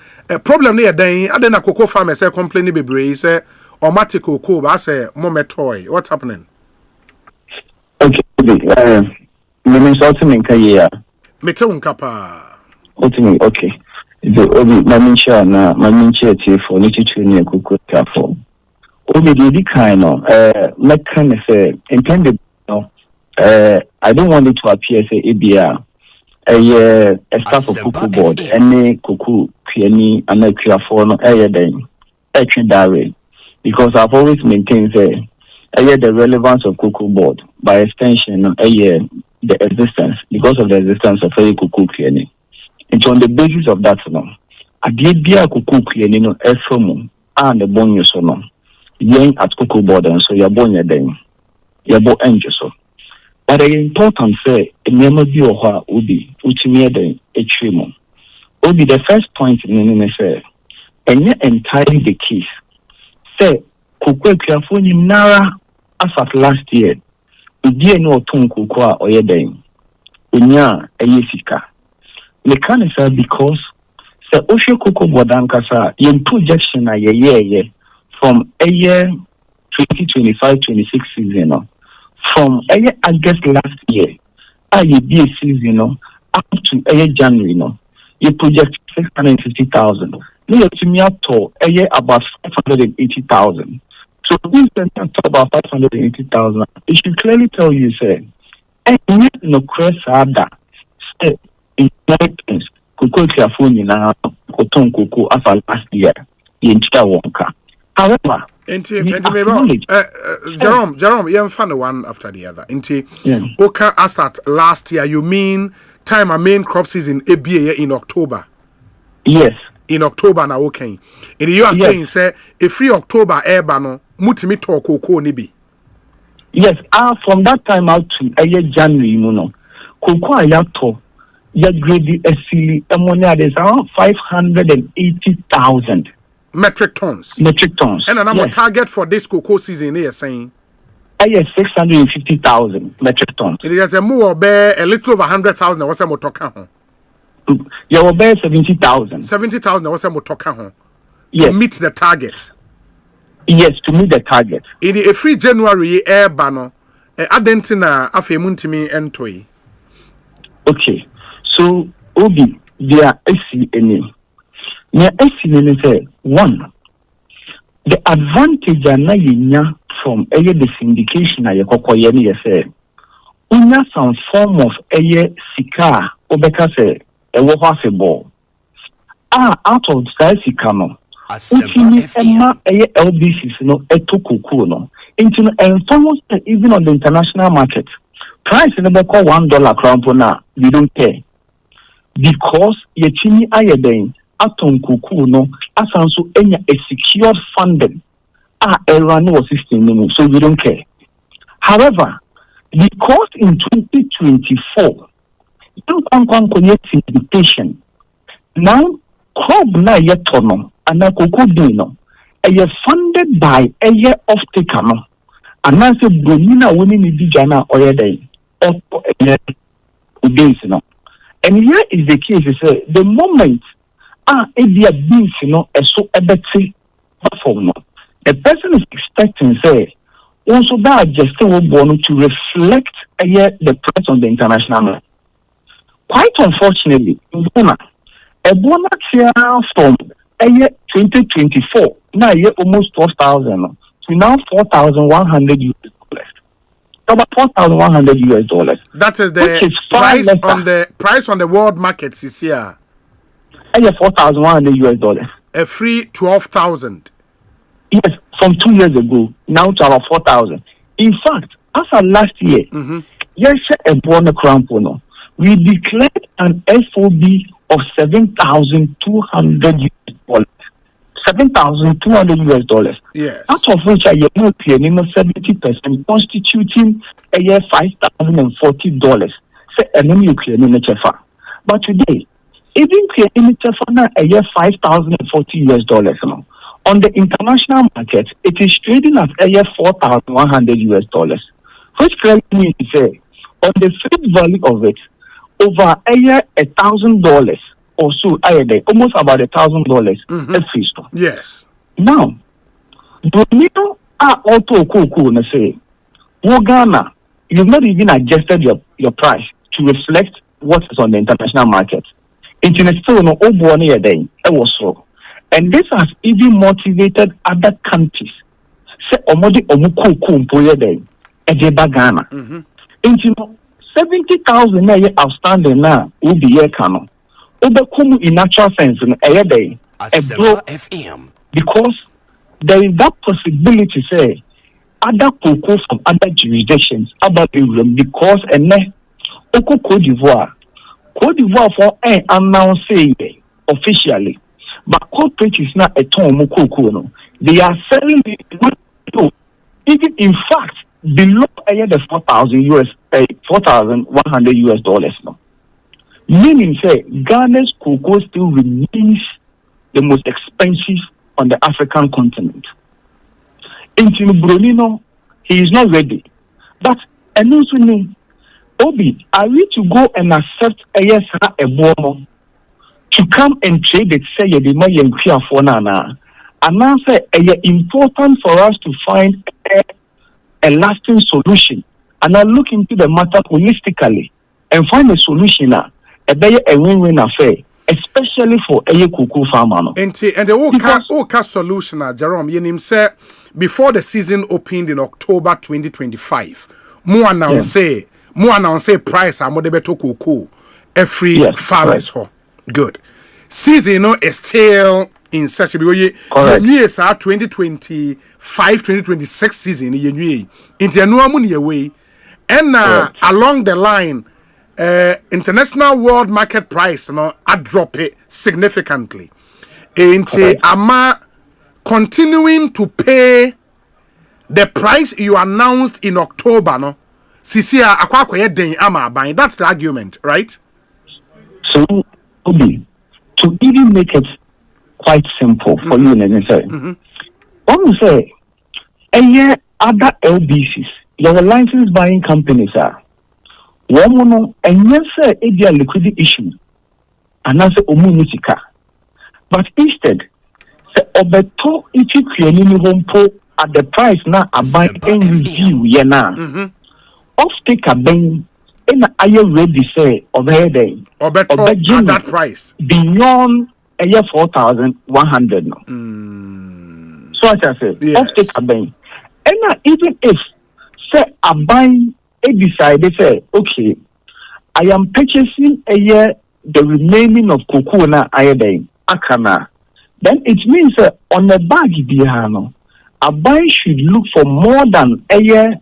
problem ne yeden ade na cocoa farmers say complain bebre say omatic cocoa ba say mo metoy. What's happening? Okay, me sorting in kaya. Mete unkapa. Okay. The obi mamincha na mamincha tie for nichichu ne cocoa for. Obi the kind of make say intended no I don't want it to appear say ABR a staff of cuckoo board any cuckoo any and for no then actually because I've always maintained the relevance of cuckoo board by extension the existence because of the existence of a cuckoo any. And on the basis of that no I did be a cuckoo any no from and the bonus or no yen at cuckoo board and so you're born your then you're born angel so. But the important say never be or Ubi, which near the extreme. Ubi the first point in the say, and yet entirely the case. Say, Kukwe Kiafuni Nara as at last year, Udia no Tung Kukwa or Yedeng, Unya a Yesika. The can say because say Osho Kuko Bodankasa, yen projection a year from a year 2025-26 season. From August last year, you be a season, up to January, you project 650,000. You to me up to about 580,000. So this talk about 580,000. It should clearly tell you, say, no cross ada step in inheritance. Kuko Kiafuni na Koton Kuko after last year, the entire Wonka. However, Jerome, you found one after the other. Oka as at last year, you mean time a main crop season ABA in October? Yes. In October now, okay. And you are saying, say, a free October airbano, mutimi to cocoa nibi. Yes, from that time out to January, cocoa yato, ya grade a silly ammonia, there's around 580,000. Metric tons. And another target for this cocoa season here saying 650,000 metric tons. It is a more bear a little over 100,000. What's a motoka? You will bear 70,000. 70,000 was a motoka. To meet the target. Yes, to meet the target. In a free January air banner, Adentina afe muntimi entoi. Okay, so Obi, there are SCNA. Now, say one, the advantage from the syndication say, unya some form of sika obeka say a ball. Out of the sika no. Utimi LBCs no eto no. Into almost even on the international market, price never call $1 crown na we don't care because yechini ayeden. Aton kuku no asanso enya a secured funding everyone was system so we don't care. However, because in 2024 you can't connect invitation now crop na yetono and na kuku dino a funded by a year of taker and now say bonina winning the jana or day and here is the case is the moment if there beans, so a better platform. The person is expecting, say, also that adjustable bonus to reflect the price on the international market. Quite unfortunately, in Ghana, a bonus here from 2024, now almost 12,000 to now 4,100 US dollars. About 4,100 US dollars. That is the price on the world markets this year. 4,100 US dollars. A free 12,000. Yes, from 2 years ago, now to about 4,000. In fact, as of last year, yes, a bonus crown pono. We declared an FOB of 7,200 US dollars. 7,200 US dollars. Yes. Out of which I am claiming 70% constituting a year $5,040. Say, and then you claim in the chefa. But today, even creating for now a year $5,040 no. On the international market, it is trading at a year $4,100, which clearly means say on the face value of it, over a year $1,000 or so, almost about $1,000 every store. Yes. Now, Brunino are also cool and say, Ghana, you've not even adjusted your price to reflect what is on the international market. Internet still no old a day, it was so. And this has even motivated other countries. Say, Omodi Omuku Mpoye Day, Ejeba Ghana. And you know, 70,000 outstanding now will be here, Kano. Obekum in natural sense in a day, Asempa FM. Because there is that possibility, say, other cocoa from other jurisdictions about the room because Oko Cote d'Ivoire for announcing officially. But corporate is not a term cocoa. They are selling it, even in fact below the $4,100 now. Meaning say Ghana's cocoa still remains the most expensive on the African continent. In Brunino, he is not ready. But and also Obi, are we to go and accept a yes a bono to come and trade it, say the money and clear for Nana? And now say important for us to find a lasting solution and now look into the matter holistically and find a solution now. A win-win affair, especially for a cocoa farmer. And the Oka solution, Jerome, you say before the season opened in October 2025, more announce price and more better cocoa every farmers ho. Good. Season is still in such a way. Yes, 2025-2026 season in the new way, and along the line. International world market price I drop it significantly. Ama continuing to pay the price you announced in October no. Sisia akwa den ama buying. That's the argument, right? So Obi, to even make it quite simple for you and say, one say any other LBCs, your license buying companies are one and yes, a liquidity issue, and that's a municika. But instead, the obeto iti creating home at the price now a buy and review yena. Off take a bang in a year ready say over day obeto at that price beyond a year 4,100 no. So as I said, off take a bang. And even if say a buying. Decided say, okay, I am purchasing a year the remaining of cocoa na iodine akana. Then it means on the bag biano, a buy should look for more than a year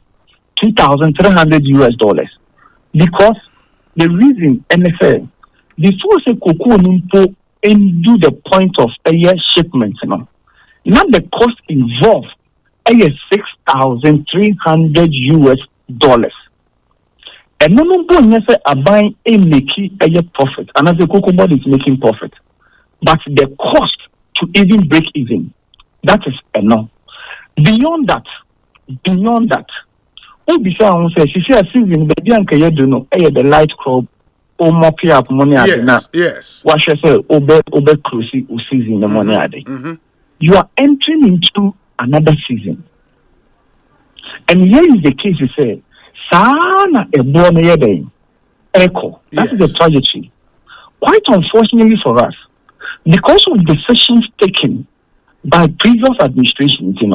$2,300 because the reason NFL before say cocoa nimpo and do the point of a year shipment, not the cost involved a year $6,300. And no one say a buying a making a profit, and as the cocoa board is making profit, but the cost to even break even, that is enough. Beyond that, what be say she say a season, but the uncle you do know, the light crop, or more pay up money at yes. What should say, over cruising season the money at you are entering into another season, and here is the case you say. Sana a born day. Echo. That is a tragedy. Quite unfortunately for us, because of decisions taken by previous administrations, we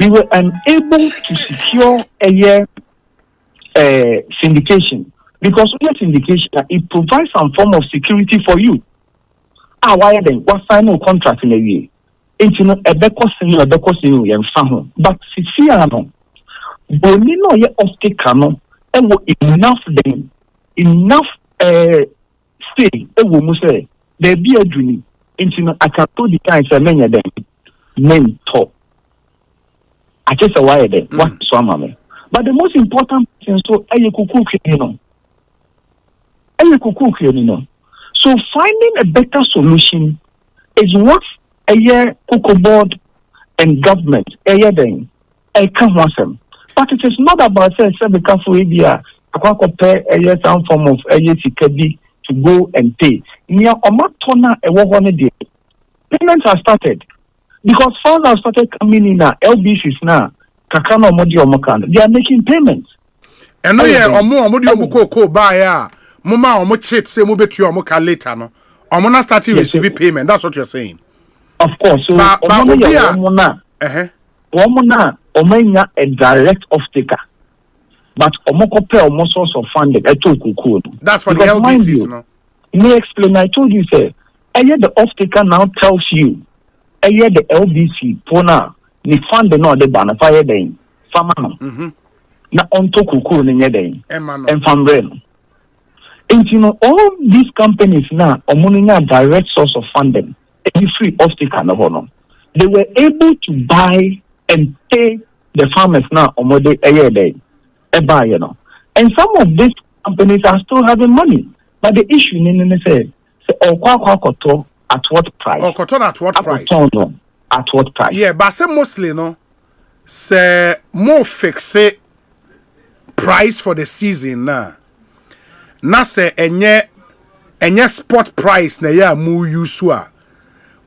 were unable to secure a year syndication. Because with syndication, it provides some form of security for you. Why then? What sign no contract in a year? It's a better senior and found. But Siciano. Bonino ye ofte kano enough stay ewo mu say there be adwuni nti no akato di kan say menya dem men top I just a why there what so amame but the most important thing so eye kuku kwe no So finding a better solution is what a year Cocoa Board and government a year then come wasem. But it is not about say because we be a pay a year some form of a year to go and pay. Near Omatona a one day. Payments are started because funds have started coming in now. LBCs now. Kakano Modi Omokan. They are making payments. And no, yeah, Modi Omoko buy Mama Omochit say Mubetu Omoka later. No, Omona started receiving payment. That's what you're saying. Of course. So, Omona, Omena a direct off taker. But Omoko pay almost source of funding. That's for the LBCs, no? Me explain. I told you, say, the off taker now tells you, the LBC, Pona. Ni fund no de bana fire day fama no na onto kuku ni nyeden and fambrel and you know all these companies now omunya direct source of funding every free off taker no hono they were able to buy and pay the farmers now omode a day e buy you know and some of these companies are still having money but the issue ni say okwa at what price at what price at what price? Yeah, but say mostly no. Say more fixed price for the season na. Na say enye spot price na ya mu usua.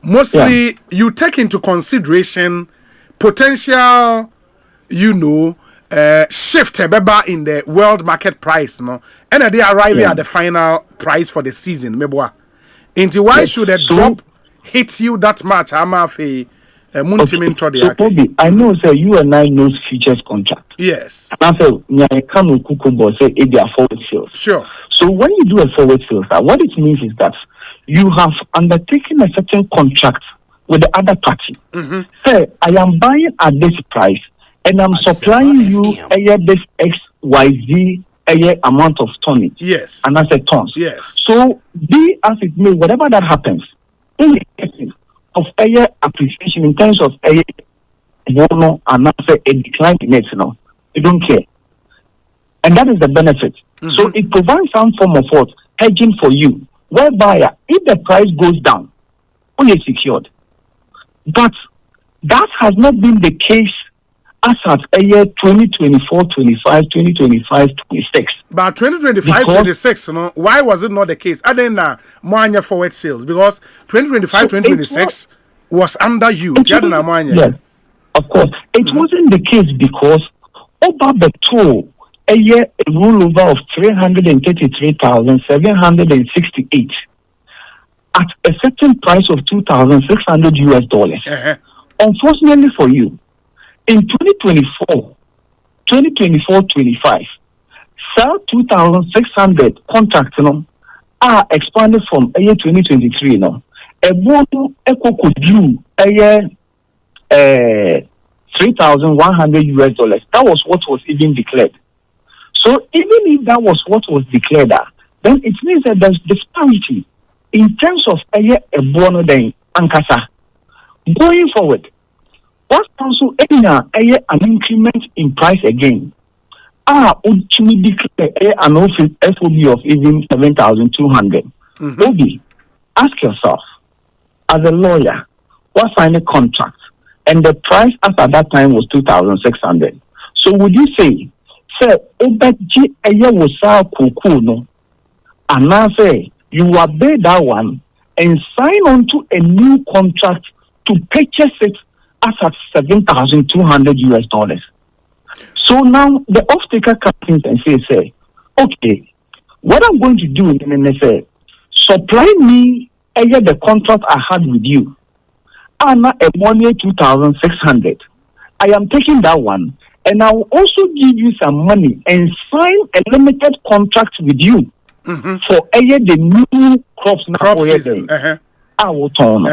Mostly you take into consideration potential, shift beba in the world market price no. And they arrive at the final price for the season. Meboa. Into why should a drop hit you that much? I'm a Kobe, I know say you and I knows futures contract. Yes. And I say say it are forward sales. Sure. So when you do a forward sales, what it means is that you have undertaken a certain contract with the other party. Say I am buying at this price and I'm supplying you this XYZ amount of tonnage. Yes. And I said tons. Yes. So be as it may, whatever that happens, of air appreciation in terms of air bono and not a decline in it, you don't care. And that is the benefit. So it provides some form of what? Hedging for you. Whereby if the price goes down, you're secured. But that has not been the case as at a year 2024, 25, 2025, 26. But 2025, 26, why was it not the case? I didn't know forward sales because 2025, 2026 was under you. Yes, of course. It wasn't the case because over the total, a year a rollover of 333,768 at a certain price of $2,600 US. Unfortunately for you, in 2024, 25, sell 2,600 contracts are expanded from a year 2023 A bono could due a year $3,100 US. That was what was even declared. So even if that was what was declared, then it means that there's disparity in terms of a year a bono then ankasa. Going forward, what also an increment in price again? Ultimately declare an FOB of even 7,200. Obi, ask yourself, as a lawyer, what signed a contract, and the price at that time was 2,600. So would you say, Obeji was no, and now say you obey that one and sign on to a new contract to purchase it at 7,200 US. So now the off-taker comes in and say, okay, what I'm going to do is say, supply me the contract I had with you. I'm not a money 2,600. I am taking that one, and I will also give you some money and sign a limited contract with you for the new crops now. I will turn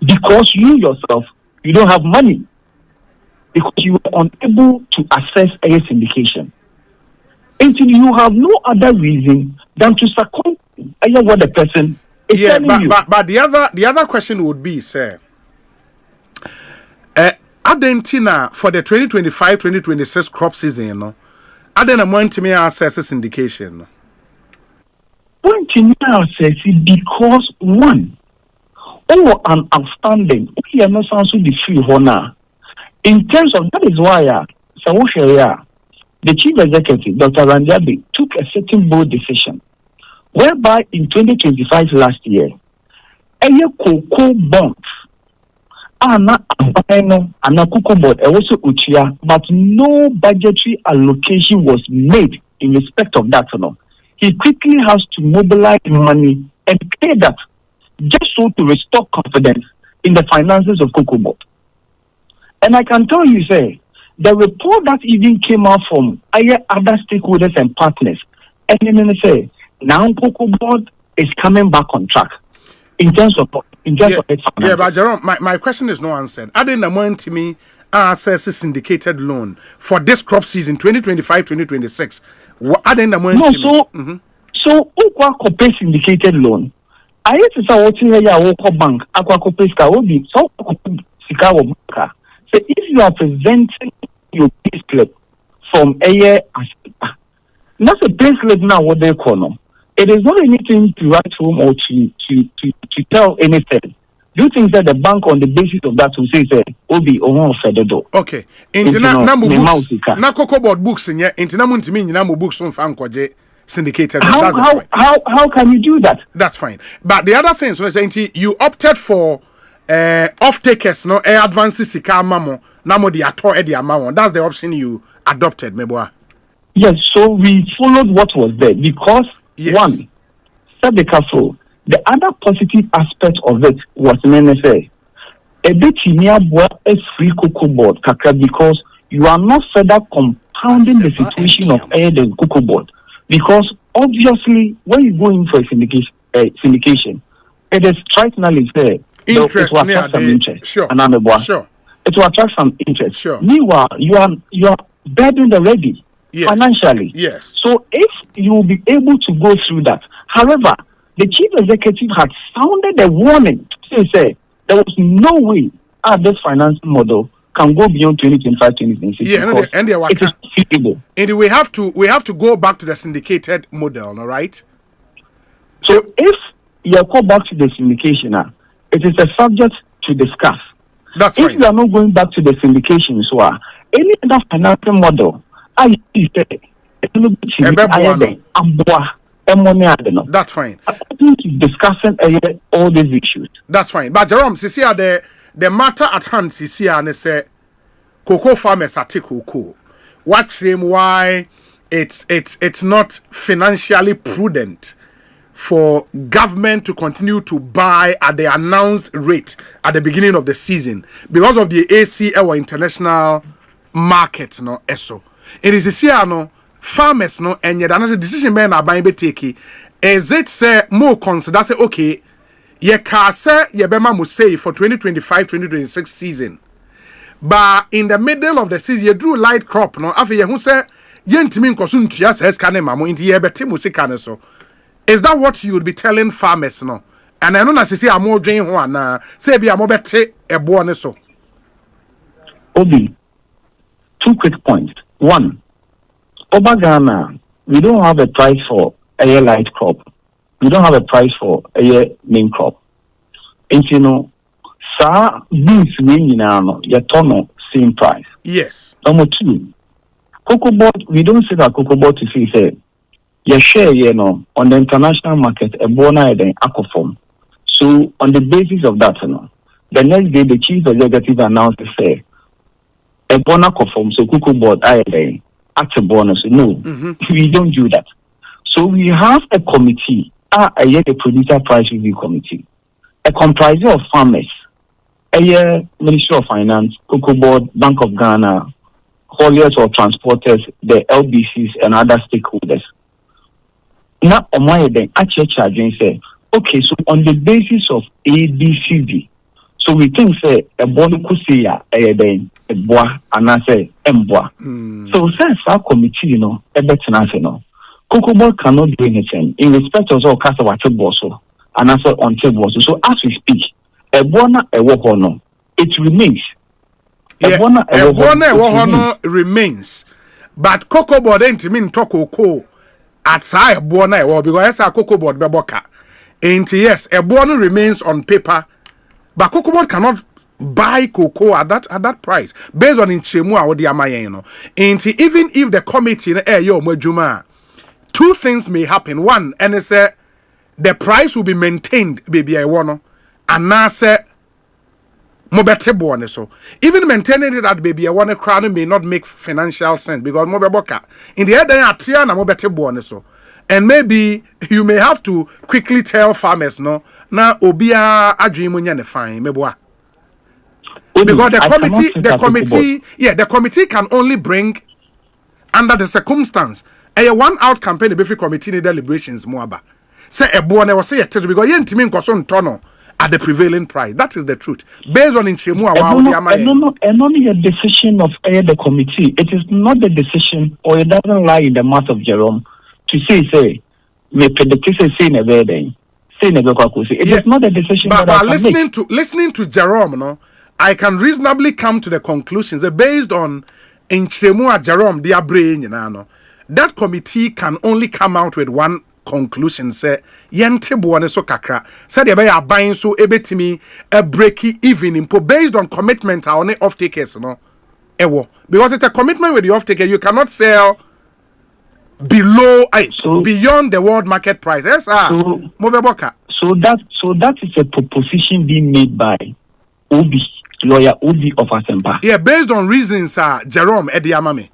because you yourself, you don't have money because you are unable to access a syndication. Until you have no other reason than to succumb to what the person is telling you. But the other question would be, sir, Argentina for the 2025-2026 crop season, Adena want to me access syndication. point now says because one, an outstanding, we are not also the free honor. In terms of that is why the chief executive, Dr. Ranjabi, took a certain bold decision, whereby in 2025 last year, a cocoa bond, and a cocoa board, also Uchia, but no budgetary allocation was made in respect of that. He quickly has to mobilize money and pay that just so to restore confidence in the finances of cocoa board. And I can tell you, say, the report that even came out from other stakeholders and partners, and then they say, now cocoa board is coming back on track in terms of its finances. Yeah, but Jerome, my question is not answered. I didn't want to me access a syndicated loan for this crop season 2025-2026. I didn't want to so Ukwa pay syndicated loan. I used to say what here ya bank akwa pay ska obi so sika wo bank. So if you are presenting your pay slip from a year Asempa, not a pay slip now what they call them. It is not anything to write home or to tell anything. Do you think that the bank on the basis of that will say Obi or Fededo? Okay. International books. Na cocoa board books in international muntimin books on Fankoje syndicated. How can you do that? That's fine. But the other thing, so saying you opted for off takers, no air advances sika mamo, namo the ato edi amount. That's the option you adopted, Meboa. Yes, so we followed what was there because one, said the castle. The other positive aspect of it was NNSA. A bit is free cocoa board, because you are not further compounding the situation of the cocoa board. Because obviously, when you go in for a syndication, it is strikingly fair. Interest, it will attract some interest. Sure. Sure. It will attract some interest. Sure. Meanwhile, you are burdened already financially. Yes. So if you will be able to go through that, however, the chief executive had sounded a warning to say there was no way this financing model can go beyond 2025-2026. Yeah, and it is feasible. And we have to go back to the syndicated model, all right? So if you go back to the syndication, it is a subject to discuss. That's if fine. you are not going back to the syndication, so any other financing model, that's fine. I think he's discussing all these issues. That's fine. But Jerome, see the matter at hand, see and say cocoa farmers are take cocoa. Watch them why it's not financially prudent for government to continue to buy at the announced rate at the beginning of the season because of the ACL or international market, no eso. It is no farmers no and yet another decision men are buying be take is it say more consider say okay ye ka say ye bema mu say for 2025-2026 season but in the middle of the season you drew light crop no afi ye hu say ye ntimi nkoso ntua say ska ne mamo inti ye beti mu sika ne so. Is that what you would be telling farmers no? And I know na say amo dwen ho ana say bi amo beti ebo ne so. Obi, 2 quick points. One, over Ghana, we don't have a price for a light crop. We don't have a price for a main crop. And beans you same price. Yes. Number 2, cocoa board, we don't say that cocoa board to say you share on the international market a bona then aquaform. So on the basis of that, the next day the chief executive announced say a bona aquaform, so cocoa board at a bonus. No, we don't do that. So we have a committee, the producer price review committee, a comprising of farmers, Ministry of Finance, Cocoa Board, Bank of Ghana, hauliers or transporters, the LBCs and other stakeholders. Now, actually charging say, okay, so on the basis of ABCD, so we think say a body could say a bois and I say embois. So since our committee, a better Cocoa Board cannot do anything in respect of all cast of Bonsu and also on table. So as we speak, a bona a wohono, it remains. A bona remains. But Cocoa Board ain't mean talk cocoa Outside ebo na e because esa cocoa board be boka. And yes, ebo no remains on paper, but cocoa board cannot buy cocoa at that price based on inchemu a odi amayen, you know. And even if the committee na yo mwadwuma, two things may happen. One, and it's the price will be maintained, baby I wanna, and now say mobile so even maintaining it at baby I wanna crown may not make financial sense because mobile boka in the end they are tiana mobile so. And maybe you may have to quickly tell farmers, no, now obia adrimunya ne fine, meboa. Because the committee can only bring under the circumstance. A 1 out campaign before committee deliberations moaba. Say a boy never say a tell because you intimate koson tono at the prevailing price. That is the truth. Based on inchemu and only a decision of the committee. It is not the decision, or it doesn't lie in the mouth of Jerome. To say, me predict say never day. Say never kwakusi. It is not a decision. But listening to Jerome, no, I can reasonably come to the conclusions that based on Inchemu Jerome, their brain, you know, that committee can only come out with one conclusion. Say, yente buone so kakra. Say they are buying so ebetimi a breaky even impo based on commitment on the off takers, no, ewo because it's a commitment with the off taker. You cannot sell below beyond the world market price. Yes, Mobeboka. So that is a proposition being made by Obi, lawyer Obi of Asempa. Yeah, based on reasons, Jerome Ediamame.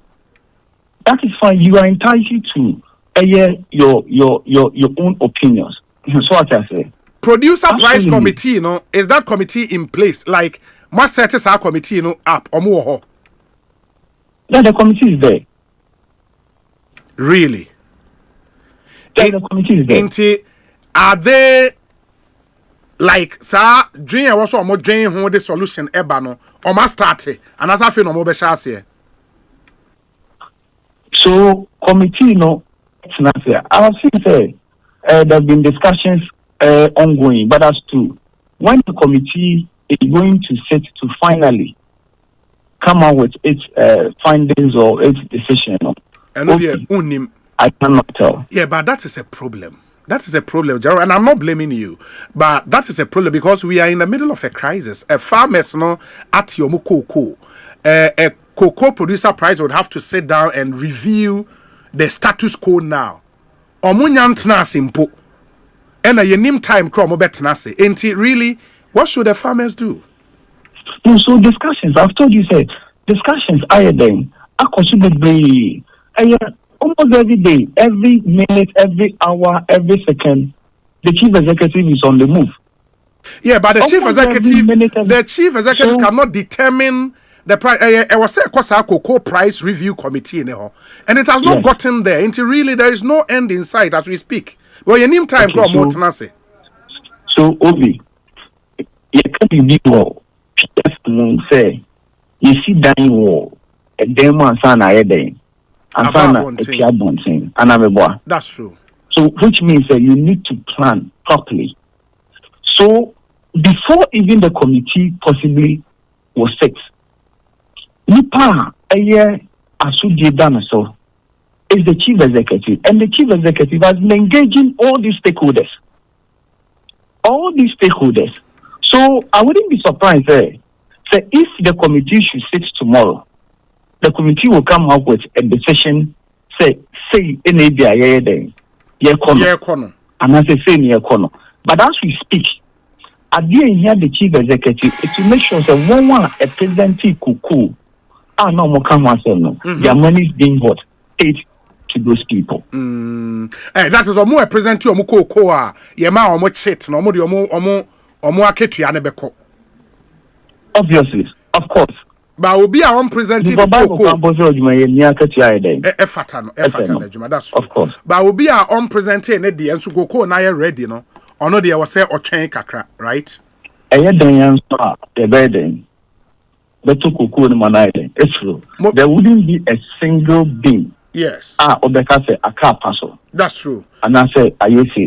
That is fine. You are entitled to your own opinions. So what I say. Producer Price Committee, you know, is that committee in place? Like, what sets our committee, you know, up or more? Yeah, the committee is there. Really? The committee is there. Are they like sir dream was so much dream who the solution ebano or must start and as I feel no more be here. So committee no it's not there. I have seen say there have been discussions ongoing, but as to when the committee is going to sit to finally come out with its findings or its decision. I cannot tell. Yeah, but that is a problem. That is a problem, Gerald, and I'm not blaming you, but that is a problem because we are in the middle of a crisis. A farmers, no, at your cocoa, a cocoa producer price would have to sit down and review the status quo now. Omunyan simple, and a yenim time crop betnasi. Ain't it really? What should the farmers do? No, so discussions. I've told you, say discussions. I then I consider the almost every day, every minute, every hour, every second, the chief executive is on the move. Yeah, but the chief executive cannot determine the price. I was saying, cocoa price review committee, and it has not gotten there. Until really, there is no end in sight as we speak. Well, your name time go more tenacity. So, Obi, you can be well. Just say, you see, dying war, a demon son, I day. That's true. So, which means that you need to plan properly. So, before even the committee possibly was fixed, Nipa a year Asudi done so is the chief executive, and the chief executive has been engaging all these stakeholders. So, I wouldn't be surprised say if the committee should sit tomorrow, the committee will come up with a decision, say in India, and I say near corner. But as we speak, at the end here, the chief executive is to make sure that one a president cuckoo, no more come no. Their money is being paid to those people. That is a more present to Mukoa, Yama or much set, no more Aketri. Obviously, of course. But will be our own presenting of course. But will be our own presenting at the end to go na ready, no? Or no, they will say or chain kakra, right? The burden. It's true. There wouldn't be a single bean. Yes. A car parcel. That's true. And I say,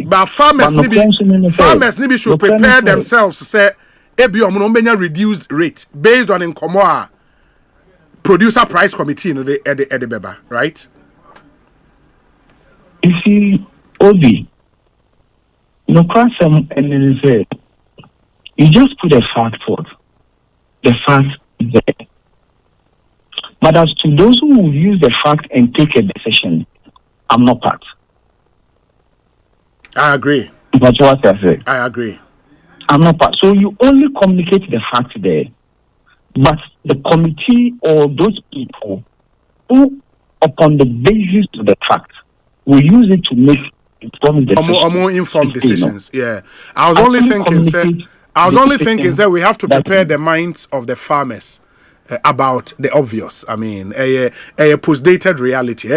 but farmers maybe should prepare themselves to say reduced rate based on incomoa producer price committee in the beba, right? You see, Obi, no question, and say, you just put a fact forth. The fact is there. But as to those who will use the fact and take a decision, I'm not part. I agree. That's what I say. I agree. I'm not part. So you only communicate the fact there. But the committee or those people who, upon the basis of the fact, will use it to make informed decisions. More informed decisions. Yeah. I was only thinking that we have to prepare the minds of the farmers about the obvious. I mean, a post-dated reality.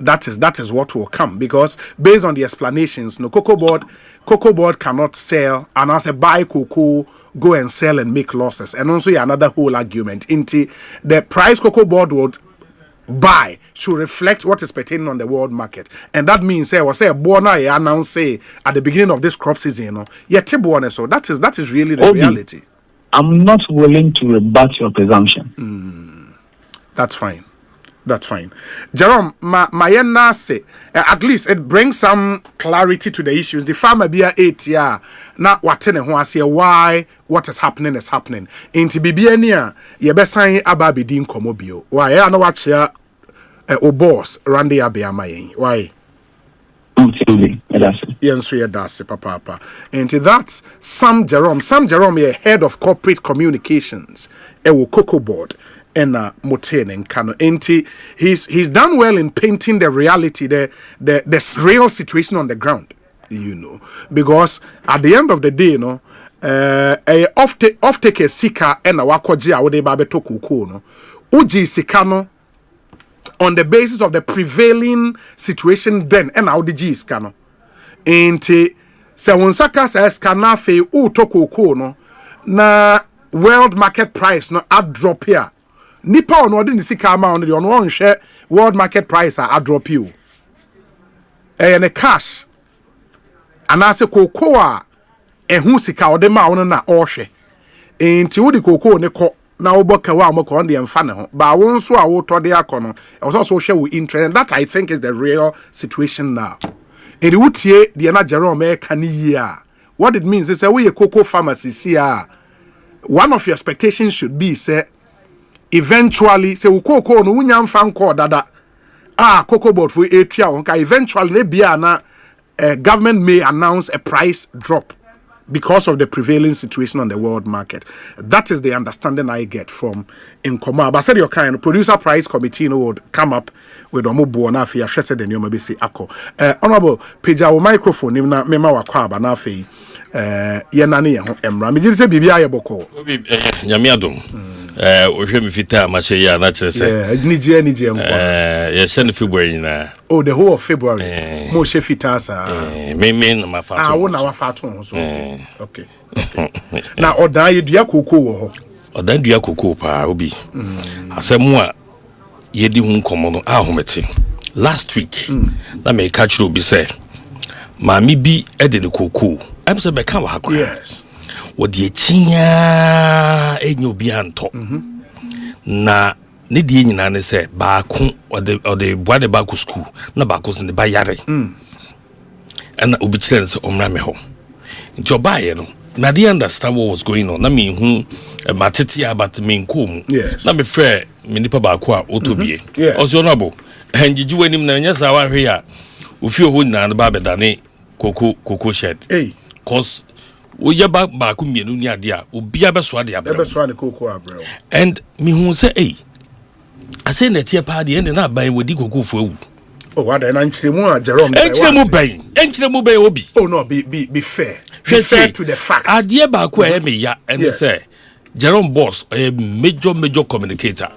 That is what will come, because based on the explanations, no cocoa board cannot sell, and as a buy cocoa, go and sell and make losses. And also another whole argument into the price cocoa board would buy should reflect what is pertaining on the world market. And that means a bona announce at the beginning of this crop season, so that is really the reality. I'm not willing to rebut your presumption. That's fine. That's fine. Jerome, my say at least it brings some clarity to the issues. The farmer be 8 year now what why what is happening is happening. Into Bibiania, ye be sign ababi din komobio. Why I know what here o boss Randy Abiamayin. Why? Yes, papa. Into that, Sam Jerome, a head of corporate communications, Cocoa Board. And Moten and Kano. He's done well in painting the reality, the real situation on the ground, because at the end of the day, off take a sika and a wakoji awode babe to kuku no. Uji sikano on the basis of the prevailing situation then and how the G iskano. Se wonsaka sa iskana fe u to kuku no na world market price no a drop here. Nipa on ordin sika amount on one share world market price a drop you. And a cash. And I say cocoa hu sika ode ma on na ohwe. Enti wo di cocoa ne ko na wo boka wa moko on de mfa ne ho. Ba won so a wo to de akono. E was also share with interest, and that I think is the real situation now. And the wutie de na Jerome kan year. What it means is say we a cocoa pharmacy here. One of your expectations should be say eventually say cocoa no unyam fan call dada cocoa board for atria onka eventually ne bia na government may announce a price drop because of the prevailing situation on the world market. That is the understanding I get from Nkoma. But said your kind producer price committee would come up with omobo na afia hwese de nyoma be say ako. Honorable Peja wo microphone na mema wakwa aba na afi ye nane ye ho emra. Me gidi say bibia ye boko. Obi nyame adom. Ohwe me fita ma che ya na chere say. Nije nko. Ye send February na. Oh, the whole of February. Mo she fita sa. Me na mafato. Wo na wafato so. Okay. Na odan ye dua koko wo ho. Odan dua koko pa obi. Asemu a ye di hu nkomo no ahomete. Last week na me ka chiro bi say maami bi e de koko. Am say be ka wa hakwa. Yes. Wodi echinya enyo bi anto. Na ne die nyina ne say baako ode boade baako school na baako se ne ba yare. And obi kire se omra me ho. Nti obaye no na dey understand what was going on. Na me hu matete about me nkom. Yes. Na me frɛ me nipa baako a otobie. Also honorable hanjiji wanim na nya sa wa hwe a ofi ho nyina na ba bedane cocoa shed. Hey, cause oya baako mienu ni ade a obi abeso ade abro. Abeso ade cocoa abro. And me hu say I say na tie pa de na ban wodi cocoa fo awu. Oh, what an anchiremu Jerome. Enchiremu bay obi. Oh no, be fair. Be fair to the facts. Adie ba ko e me ya and say Jerome boss a major communicator.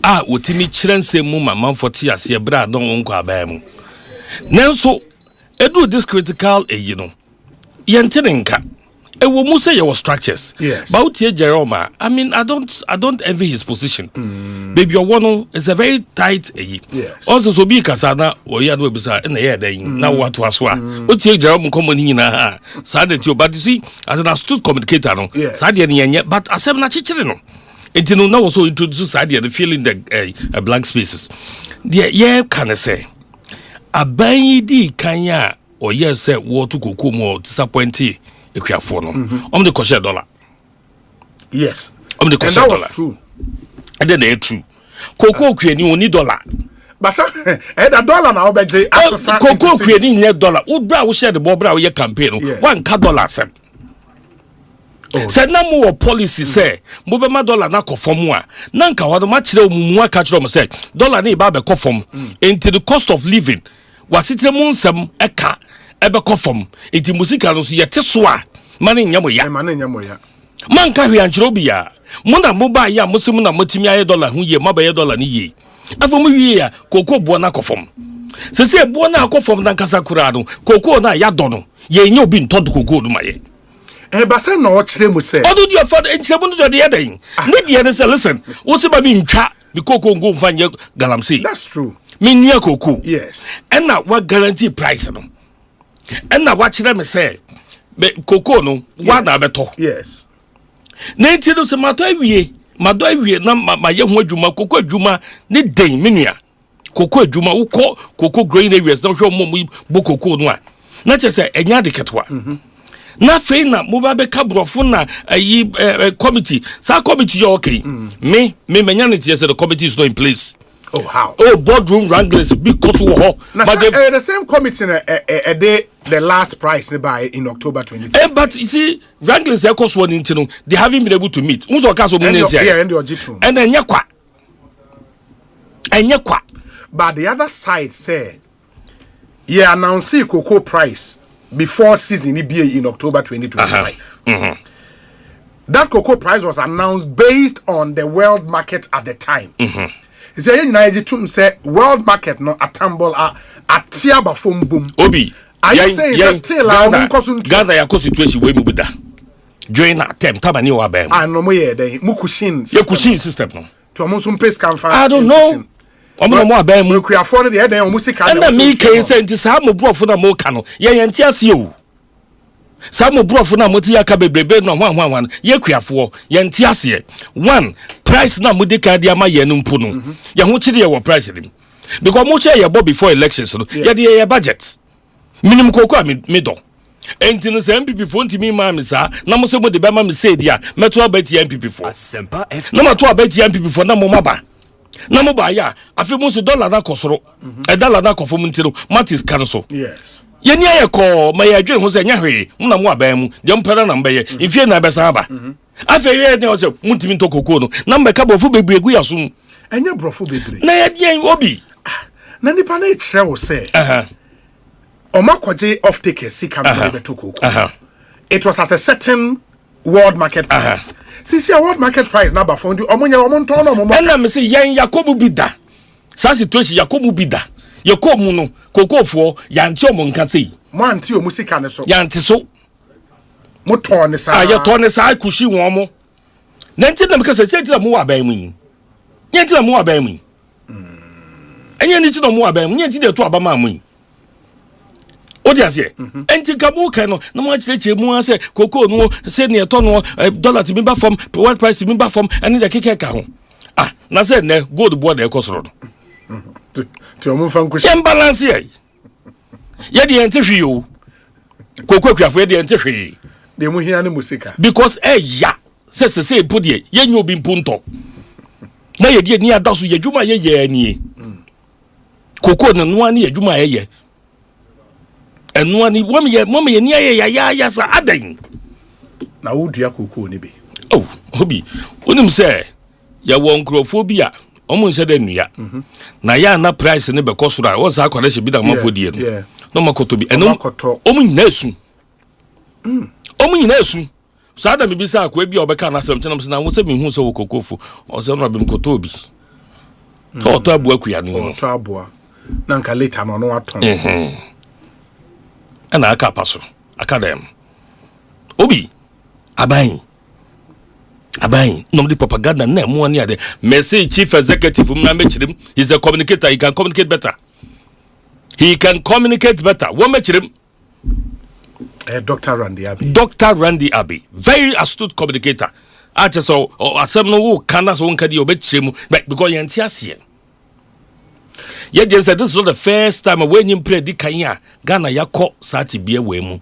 Wotimi chirensem mu mama foti ase bra don wonko aban mu. Nanso edu this critical you know. Yentenenka. Ewo mu say your structures. Yes. But utie Jerome, I mean I don't envy his position. Baby your one is a very tight Yes. Also so be kasana o ya do bisa na ye dan na what was wa. Utie Jerome come ni na ha. Sa de tio but you see as an astute communicator no. Sa de ne yenye but asem na chichire no. Enti no na was so introduce sa de feeling the blank spaces. The yeah can I say aban di kanya o yes say wo to koko mo disappointed ekuafo no the koshe dollar. Yes. The koshe dollar. That was true. And then they true. Koko kwani oni dollar. But that dollar now beje asesa. Koko kwani nye dollar. Wo bra wo share the bo bra wo ye campaign no. One ka dollar sem. Said na mo policy say mo be ma dollar na kofom a na nka ho ma kire omumu aka kire mo say dollar na ba be kofom into the cost of living wasitire mu nsem eka ebe kofom enti musika no so yete so a mane nyamo ya man ka hwe anchiro bia mo na mo ba ya mo se mo na motimi aye dollar hu ye mabaye dollar ni ye afo mo hwe ya koko bo na kofom se bo na kofom na nkasa kura no koko na ya do no ye nya obi ntodo koko no maye. Basa no chire mu say odu dia for enchire mu do de yeden ne dia ne say listen wo se ba mi ntwa bi koko ngo mfanye galamsey. That's true. Me nia koko. Yes. And na what guarantee price no and na what chire me say koko no one na beto. Yes. Na enti do se mato awie na maye ho adwuma koko adwuma ne den menua koko adwuma wo koko growing areas na hwe mo bo koko no a na che say enya de ketwa. Na fei na mo ba be kabrofo na ayi committee sa committee you okay me menya ne tie say the committee is not in place. Oh how? Oh boardroom wranglers because we but the same committee the last price by in October 2020. But you see wranglers cost one into they haven't been able to meet. Unso ka so mo and the G2 and enya kwa but the other side say yeah announce cocoa price before season EBA in October 2025. That cocoa price was announced based on the world market at the time. He said, say world market no atamble at tiaba from boom. Obi, are you saying it's still Ghana ya situation we mubuda. Join that time tabani wa bem. I no more then mukushin. Ye kushin system no. To amusum pace can find. I don't know. Omo mo abem mu ku afford the then musika. And me can say nti sa mo brofo na mo ka no. Ye yenti ase o. Sa mo brofo na mo ti aka bebrebe no hwan ye kuafo yenti ase. One price na mo de ka dia ma ye no mpo no. Ye ho chire ye wo price dim. Because mo share ye bo before elections no. Ye de ye budget. Minimum koko a me do. Enti no se MPP fo ntimi ma me sa na mo se mo de be ma me say dia meto abati MPP fo. Asempa FM. Na ma to abati MPP fo na mo maba. Na mo ba ya afi mo so dollar na kosoro e dollar na kofom ntiro matis kan so yes ye ni ayeko ma ya adwene ho se nya hwe mo na mo aban mu de mpera na mbaye ifie na besa aba afi ye ne o se muntimi to kokoo no na mbeka bofu bebregu yasum enya brofo bebre na ye dien obi na nipa na ekire wo se omakwaje off take sika na be to kokoo it was at a certain world market price. See a world market price na ba fondi omonya omonton no momo. Na me say yen Yakobu bida. Sa situation Yakobu bida. Yakobu no kokofo yanti omo nka sei. Mo anti o musika ne so. Yanti so. Mo ton ne sa. Ya ton ne sa kushi won mo. Na nti na me ka say ti na mo wa ban mu yi. Yen ti na mo wa ban mu yi. Enye ni ti na mo wa ban mu, yen ti de to aba ma mu yi. Odiase enti kabu kan no na mo chireche mu ase koko no se ne to no dollar ti mi ba from world price mi ba from ani de keke ka ho na se ne gold board e kosoro no ti o mo fan ko balance ye de enti hwe o koko akuafo ye de enti hwe de mo hia ne musika because ya se po de ye nyo bi mpunto na ye de ni adaso ye dwuma ye ani koko no ani ye dwuma ye enu ani wom ye ni ya sa adan na wodua kokoo ne be oh obi onim se ya won krofo bi a omo nse da nua na ya na price ne be kosoro a won sa akwada she bi da mafodie no no makoto bi enu omo nyina esu so ada me bi sa akwa bi obeka na asem tenam se na wo se mi hu se wo kokofo o se no bi mkoto obi to abu akuya no to aboa na nka later no aton ana aka paso academ obi aban no the propaganda na mo ani ade message chief executive na mechirim he's a communicator, he can communicate better what mechirim Dr. Randy Abbey very astute communicator acha so asem no wo kana so nka di obechirem because yanti ase Yet they said this is not the first time when you play the Kanya, Ghana Yako Sati Bia Wemu.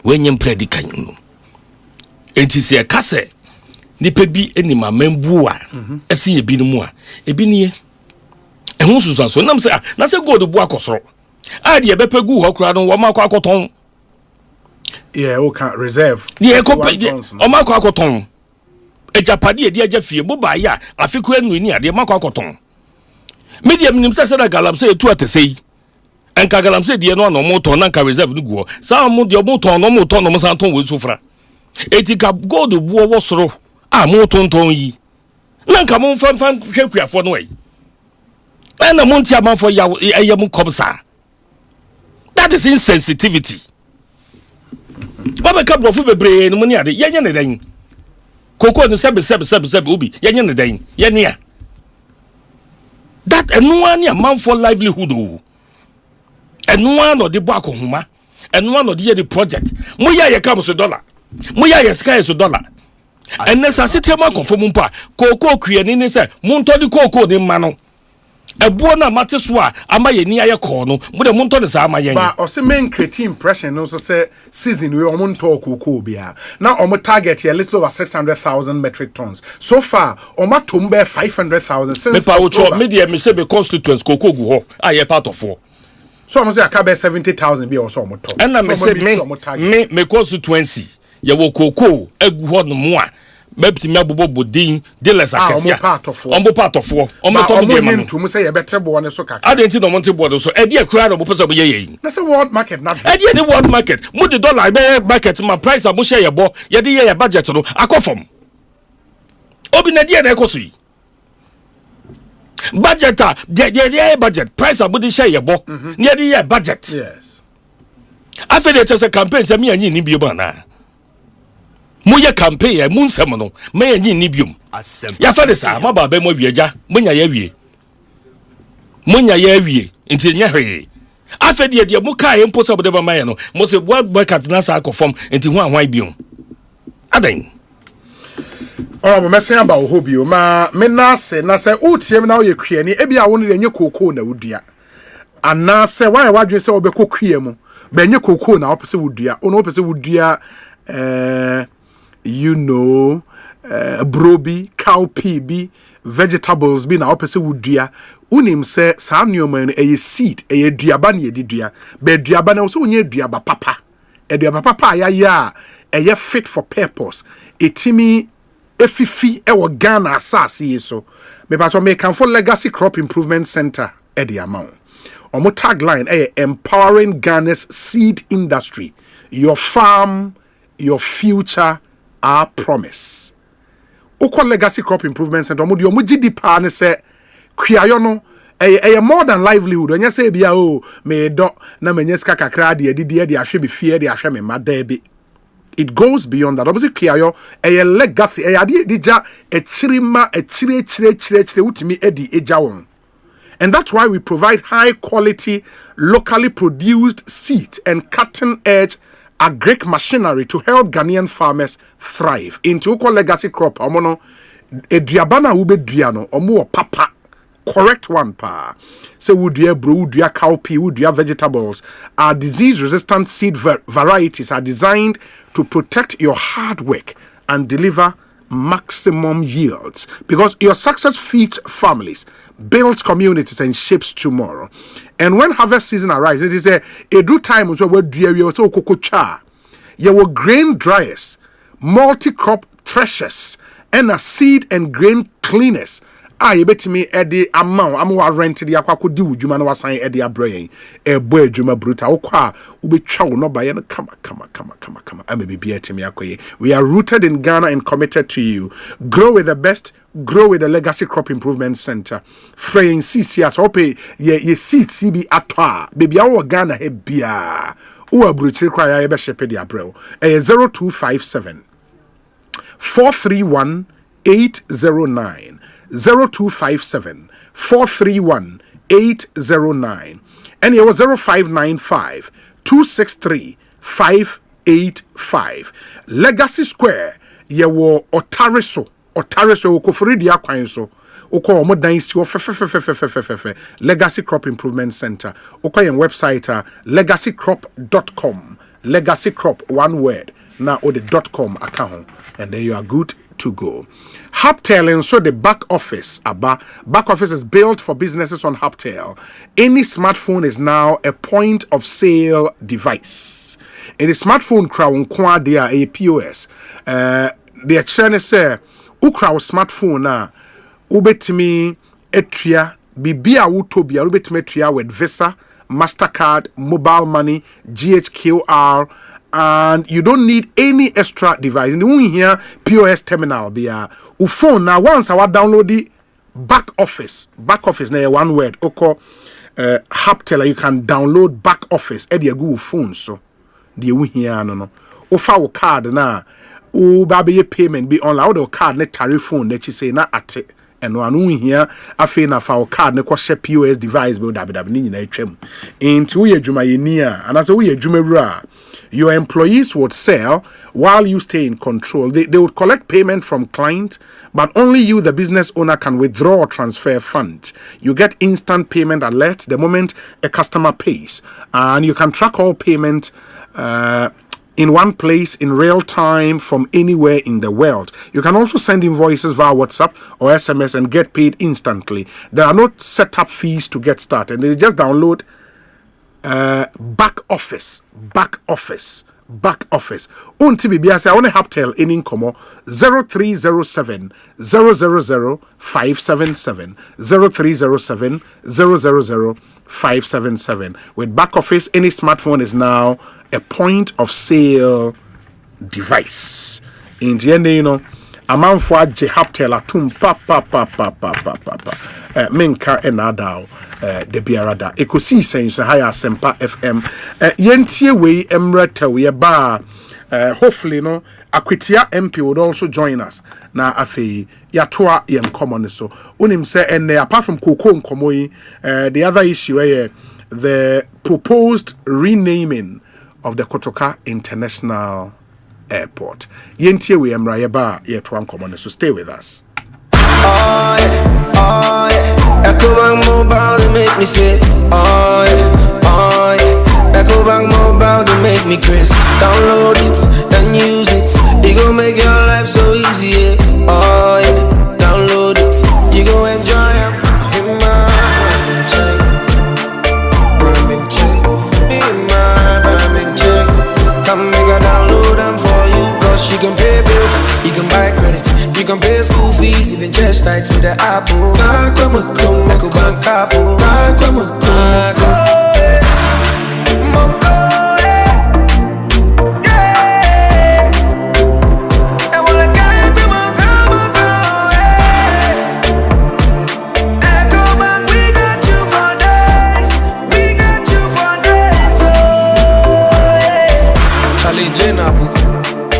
When you play the Kanya. It is a casse. Nipe bi enima membua. Esi ebi no mu a. Ebi nie. Ehun susan so nam say na say gold bu akosoro. A de be pegu ho kura no wo ma kwa akoton. Yeah, o can reserve. Yeah, ko o ma kwa akoton. Ejapade e de aja fie bo ba ya afikura nu ni ade ma kwa akoton. Media minim say na galam say etu atesei. Enka galam say de no mo ton na nka reserve no guo. Sa mo de mo ton no mo san ton we sufra. Etika gold bu wo soro. Mo tonton yi na nka mo fanfan hwehwefo no wey na mo ntia manfo ya ayam kobsa. That is insensitivity. Baba ka brofu bebre no mo ni ade yenye ne dan koko no sebe obi yenye ne dan yenea that eno ne manfo livelihood o eno no de bo akohuma eno no de ye the project mo ya ye kam so dollar mo ya ye sky so dollar. And necessity ma konfo mpa koko kuani ni se monto di koko de ma no ebuo na mate so a ama ye ni aye ko no mo de monto de sa ama ye ba o se men create impression no so say season we o monto koko bia na o mo target a little over 600,000 metric tons so far o ma tombe 500,000 since me pa wo cho media me se be constituents koko gu ho aye part of 4 so mo say akabe 70,000 bia o so mo to and na me say me constituency ye wo koko egu ho no mo a bepti me abobo bodin dealers akasia ombo part of 4 ombo to me ma ntu say ye bete bo ne so kaka adenti no monte board so e de akura no pese bo ye na say world market na e de world market mo the dollar be market ma price abo share ye bo ye de ye budget no akofom obi na de na ekoso yi budget de budget price abo de share ye bo ne de ye budget yes afede chese campaign se me anyi ni bi bo na moye campaign e munsem no me anyi ni biom ya fa de sa ma ba be mo wieja monya ya wie nti nya hwe afede de mo ka e mposo de ba maye no mo se boa bucket na sa akofom nti hu ahwan biom adan mo mesen aba wo hobio ma me na se utiem na wo ye kwiani e bia wo no de nye koko na wudua ana se why wadwe se obekọ kwie mu be nye koko na opese wudua ono opese wudua you know brobi cowpea bi vegetables bi na opese wudua unim se sa nneoma no eye seed eye duaba na yedi dua be duaba na so onye duaba papa duaba papa ya eye fit for purpose etimi efifi ewo Ghana asase so me pato me kan for legacy crop improvement center the amount omo tagline empowering Ghana's seed industry, your farm, your future, our promise. Oko legacy crop improvement center omo di omo gidi pa ne se kwiayo no more than livelihood onya se bia o me do na menyeska kakra de adidi de ahwe be fie de ahwe me madabi. It goes beyond that. Obviously, Kiayo, a legacy, a dija, a chirima, a chire, utimi edi ejawon. And that's why we provide high quality, locally produced seeds and cutting edge agric machinery to help Ghanaian farmers thrive. Into Oko legacy crop, omono, a diabana ube diano, omo papa. Correct one pa. So would you cowpea, would you vegetables are disease-resistant seed varieties are designed to protect your hard work and deliver maximum yields, because your success feeds families, builds communities, and shapes tomorrow. And when harvest season arrives, it is a do time so where you so kokocha. Your grain dryers, multi-crop threshers, and a seed and grain cleaners. Betimi edi amount amwa rent di akwako di wudwuma na wasan edi abrayen ebo adwuma bruta wokwa ubetwa wo no baye no kama amebibi etimi akoye. We are rooted in Ghana and committed to you. Grow with the best, grow with the Legacy Crop Improvement Center. Fraying CCS ope ye seat CB atwa baby awo Ghana he bia wo abruchiri kwa ya ebe shepe di abrel 0257 431 809 0257 431 809 and it was 0595 263 585. Legacy Square yewo Otariso otare so okofori dia kwan so okọ omo dan si fe Legacy Crop Improvement Center okọ yen website legacycrop.com Legacy Crop one word na o the .com account and then you are good to go. Hubtail and so the back office is built for businesses on Hubtail. Any smartphone is now a point of sale device. In the smartphone crown kwa dia a POS. The channel say ukra smartphone na ubetimi etria bibia utobia ubetimi etria with Visa, MasterCard, mobile money, GHQR, and you don't need any extra device. In the one here, POS terminal, the phone now once I download the back office na one word. Oko Hubtail, you can download back office. Edi Google phone so the one here no. Ofa card na o baby payment be online. The card ne tariff phone that you say na ate. And one here, I feel na for card ne kwashe POS device be dabi ni na etwem. Into we adwuma yenia, and as we adwuma bra, your employees would sell while you stay in control. They would collect payment from client, but only you, the business owner, can withdraw or transfer funds. You get instant payment alert the moment a customer pays, and you can track all payment in one place in real time from anywhere in the world. You can also send invoices via WhatsApp or SMS and get paid instantly. There are no setup fees to get started. They just download back office. Unti bibia say I want to Hubtail in Incomo 0307 000 577 0307 000 577. With back office, any smartphone is now a point of sale device. In the end, you know, a man for a Hubtail atum papa menka enadao de biarada Ekosiisen so high Asempa FM yentie we emrata we ba hopefully no Akwetia MP would also join us na afei yatoa yem common so unim say and apart from koko nkomo yi the other issue the proposed renaming of the Kotoka International Airport yentie we emra ye ba yetoa nkomo so stay with us. Ecobank Mobile to make me say, Ecobank Mobile to make me crazy. Download it and use it. It gon' make your life so easy. Download it. You gon' enjoy it. Come make a download them for you. Cause you can pay bills, you can buy credit. You can pay school fees, even just tight with the Apple.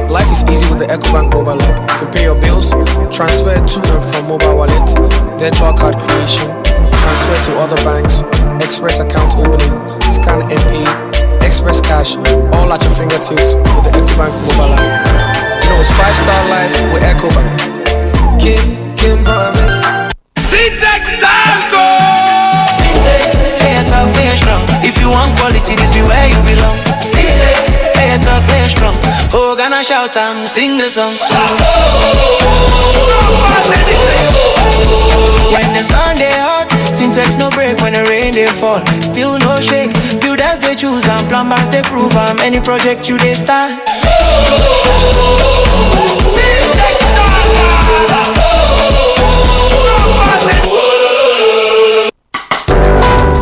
Life is easy with the Ecobank mobile app. You can pay your bills, transfer to and from mobile wallet, virtual card creation, transfer to other banks, express account opening, scan and pay, express cash, all at your fingertips with the Ecobank mobile app. You know it's 5-star life with Ecobank. Kim promise. Syntax Tango! Syntax, hey, it's a very strong. If you want quality, this be where you belong. Syntax, hey, it's a very strong. Oh, gonna shout and sing the song. When the sun they hot, Syntax no break. When the rain they fall, still no shake. Builders they choose and plumbers they prove. Any project you they start. Syntax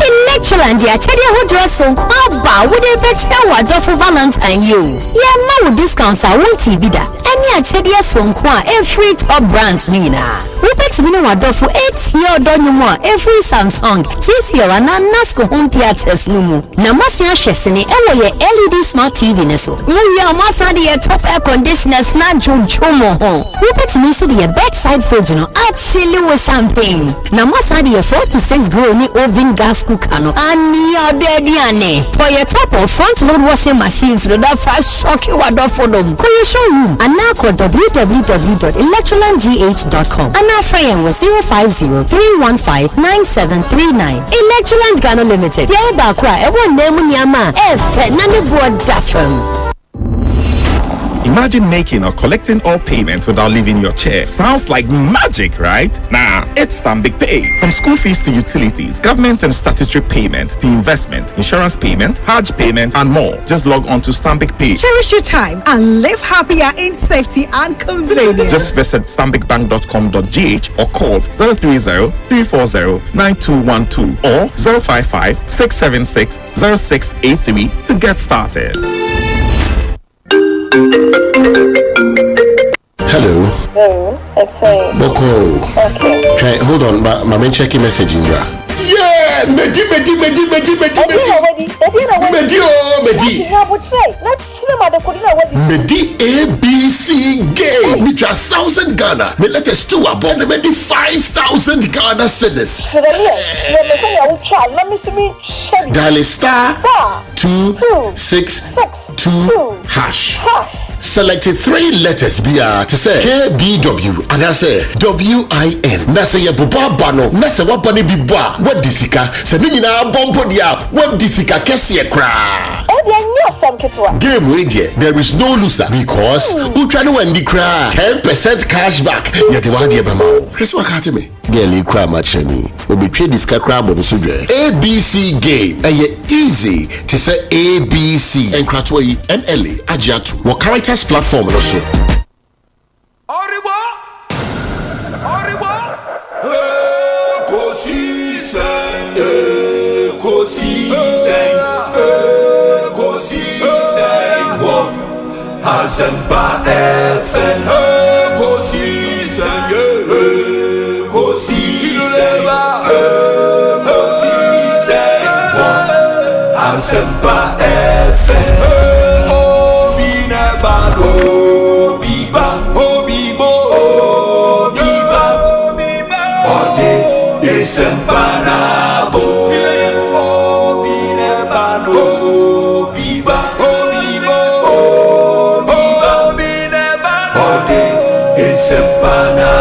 Electroland ya chedia ho dress on kwaba wo dey fetch wado for Valentine you. Yeah, ma with discounts I won't TV da. Any a chedia so kwa every top brands nina. We bet me no wado for 8 year don you more every Samsung, TCL and Nasco home theaters no mu. Na masia hwesene e wo ye LED smart TV ne so. We are masa the top air conditioners na jojomo ho. We bet me so the bedside fridge no actually with champagne. Na masa the 4 to 6 grow ni oven gas cooker no. Ania Dediane. For your top or front load washing machines with that fast shocking water for them. Call your showroom and now call www.electrolandgh.com. And our friend was 050-315-9739. Electroland Ghana Limited. Yeah, Bakwa, everyone name Nyama. Nani board Daffam. Imagine making or collecting all payments without leaving your chair. Sounds like magic, right? Nah, it's Stanbic Pay. From school fees to utilities, government and statutory payment to investment, insurance payment, Hajj payment, and more. Just log on to Stanbic Pay. Cherish your time and live happier in safety and convenience. Just visit stanbicbank.com.gh or call 030-340-9212 or 055-676-0683 to get started. Hello. Hello, it's a Boko. Okay. Try hold on, my checking message in bra. Yeah, Medi. Medi ABC game. Me try 1,000 Ghana. Me let us do a bomb. Me 5,000 Ghana cedis. Dial star 262 hash. Selected 3 letters BR to say KBW and I say WIN. Na say Boba Bano. Na say wapani biba. What disika? Se ni na bombo dia. What disika kesi ekra? Game radio. There is no loser because who try to win the cry 10% cash back. Yet the one dia bama. That's what got me. Girl, cry much me. Obi trade this cry bonus ABC game. Easy to say ABC and Kratway and Ellie Ajatu. What characters platform also. Asempa FM. Asempa FM. Obi neba obiba obibo obiba ode desempana bo obi neba obiba obibo obiba obi neba ode desempana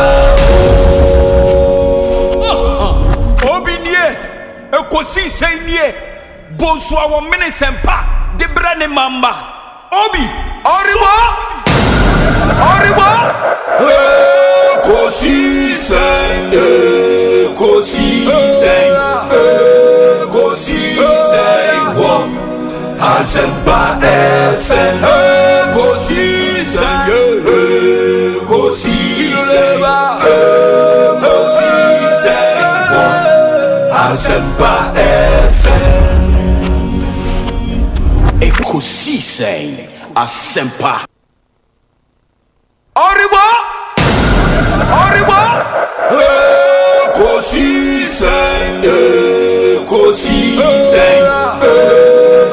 obi nie ekosise nie Bonsu awo mini sempa de brane mamba obi oribo Ekosiise wo Asempa FM Ekosiise wo Asempa FM Ekosiise Asempa Oribo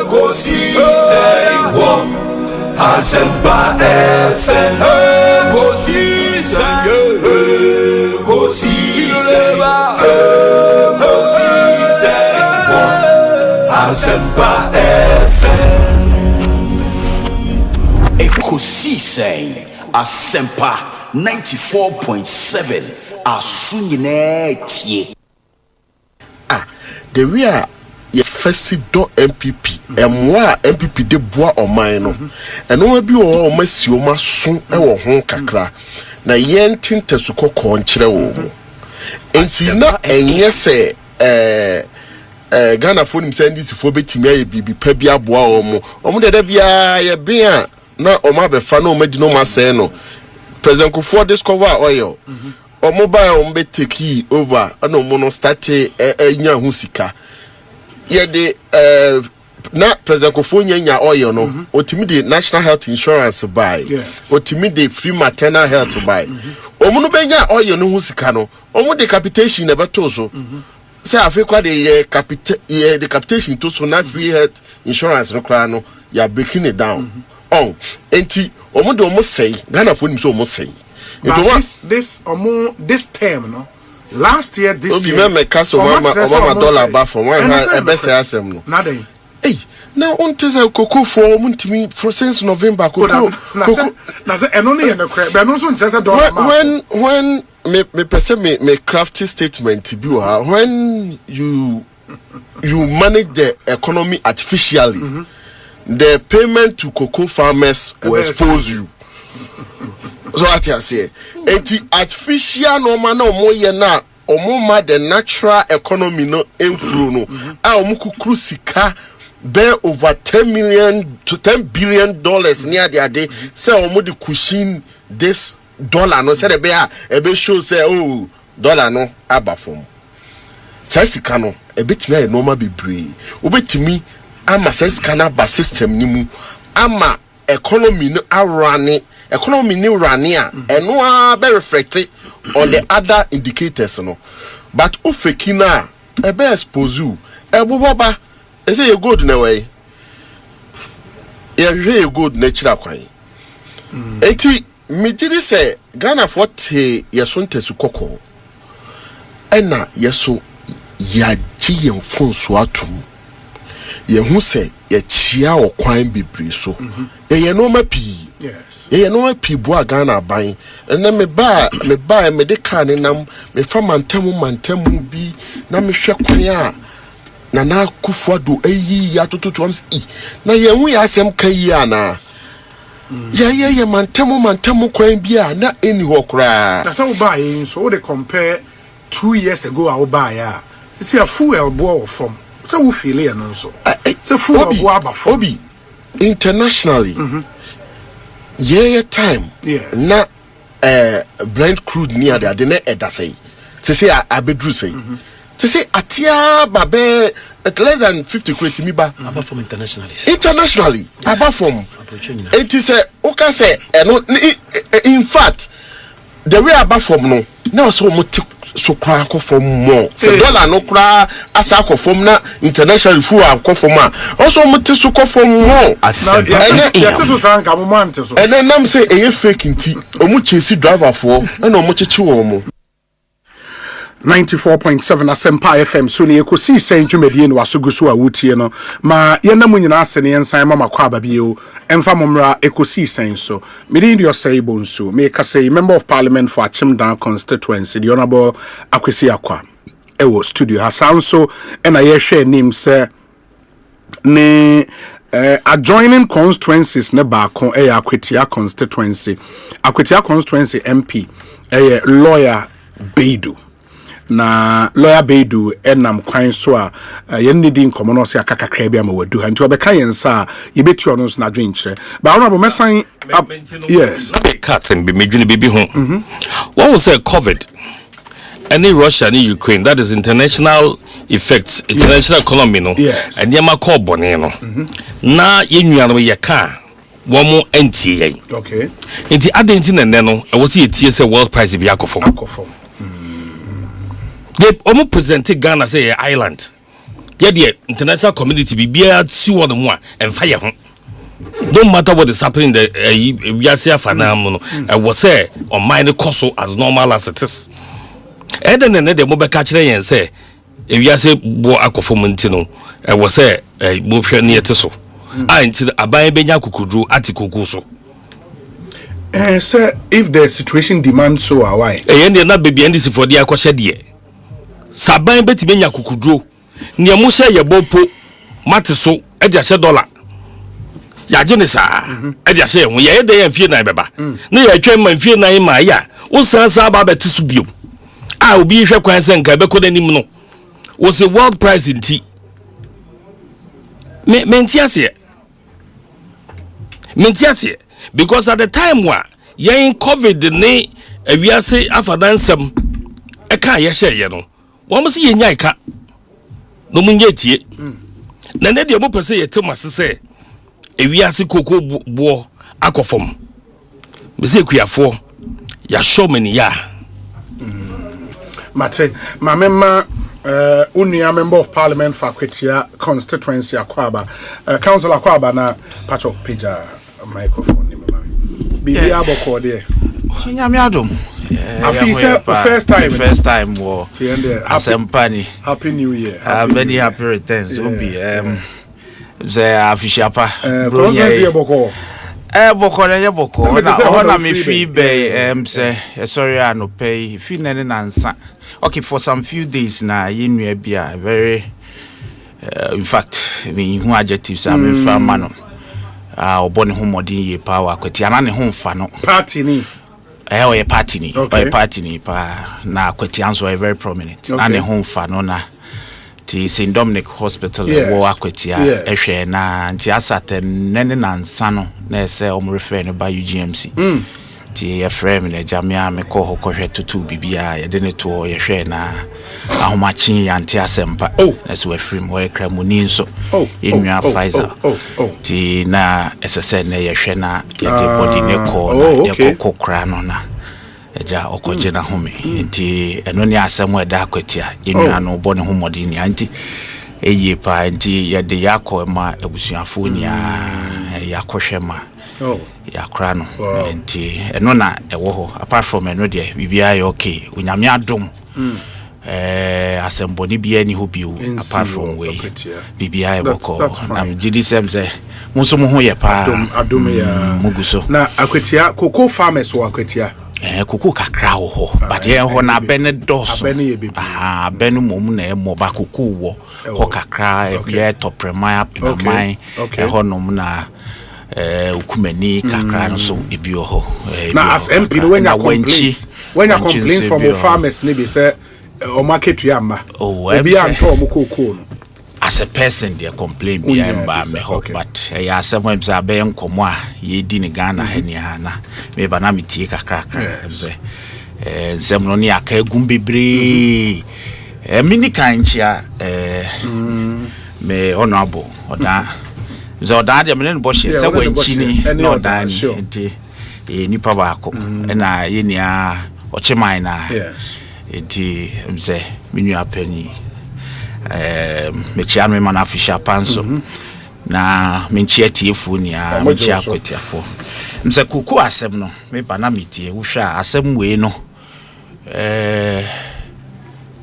Ekosiise wo Asempa FM Ekosiise wo Asempa FM Ekosiise Asempa 94.7 Asunyine tie. The way ye first do MPP emwa MPP de boa oman no eno bi o masi o maso e wo ho kakra na yenti ntesukoko nkyere wo mu enti na enye se Ghana phone sendis fo betimi aye bibi pa bia boa o mu deda bia ye bia na o ma be fa na o madi no ma se no President Kufuor discover oil o mobile be take over and o no start nya hu sika ye de na President Kufuor nya oil no otimi de national health insurance buy otimi de free maternal health buy o mu no be nya oil no hu sika no o mu de capitation na beto so say afekwa de the capitation to so na free health insurance no kra no you are breaking it down on enti omo say Ghana for him so omo say this term no last year this year obi me kaso mama dollar ba from when e be say asem no nada hey now on tesa cocoa for muntimi for since November cocoa na say eno no ye no kra be no so nchese dollar when me person me crafty statement bi when you manage the economy artificially the payment to cocoa farmers will expose you. So what you say? Eti artificial no man no mo ye na omoma the natural economy no inflow no. A omukukru sika be over 10 million to 10 billion dollars near the day. Say omudi cushion this dollar no say the be show say oh dollar no aba from. Say sika no e betimi e normal bebre. Obetimi ama say sika na ba system ni mu ama economy no arane economy ni rania eno a be reflect on the other indicators no but ufekina e be expose you e boboba e say you good na way you good natural kwan enti me did say Ghana for te yeso ntesu kokko ena yeso ya ji yemfonso atum ye hu se ye chia okwan bebre so ye no ma pi yes ye no ma pi bo Ghana ban na me ba me de ka ne nam me fa mantamu bi na me hwe kwan a na kufuado ayi ya tototo am na ye hu ya asem kan yi ana ye mantamu kwan bi a na eni ho kra na so ba yin so they compare 2 years ago a buy ya see a full elbow from so we feel here no so so full elbow aba from obi internationally yeah time na blind crude near there de na edasei say abedru say say atia babe at less than 50 kweti mi ba aba from internationally aba from it is oka say in fact the way aba from no na so muti so cry from more say dollar no cry asa from na international fu from also muti so from more and then nam say e fake nti omu chase driver for na omu chechi wo mo 94.7 Asempa FM so ne Ekosiisen dwumedie no wasoguso a wutie no ma yenam nyina ase ne yensan mama kwa babio emfa momra Ekosiisen so me di Osei Bonsu me ka say member of parliament for Achimdan constituency the honorable Akwesi Akwa ewo studio hasan so na ye hwe nim se ne adjoining constituencies ne baako Akwetia constituency MP lawyer Beidu na lawyer Beidu enam kwan so a yenidi nkomo no se akakakra bia ma wadu nti obeka yensa yebeti ono so na dwenkyere ba honorable mesan yes cut and be medwene bibi ho what was COVID any Russia and Ukraine that is international effects international economy no and yema call bone no na yenua no ye ka womo NTA okay nti adenti ne no e was ye tie say world price bi akofom they almost presented Ghana as an island. Yeah, the international community be bear see what more and fire. No matter what is happening, the Yasia phenomenon and was say on mine cost as normal as it is. And then the mobile catcher and say, if you say bo akofomantino, I was say a move near Teso. I until a buy Benyaku could do article so. Sir, if the situation demands so, why? And you're not baby and this for the aquashedia. Saban betime nya kukudro ne mu hye ye bopo mate so e dia hye dollar ya je ne sa e dia hye ho ye de ya fie na beba ne ya twa man fie na ma ya wo sansa ba beti so bio a obi hwe kwan se nka be ko danim no wo se world price nti mentiase because at the time wa yen COVID ne awiase afadansem e ka ye hye ye no wọ́n sì yẹ nyai ka no mu nye tie na ne de mo pese ye tem asese ewiase koko bo akofom be se kuafo ya show mani ya mate mamema unia member of parliament for Akwetia constituency Akwaba council Akwaba na pacho pija microphone ni mama bibi aboko de nyame adom I feel first time war. Asempa Happy New Year. Many happy returns. Obi ze afishapa. Boko na me fee be say sorry I no pay fee nene nansa. Okay, for some few days now you bia very in fact me who adjectives am from man oboni ho modin ye power kwati ana ne ho mfa no party ni oye party ni oye party ni pa na kwati anso very prominent na ne ho mfa no na ti St Dominic Hospital wo akwati ehwe na nti asate nene nansa no na ese omrefe no ba UGMC ti ya frame na jamia me ko hokɔhwɛ tutu bibia ya de ne to ye hwɛ na ahomachi anti Asempa na so afrim wo ekramuni nso enua Pfizer ti na SSN na ye hwɛ na ye de body ne ko na ye kokokra no na eja okoje na home nti eno ne asɛm ɛda akwatia enua no bɔ ne homɔde ni anti eye pa nti ye de yakɔ ma ebusuafo ni yakɔhwɛ ma yakra no nti eno na ewo ho apart from eno de bibia ya okay onyame adom asemboni bia ni ho bio apart from we bibia e boko na gidi semse muso mo ho ye pa adom ya muguso na akwatia cocoa farmers wo akwatia cocoa kakra wo ho but ye ho na bene dos bene mom na e mo ba cocoa wo ho kakra ye toprema pinamai e ho nom na ukumeni kakra no so ebio ho na as MP no when you complain from the farmers ni be say o market you am obi anto mo kokoo no as a person they complain be am me ho but ya seven say be nkomo a ye di ni Ghana hani na me ba na metie kakra say nsem no ni aka egum bebre mini kanchia me honorable oda so that the men bosh say when chini no dan nti nipa ba ko na ye nia ocheman na nti mse minu apani me chia me man official panso na me chia tiefu nia me chia kwetiafo mse kuku asem no me ba na metie wo hwa asem we no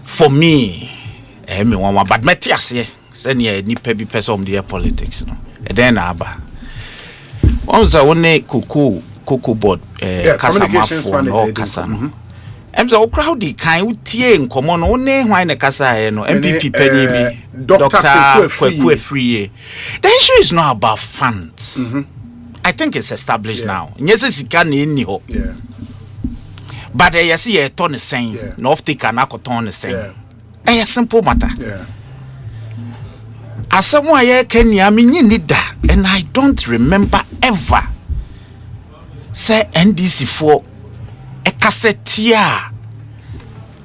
for me me wan bad metiase say nipa bi person the politics no then aba onza woni kuku board kasamafo no kasa no emza crowd kan utie nkomo no woni hwan ne kasa he no MPP pani bi Dr. Kwaku Free. The issue is not about funds. I think it's established now. Nyese sika na eni ho. But they see a ton the same. No of take an akoton the same. A simple matter. As someone here Kenya need that, and I don't remember ever say NDC for a cassettia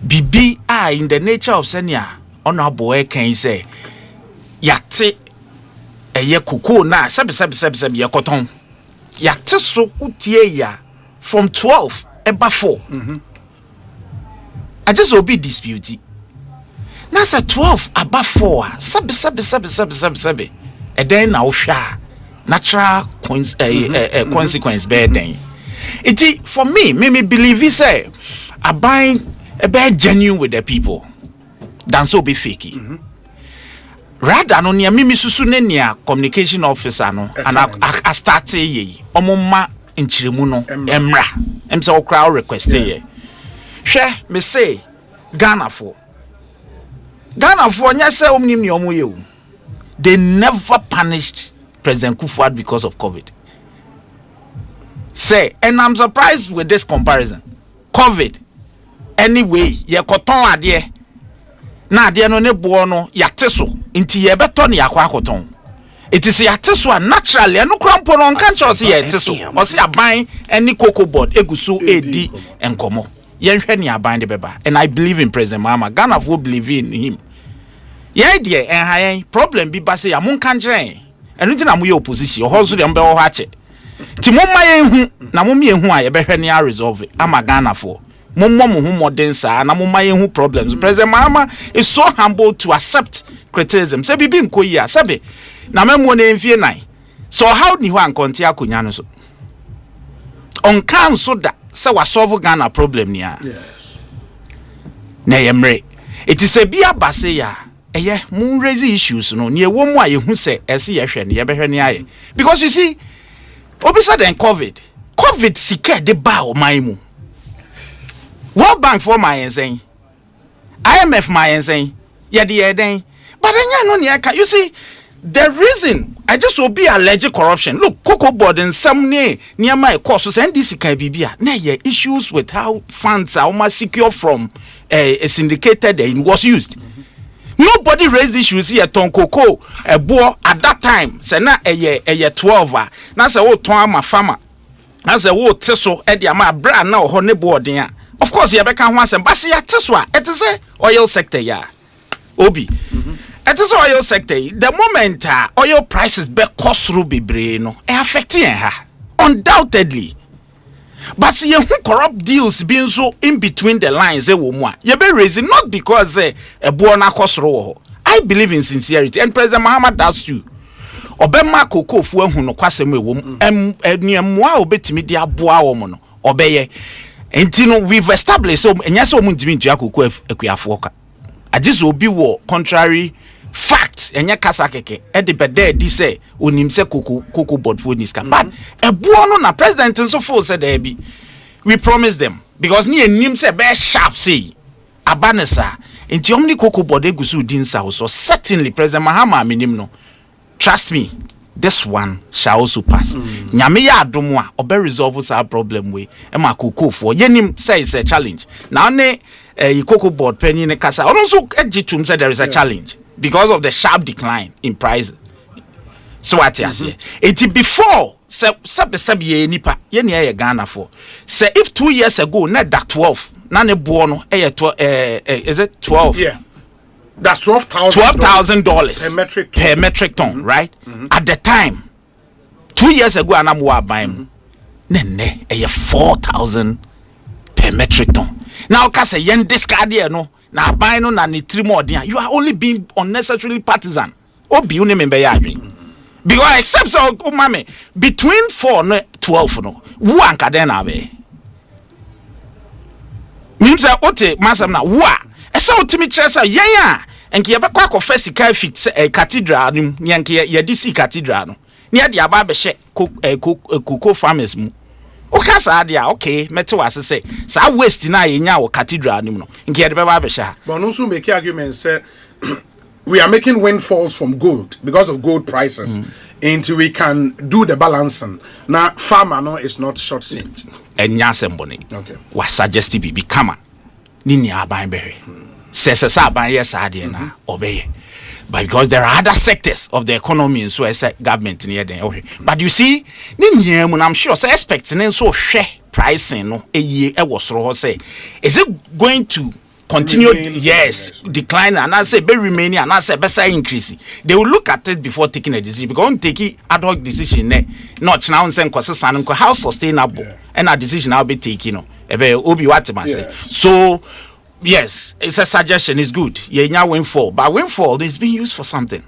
BB in the nature of Senya honorable can say yate a ye kuku na sabi ye cotton yate so utie ya from 12 eba 4 I just will be dispute. Nasa 12 above 4 sabi and then now sha natural consequence bad then it for me believe he say I buying a bad genuine with the people than so be fakey rather no nia mimi susu ne nia communication officer no and I start ye omoma nchiremu no emra em say okra request ye hwe me say Ghana for nya say omnim ni omoye o they never punished President Kufuor because of COVID. Say, and I'm surprised with this comparison. COVID, anyway, ye koton adie. Na adie no ne bo no yateso. Inti ye beto ni yakwa koton. It is yateso naturally. Anu krampo no nka nche osi yateso. Osi aban any cocoa board egusu edi enkomo. Yenhwe ni aban de beba. And I believe in President Mahama. Ghana for believe in him. Ye die en problem bi ba say ya mun kanjren. Anything na mu ye opposition. Hozo de mbe ho hache. Ti momma ye hu na momma ye hu a ye behwe ne a resolve ama Ghana for. Momma mo hu modern sa na momma ye hu problems. President Mahama is so humble to accept criticism. Say bibi nko yi a sebe na memo na enfie nan. So how ni ho ankonte akonya no so. On kan so da say wa solve Ghana problem nia. Yes. Na yemre. It is a bia base ya. Moon raise issues no near one way who say esi yehwe ne yebehwe ne aye. Because you see, obisa den COVID sika de ba o man mu. World Bank for my ensay. IMF my ensay. Ye de den. But enya no ne aka. You see, the reason I just will be alleged corruption. Look, Cocoa Board and some near my courses and this can be issues with how funds are almost secure from a syndicated and was used. Nobody raised issues here. Ton cocoa a boy at that time. Say na a year 12. Now say oh ton farmer. Now say oh teso edia my brand now honey board. Of course you can once and basi ya teswa. It is a oil sector ya. Obi. It is oil sector. The moment oil prices be cost through bebre no affecting her undoubtedly. But see, corrupt deals being so in between the lines, you be raising not because a buona cost row. I believe in sincerity, and President Muhammad does too. Obema koko fu hu no kwasem ewom enuamoa obetimi dia boa wo mo no obeye entino we've established so enya so muntimi ntua koko akuafo ka agise obi wo contrary fact enya kasa keke e de bede di say onim se koko board for niska but ebuo no na president nso for say there be we promise them because ni enim se be sharp say abanesa enti omni koko board egusu di nsa so certainly president Mahama minim no trust me this one shall also pass nyame ya adom a obe resolve sa problem we e ma koko for yenim say it's a challenge now ne koko board penny ne kasa also egitum say there is a challenge because of the sharp decline in price. So what you say? It before se nipa ye ne Ghana for. Say if 2 years ago net that 12 na ne bo no is it 12? Yeah. That's $12,000 per metric ton, right? At the time 2 years ago anam wa ban ne 4,000 per metric ton. Now kase yen discard here no na buy no na ni 3 more dia you are only being unnecessarily partisan obi uni member ya adwen because except so mame between 4 and 12 no wo anka den na be means ote masam na wo a esa otimi chesa yen a enke ye bekwa ko fesika fit cathedral nim ni enke ye DC cathedral no ni e dia ba be hye cocoa farmers mu okay sa dia okay mete was say sa waste na yenya wo cathedral nim no nke ye de be ba be sha but no so make argument say we are making windfalls from gold because of gold prices until we can do the balancing now farmer no is not short change enya semboni okay was suggest be kama ni ni aban behwe say aban yes ade na obeye. But because there are other sectors of the economy so as government near them. Okay. But you see, I'm sure so expecting so share pricing no was say is it going to continue decline and I say be remaining and I say better increase. They will look at it before taking a decision because take it ad hoc decision not now saying how sustainable and a decision I'll be taking obi what say. So yes, it's a suggestion. It's good. Yeah, windfall, but windfall is being used for something.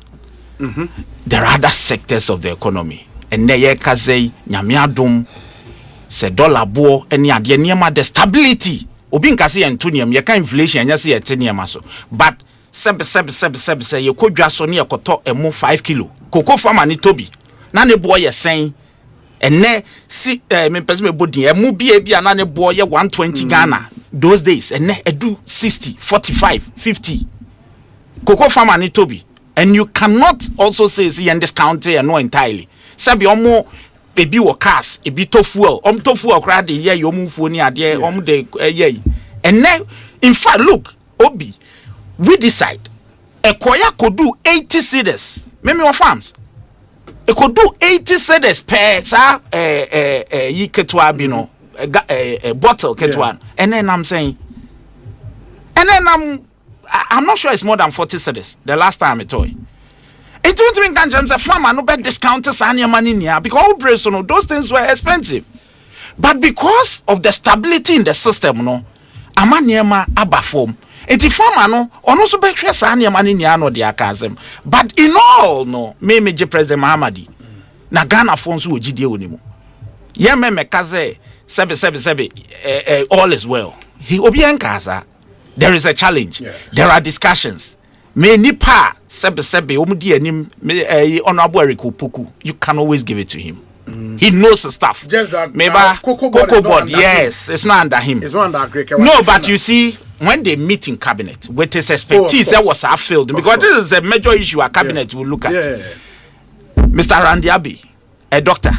There are other sectors of the economy, and there kaze nyamiadum se dollar bo any ade niema the stability. Obi nkase entunium ye kan inflation anya se yete niema so. But sebe ye kodwa so ne yekoto emu 5 kilo. Cocoa farmer ni tobi. Na ne boy ye sen ene si me pese me bodin emu bia na ne boy ye 120 Ghana. Those days and do 60, 45, 50. Cocoa farmer ni tobi. And you cannot also say see and discount it no entirely. Sabi omo baby wo cars, e bi to fuel. To fuel crowd ye yo mfu ni ade de ye. And in fact look, Obi, we decide Ekoya could do 80 cedis. Meme of farms. It could do 80 cedis per sa yi ketwa bi no. A bottle one, and then I'm saying, and then I'm not sure it's more than 40 cedis. The last time I told you, it won't mean that a farmer no bet discounters and your money near because those things were expensive, but because of the stability in the system, no, amaniema abaform. Eti farmer no, ono so bet and your money near no dia kazem. But in all, no, me President Mahamadi, na Ghana phones wo jide onimo. Ye me kaze. all is well. He obian kasa. There is a challenge. Yes. There are discussions. Me nipa sebe omudi enim honorable Eric Opoku. You can always give it to him. He knows the stuff. Just that Cocoa board. Yes, it's not under him. It's not under Greek. No, but you see, when they meet in cabinet with his expertise, that was our field because this is a major issue our cabinet will look at. Mr. Randy Abbey, a doctor,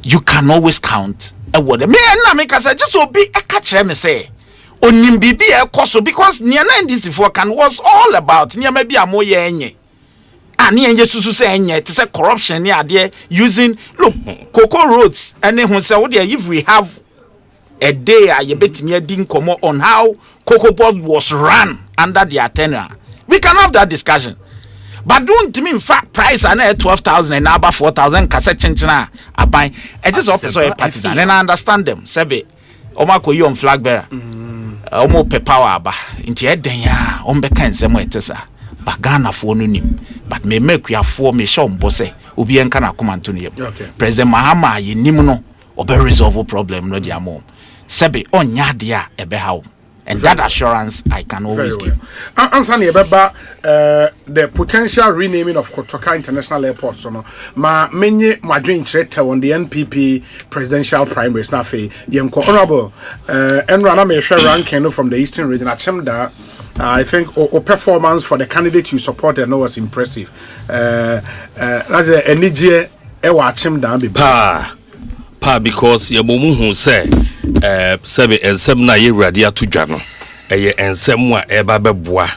you can always count a word. Me and I just will be a catcher. Me say, onim bibi e koso because near 94 can was all about near maybe a more yenye. And near susu say enye to say corruption near there using look cocoa roads and then when say if we have a day I bet me didn't come on how cocoa board was run under their tenure. We can have that discussion. But don't mean fact price and 12,000 and about 4,000 cassette chinchina I buy. I just also a party and I understand them. Sebe Omako you on flag bearer. Omo pe power ba. Inti eden ya ombeka nsemo etesa. Ba Ghana for no nim. But me make we for me show mbose. Obi enka na come anto ne. President Mahama ye nim no obe resolve problem no dia mom. Sebe onya dia ebe hawo. And that assurance I can always give. Answer about the potential renaming of Kotoka International Airport. So no, ma menye madrin chete on the NPP presidential primaries. Na fe yenko honorable Enrana me share ranking from the Eastern Region. Achemda, I think o performance for the candidate you supported no was impressive. That's a enije ewa achemda be pa because yabomu hu say sebe ensem na ye wrade atodwa no eye ensem a eba beboa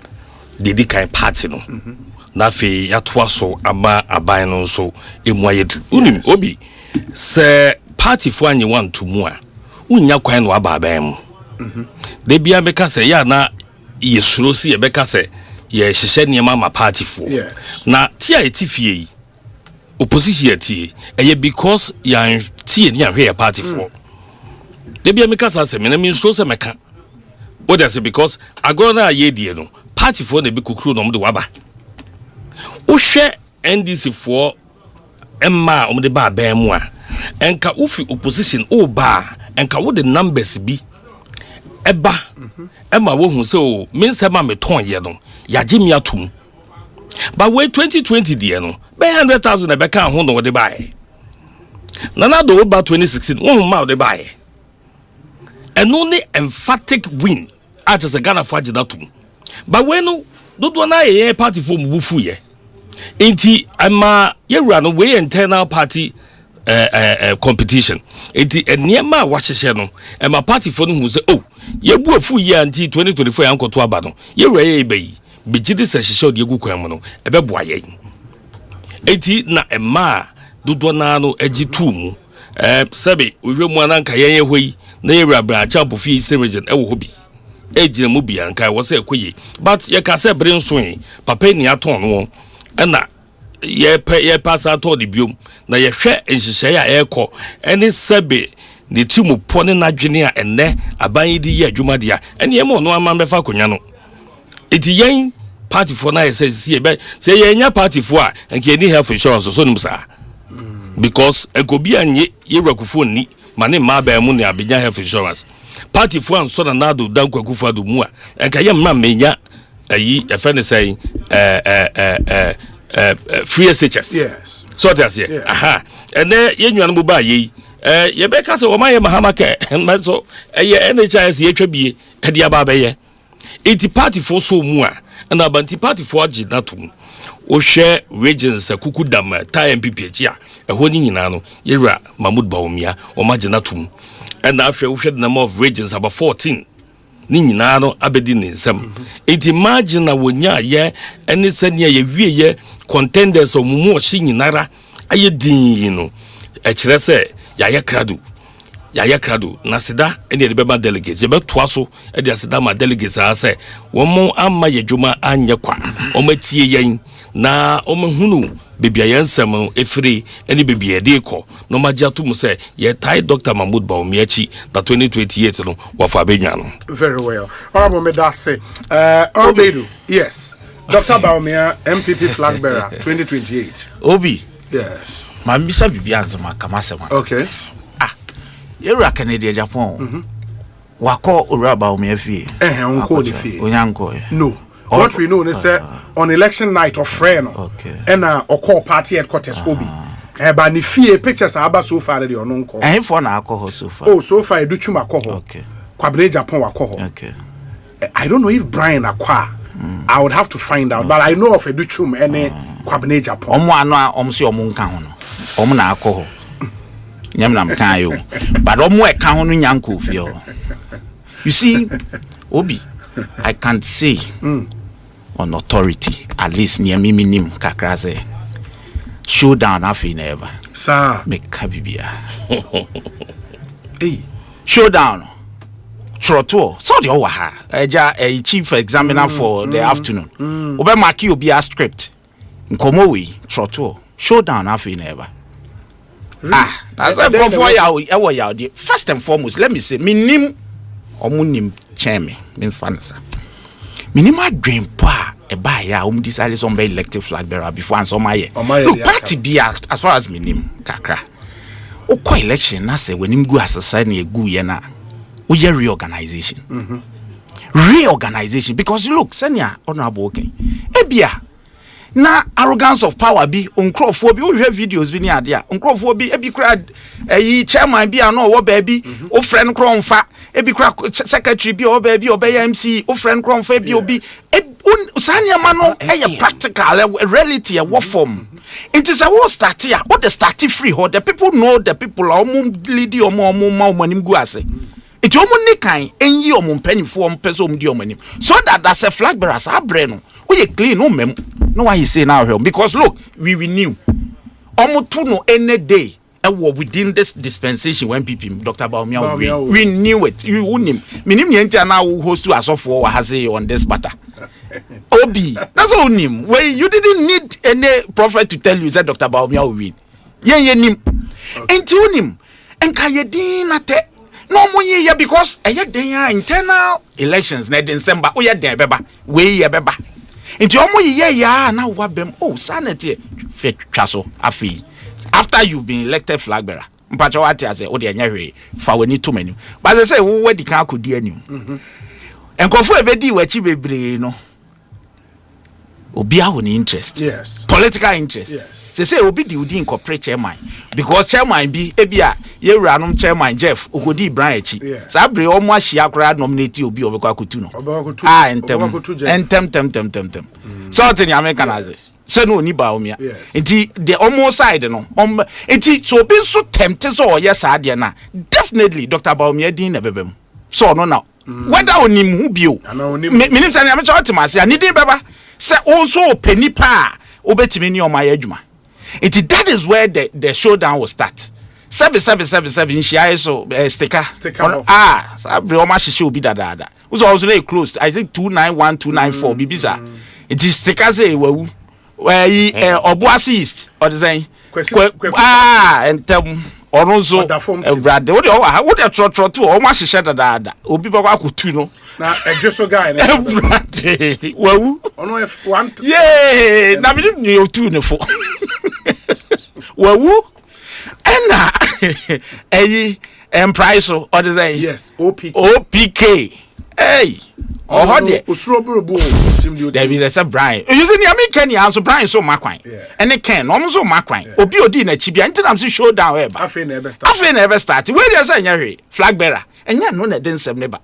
didi kan party no na fe yatoa so aba aban no so emu ayedu unim obi se party fo anyi want to mu a unya kwan no aba aban mu de bia beka se ya na yesuro si ye beka se ye hihye niam ma party fo na tia etifie yi opposition ati eye because ya tie ni ahwe party for de bia me kasa se me na me so se meka what I say because agora ye die no party for na be kukuru no de waba wo hwe NDC for emma de ba ban mu a enka ufi opposition o ba enka wo de numbers bi eba emma wo hu se o me nsema me ton ye no ya gimi atum but we 2020 die no be 100,000 e be kan ho no de bae nana do about 2016 one ma de bae and only emphatic win at as a Ghana for aginatum but when do na ye party for bufu ye enti ama yewura no we internal party competition enti eniema wa hyehyɛ no ema party for no hu say oh ye bu afu ye anti 2024 yankoto aba no yewura ye bayi bigidi se hyehyɛ odi egu kwan mu no ebe boa ye enti na ema dodo na no agitu mu sebe ohwe mu ananka yen yehoi na yewura bra champo fi Eastern Region ewo hobi ejire mu bia nka wo se ekoye but ye ka se bre nso papa ni aton no na ye pass ato de biom na ye hwe nhyehyɛ ya ekɔ ene sebe ne timu pone na dwene a enne aban yi di ye adwuma dia ene ye mo no ama befa konwa no eti yen party for na say see be say ye nya party for a nke ni health insurance so nim sa because ekobi anye ye rakufo ni mane ma ba mu ne abenya health insurance party for an so na do dan kwakufa do mu a enka ye ma menya ayi e fe ne say free SHS yes so that's here aha and ye nwan mu ba ye ye be ka say o ma ye mahama ke so ye NHIS ye twabie e dia ba ba ye iti party for so mu a na banti party for aginatum o hwe regions akuku dam ta MPP a eho ni nyina no yewura Mahmoud Bawumia o maginatum and after we had the number of regions about 14 ni nyina no abedi ni nsem iti margin na wonya ye ene sania ye wie ye contenders omumu o hye nyinara aye din no e kire se ya krado na sida ene de beba delegates ye betoa so e de sida ma delegates a se wo mo amma ye dwuma anye kwa o matie yen na o mahunu bebia yensem no efiri ene bebia de ko no magya to mu se ye tai Dr. Mahmoud Bawumia chi na 2028 no wafa benwa no very well honorable medase Obedu yes Dr. Bawumia MPP flag bearer 2028 obi yes ma mbisa bibia nzema kama sema okay Yewura Canada Japan. Wako uraba umefie. Unko de fie. Unyanko. No. What we know is on election night of friend. Okay. And or party headquarters obi. But ni fie pictures are about so far the onunko. For na alcohol so far. Oh, so far do chuma alcohol. Okay. Kwabene Japan alcohol. Okay. I don't know if Brian Akwa. I would have to find out, but I know of Educhum and Kwabene Japan. Omo ano omsi omunka ho no. Omo na alcohol. Nyam na mkan yo. But omo e kan ho no nyanko fie ho. You see, Obi, I can't say on authority, at least near me minim kakra say showdown afi never. Sir, make kabibia. Hey, showdown. Troto. So the owa a chief examiner for the afternoon. Obe maki obi a script. Nkomo we troto. Showdown afi never. That's a before ya first and foremost, let me say minim omunim cheme min fansa. Minim adwen pa e ba ya decide some be elective flag bearer before and some aye. Look, party be as far as minim kakra. O ko election na say when him go asasa na egu ye na. We are reorganization. Reorganization because look, senior honorable okay. Ebia na arrogance of power be uncrophobia. We have videos be near there. Uncrophobia ebi crowd chairman be no wo baby o friend kronfa ebi crowd secretary be o baby obey MC o friend kronfa ebi obi sanya mano practical reality what form. It is a war start here. What the start free ho the people know the people are lead or more money go ase. It omu kan enyi omu mpanifo ompeso omu di omanim so that's a flag bearer sa breno we clean no mem no why he say now because look we knew omu to no any day within this dispensation when people Dr. Baumia we knew it you unim minim yenti na host to asofo wa hase on this matter Obi that's all nim where you didn't need any prophet to tell you that Dr. Baumia will win yen nim enti unim enka yedin ate no money here because internal elections na December o ye den beba we ye beba nti omo ye ya na wabem oh sanity fe twaso afi after you've been elected flag bearer mpacho wati ase o de anya hwe fa wani to menu but they say wo di kan akodi anu enkofu ebedi wachi bebre no obi a woni interest yes political interest yes they say obi di udi incorporate chairman because chairman bi ebia yewura nom chairman Jeff ogodi Brian echi sabre omo ahia akora nominate obi obekwa akutu no entem so tell you American as say no ni ba omia enti the almost side no enti so obi so tempted so yes ade na definitely Dr. Baumia din na bebem so no now whether onim hu bio minim say na me chotimase ani din beba say also penipa obetimi ni omaya adwuma enti that is where the showdown will start 7 share so sticker sabre o ma hihye obi dada so also dey closed I think 291 294 bibiza it is sticker say wawu obuasi east or the saying and oronzo brother what the trot to o ma hihye dada obi ba kwakutu no na ejeso guy na wawu ono if one yeah na me ni otu ne fo wawu ena price or the saying yes OPK hey de osrobobo there be the Brian you see me Ken ya so Brian so makwan and Ken no so makwan obi odi na chibia nti am so show down eba afi na ever start where dey say nyahwe flag bearer enya no na den sem ne ba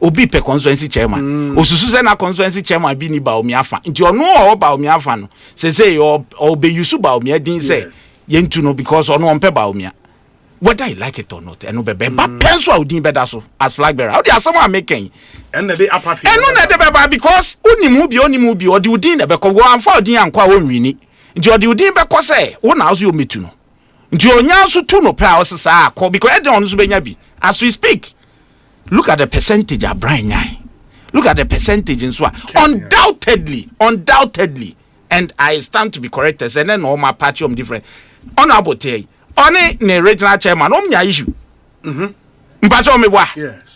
obi pe constituency chairman osusu se na constituency chairman bi ni ba omi afa nti ono o ba omi afa no say o be yusu ba omi din say yentu no because ono on pe ba omi whether you like it or not eno bebe ba penso audin beda so as flag bearer how dey asama making and the apathy eno na de beba because onimu bi odi udin na be ko anfa odin ankwa wo nwini nti odi udin be ko say wo na aso yo metu no nti onya so tu no pa osesa akọ because e dey on so benya bi as we speak look at the percentage of Brian Nyai look at the percentage in so undoubtedly and I stand to be corrected and then all my party different honorable tey oni ne regional chairman nya issue mpacho me bwa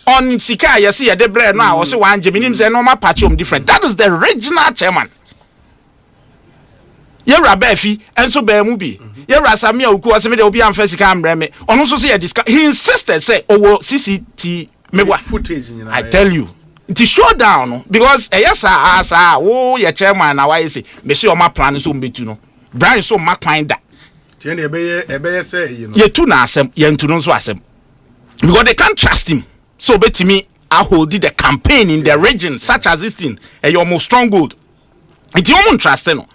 on sika yesi ye de bre no a o se wan je minim se no ma party different that is the regional chairman Yera Befi, and so bear mubi. Yera Samia who was a obi and Fessica Breme. On so say a discuss. He insisted, say, oh, CCT footage. I tell you. It is showdown because yes, oh, your chairman, now I say, Monsieur, my plan is to be to know. Brian, so my client that. Ye too na asem, ye to know so asem. Because they can't trust him. So, bet me, I hold the campaign in the region, such as this thing, and you're more stronghold. It's your own trust, no.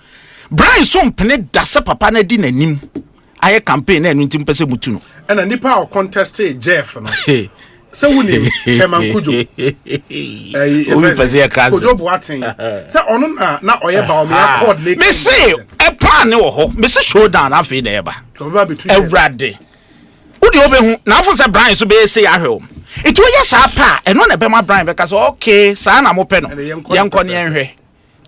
Brian, so pene dasa papa na di nanim. Aye campaign na ntim pese mutuno. And a nipa or contest Jeff, no. So we name Chairman Kujo. Kujo Boateng. So on na oye ba o me accord late. Me say e plan no ho. Me say showdown afi na eba. Ewrade. Udi obehu na afo say Brian so be say ahwe. It we yes apa e no na be ma Brian because okay, sa na mo pe no. Yenko ne enhwe.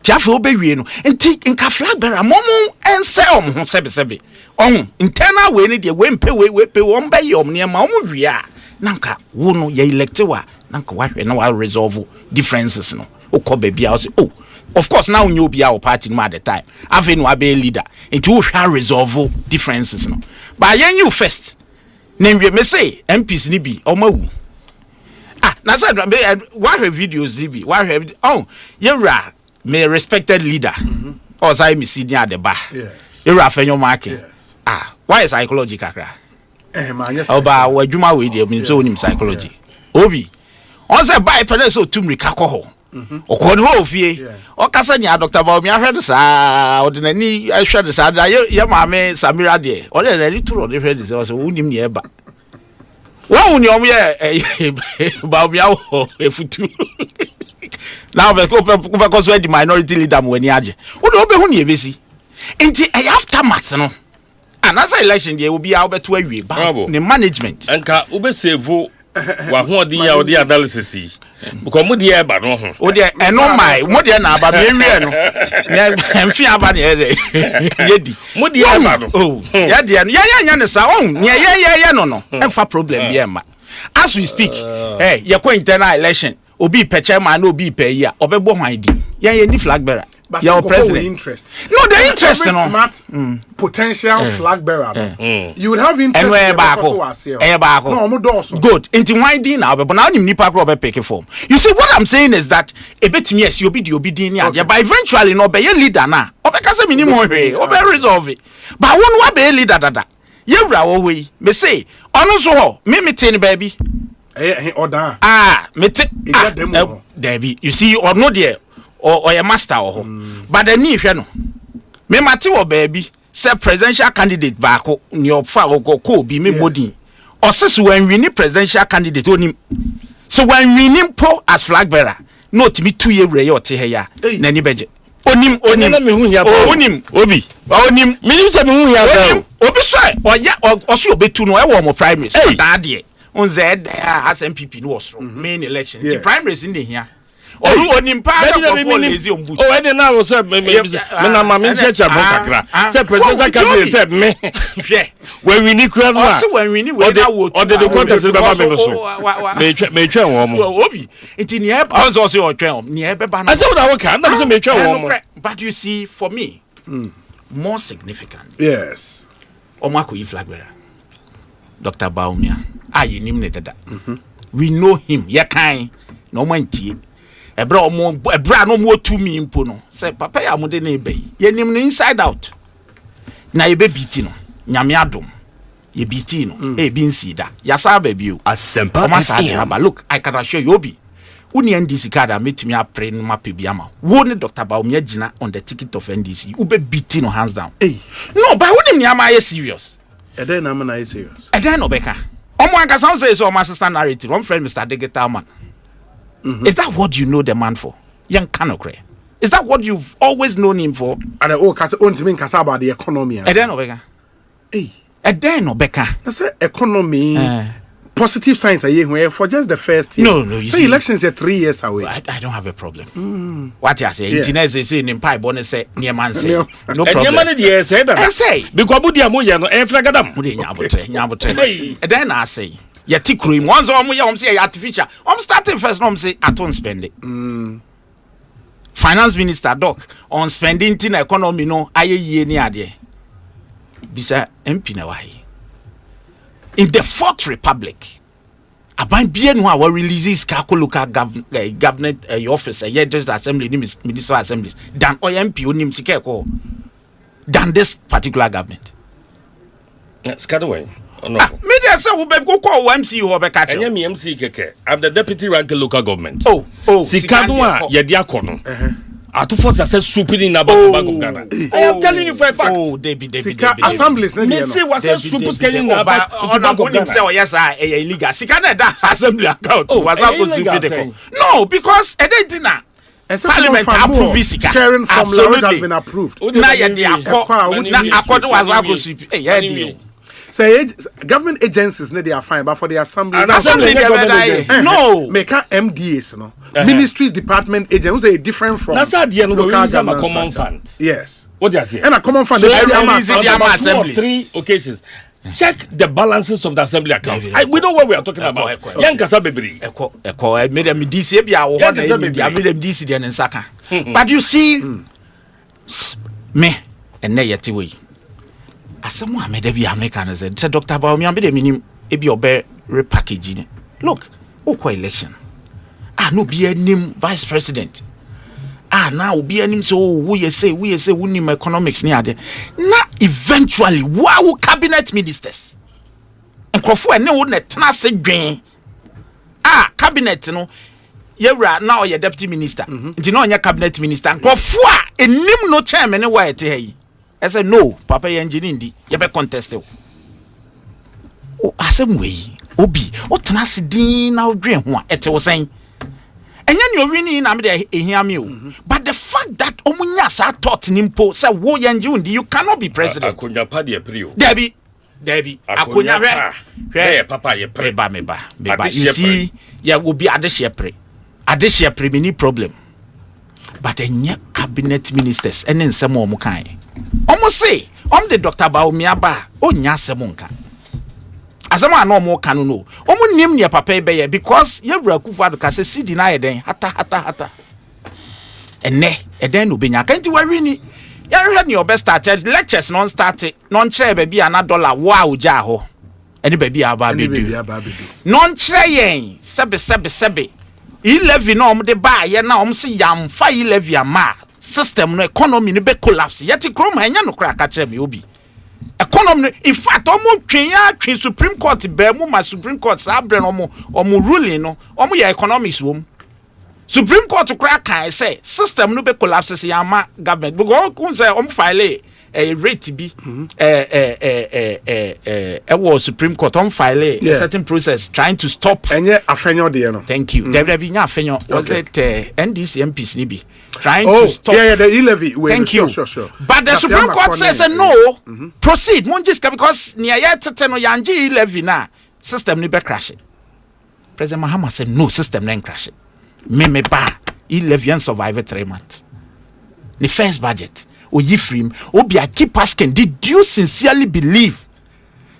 Tiafe obewie no. Enti nka flag bearer momo ense ho sebe. On internal we ne de we mpe we pe wo mba yom ne ma omo wi a. Nanka wo no ye elected wa nanka wa hwe na wa resolve differences no ukọ baby a say oh of course now you be our party no at the time afi no abe leader into wo hwa resolve differences no but yen you first na me say MPs ni bi omawu na say wa hwe videos ni bi wa hwe oh yewra me respected leader or say me see near the bar yewra fenyo market why is psychology kakra oba wadwuma we dey me so onim psychology obi on say buy pele so tumri kakoho okon ho ofie o kasa nya Dr. Baomi ahwede sa odinani ahwede sa da ye maame Samira de o le ready to road ahwede sa so onim ne eba wa uni om ye Baomi awo efutu now be ko so the minority leader mo ani age o de obehu ne ebesi enti aftermath no another election there will be out to awie ba the management enka ube save wa ho odi ya odi analysis because mo dey eba no ho o dey eno mai mo dey na aba me wie no na emfi aba ne yedi mo dey eba no oh ya dey no ya ne sa on ye no emfa problem be ma as we speak ye ko internal election obi pe chairman obi pe yi a obebo hwan di ye ni flag bearer your president interest. No, the interest no. Smart potential flag bearer. You would have interest. No, good. Into winding now, but now you need to pick form. You see what I'm saying is that a bit yes, you'll be the but eventually no be a leader now. Or because a minimum way, or be resolve it. But one be a leader that. You raw way. Me say, on me ten baby. Order. Me Debbie. You see, or no dear. Or a master or but the need no me mate wo baby say presidential candidate back in your fa go be me body or sis when we need presidential candidate onim so when we need po as flag bearer not me 2 year re your te here na ni beje onim me hu ya onim obi onim me say me hu ya obi so oya oso obetu no e wo mo primaries that there on zed Asempa no was main election the primaries in the here oh onim pa for lazy on boot oh I now say me na ma me checha bon kakra say president candidate say me when we need crowd na when we need we na wo o de contest be ba me so me twa won mo obi enti ne e ba so say o twa ne e be ba na I say what I can na say me twa won mo but you see for me more significant yes Omakoyi flag bearer Dr. Baomi ayenim ne dada we know him ye kan no mantie ebra no mo 2 mi mpo no say papa ya mode na ebe ye nim no inside out na ye be biti no nyame adom ye biti no e bi nsida ya sa ba bi o Asempa FM. Look, I can assure you obi uni NDC card metimi apre no mape bi ama wo ne Dr. Baomi agina on the ticket of NDC ube biti no hands down no but wo nim nyama ye serious e den na na serious e den no beka omo anka sound say so my assistant narrative one friend Mr. Digital Man. Is that what you know the man for? Young Kanokre. Is that what you've always known him for? And kasa about the economy. Eden Obeka. Eden Obeka. That's economy. Positive signs are here for just the first year. No, you see, elections are 3 years away. I don't have a problem. What you say? Internet is saying in pipe bonus say near man say no problem. And money yes say that. I say because budi amoya no e fragadam. Budi nyabotre. Eden I say. Yeti cream once say artificial. I'm starting first no say I don't spend it. finance minister doc on spending tin economy no ayeye ni ade bisa MP na why in the Fourth Republic aban bie no a we releases kako local government office just assembly minister assemblies than MP onim sika ko than this particular government. Skadaway. No. Media say we be go call MC ho be catch. Enya me MC keke. I'm the deputy ranking local government. Oh. Sikadwa ye dia kono. Atu force say supini na Bank of Ghana. I am telling you for a fact. Oh, David. Assemblies na me say was super scaling na Bank of Ghana. Say yes illegal. Sikana that assembly account was supposed. No, because edina Parliament approved Sika. Sharing from Lawrence has been approved. Na ye dey accord was supposed. Say government agencies they are fine, but for the assembly no make MDAs no ministries department agents are different from that's how the local government common fund. Yes, what they say and a common fund so three occasions. Check the balances of the assembly account. We know what we are talking about. Yankasa bebri eko made them DC bia wo ho na made them DC dey nsaka. But you see me and na yeti we asemu amede bi America na said Dr. Baomi amede minim ebi obe repackaging. Look, okwa election. No be anim vice president. Now be anim so we say we nim economics ni ade. Na eventually wow cabinet ministers. Enkrofo ene wo na tena se dwen. Cabinet no yewra now your deputy minister. Nti no nya cabinet minister. Enkrofo enim no chairman wa ete hey. I said no, Papa Yanjini ndi ye be contest o. Asem we obi o tena se din na odwen ho a ete wo sen. Enya ni owini na me de ehia me o. But the fact that omunya sa thought nimpo say wo Yanjini you cannot be president. Akonya pa de prio. Debi akonya hwe papa ye pre me ba. You see ya obi adehye pre me ni problem. But enya cabinet ministers ene nsem o mu kan. Omo say the Dr. Baomi aba onya asem nka asema na omo kanu no omo nim ne papa be ye because yewura kufu aduka se sidi na yeden hata ene eden no benya kanti wari ni yare ne obe started lectures non start non kire ba bia na dollar wa oja ho ene ba bia aba bedu non kire yen sebe 11 no omo de ba ye na omo se yamfa 11 ama system no economy no be collapse yet kroma enya no kra ka kire me obi economy no, in fact omo twen Supreme Court be mu ma Supreme Court sa bre no omo ruling no omo ya economics wo Supreme Court kra kan say system no be collapse say ama government because kun say omo file a rate bi was Supreme Court on file a certain process trying to stop enye afenyo de no. Thank you. There be nya afenyo was it NDC MPs ni bi trying to stop the e-levy. Thank you. Sure. But the Supreme Court says no, proceed. Monjiska because near yet no yanji e-levy na system ni be crash. President Mahama said no, system na crash. Me ba e-levy and survive 3 months. The first budget Oyifrim obi I keep asking, did you sincerely believe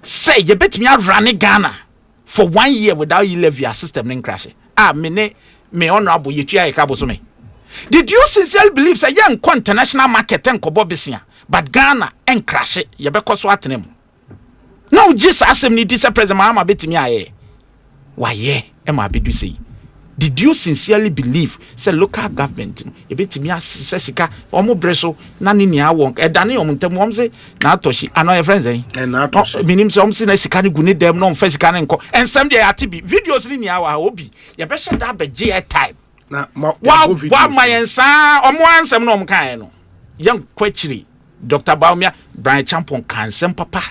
say you bet me out running Ghana for 1 year without e-levy system na crash? Me honorable Yetua Ekabo me. Did you sincerely believe say young international market and kobobisia but Ghana and crash it you be cause what name? No just asem ni this president Mahama betimi aye. Why ye am I be do say? Did you sincerely believe say local government you betimi asesika omo breso na ni nia won e dane omuntem om say na atoshi ano your friends eh na atoshi minim say om say na sika ni guni dem no mfa sika ni nko ensem dey atibi videos ni nia wa obi you be share that be time na wa mayensa omo ansem no omkan no yan kwachiri Dr. Baumia Brian Champon kansem papa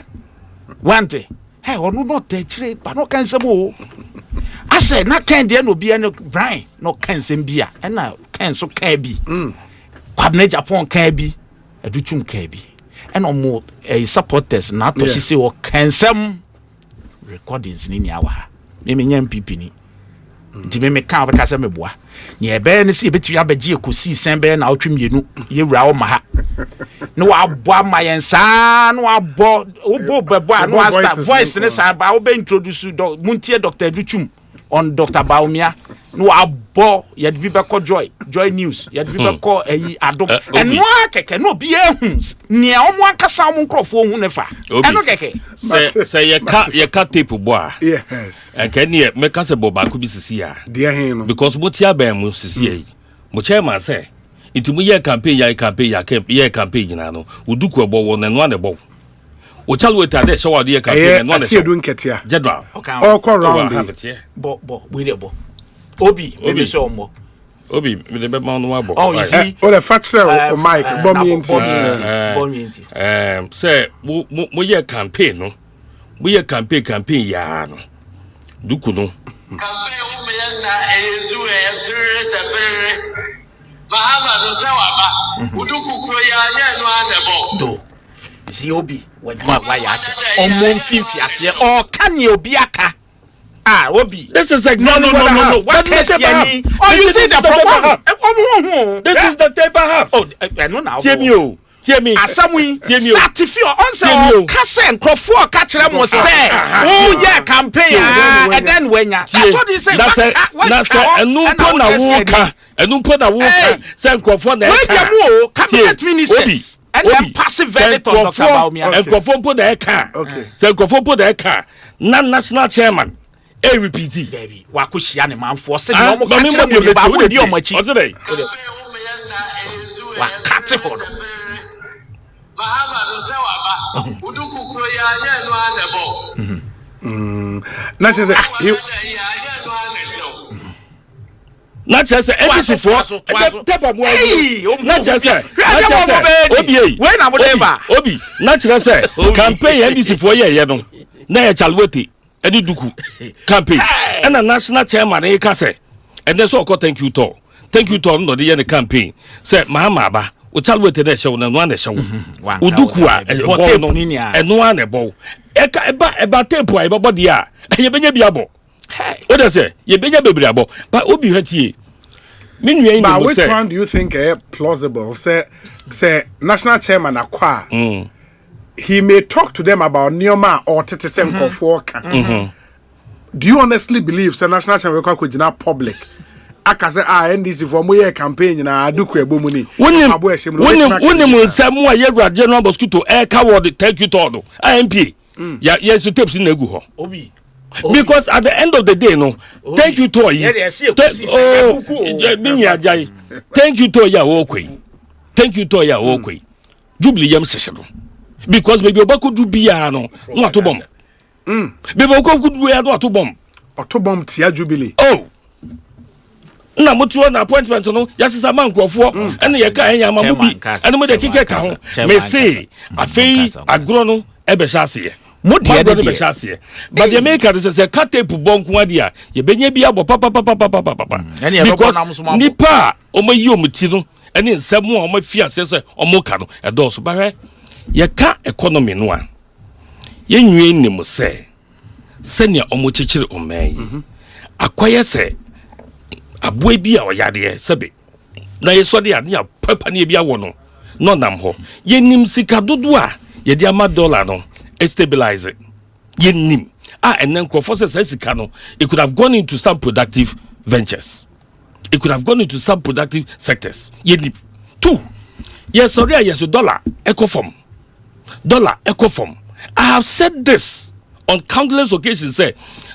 wante hey onu no techire ba no kansem o I said na kan de no bia no Brian no kansem bia e na kan so kan bi kwabna Japan kan bi aduchum kan bi e no mo supporters na to she say o kansem recordings ni awa me nya MPP ni nti me ka ba kasa meboa ne ebe ne se ebetwi abagie Ekosiisen be na otwem yenu yewura o ma ha no abo amayensa no abo obo bebo no asta voice ne sa ba wo be introduce muntie Dr. Duchum on Dr. Baumia. No abo yet be back joy news yet be back adom and no keke no be near one kasa microphone nefa and no keke say ye cut tape boy yes and can ye make us a boba could be sia dear him because what ya be mu sia mo chairman say into mu ye campaign ya campaign na no uduku ebo won na no na ebo o chalo eta de show de campaign no na see do nketia general all go round bo we dey bo Obi so mo Obi me the be ma no abo oh you see oh the factor Mike bomb say mo ye campaign no mo ye campaign ya no duku no campaign wo me na ezu sebere mahama so waba uduku kuro ya nya no anebo do you see Obi why ya che omo mfimfi ase o kan ye obi aka Obi. This is exactly no. What case you oh, you see the problem? This is the tape I have. Oh, I know now. Tell me. Asamui. Start to feel answer. Kase nkrofo ka kire mo say. Oh yeah, campaign and then when ya. That's what they say. That's enumpo na woka. Enumpo na woka. Say nkrofo na eka. Where cabinet ministers. And then passive verdict on Dr. Baumia. Nkrofo po na eka. Okay. Say nkrofo po na eka. National chairman. Repeat baby wakushia ne manfo se no mo ka kire mo ba wo di o machi otoday wakate hodo mahama do se waba uduku kuro ya nya no anebo na tese na chese edisi for tepa mo na chese obi we na mo deba obi na chese campaign edisi for ye no na ye chalwote any duku campaign and a national chairman e ka say and then so thank you to no the campaign say mahama ba o chalwe te de show na no na show uduku a e no an ebo e ka eba tape a ebo body a ye benya bi abo o de say ye benya bebri abo but obi hwatie minwe but which one do you think plausible say national chairman akwa he may talk to them about Neoma or Tetesem Kofuoka. Do you honestly believe the national chairman could not public? Akase NDC for my campaign na aduku ebomuni. When Samuel Yera General Mosquito coward thank you to IMP. Yes, you tapes in Neguho. Because at the end of the day, no, thank you to thank you to ya okwe. Thank you to ya okwe. Jubilee yam seselo. Because maybe Obako do biano, not to bomb. Maybe Obako could wear not to bomb. Or to bomb Tia Jubilee. Oh, na mutu on appointment no, yes, is a man for and the Yaka Yamamubi, and with the kicker count. May say, a fee, a grono, Ebeshasi. But the American is a cut tape bonquadia, ye benye biabo, papa. Because Nipa, Oma Yomutino, and in some more my fiancés or Mokano, a dose barre. Ye ka economy no a ye nwie nim se senia omochichiri oman akwaya se aboa bi a oyade sebe na ye so de ade a papa ne bia wo no nam ho ye nim sika dodo a ye de ama dollar no stabilize ye nim enen krofo se sika no it could have gone into some productive ventures, it could have gone into some productive sectors ye nim. Two, yes sorry yes dollar ecoform dollar ecoform. I have said this on countless occasions. Say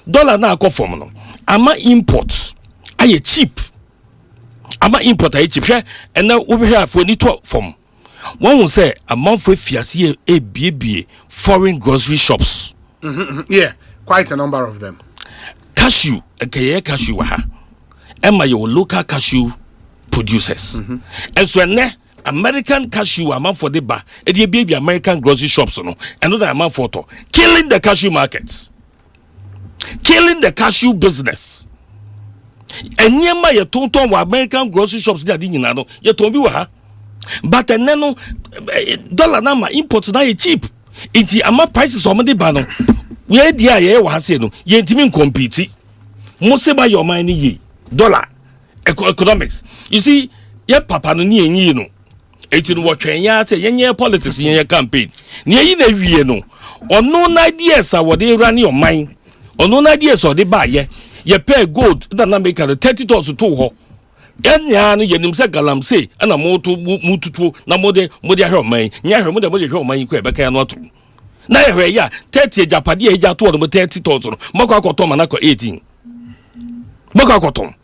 dollar na ecoform no. Ama imports are cheap. Ama import are cheap. And now over here for any form. One will say a month for fiasi a foreign grocery shops. Yeah, quite a number of them. Cashew, a cashew waha. Emma your local cashew producers. And so American cashew amount for the bar, and the baby American grocery shops, no, another amount for to killing the cashew markets, killing the cashew business. And yema ye tonton wa American grocery shops they are doing now. Ye tombi wa, but and no dollar nama imports na ye cheap. Iti ama prices on the bano. Where dia ye wa say no, ye intimi compete. Most by your money ye dollar economics. You see, ye papa no ni enyi no. Eti no wotwen ya say yenye politics yenye campaign ne yi na wie no ono na ideas a wode run your mind ono na ideas o de ba ye ye pay gold na make the 30 tons to ho enya no yenim se galamsey na mututu na mode ahweman nya ahwe mode ahweman ko ebeka no ato na ehwe ya 30 japade eja to no 30 tons no mako akoto ma na ko 18 mako akoto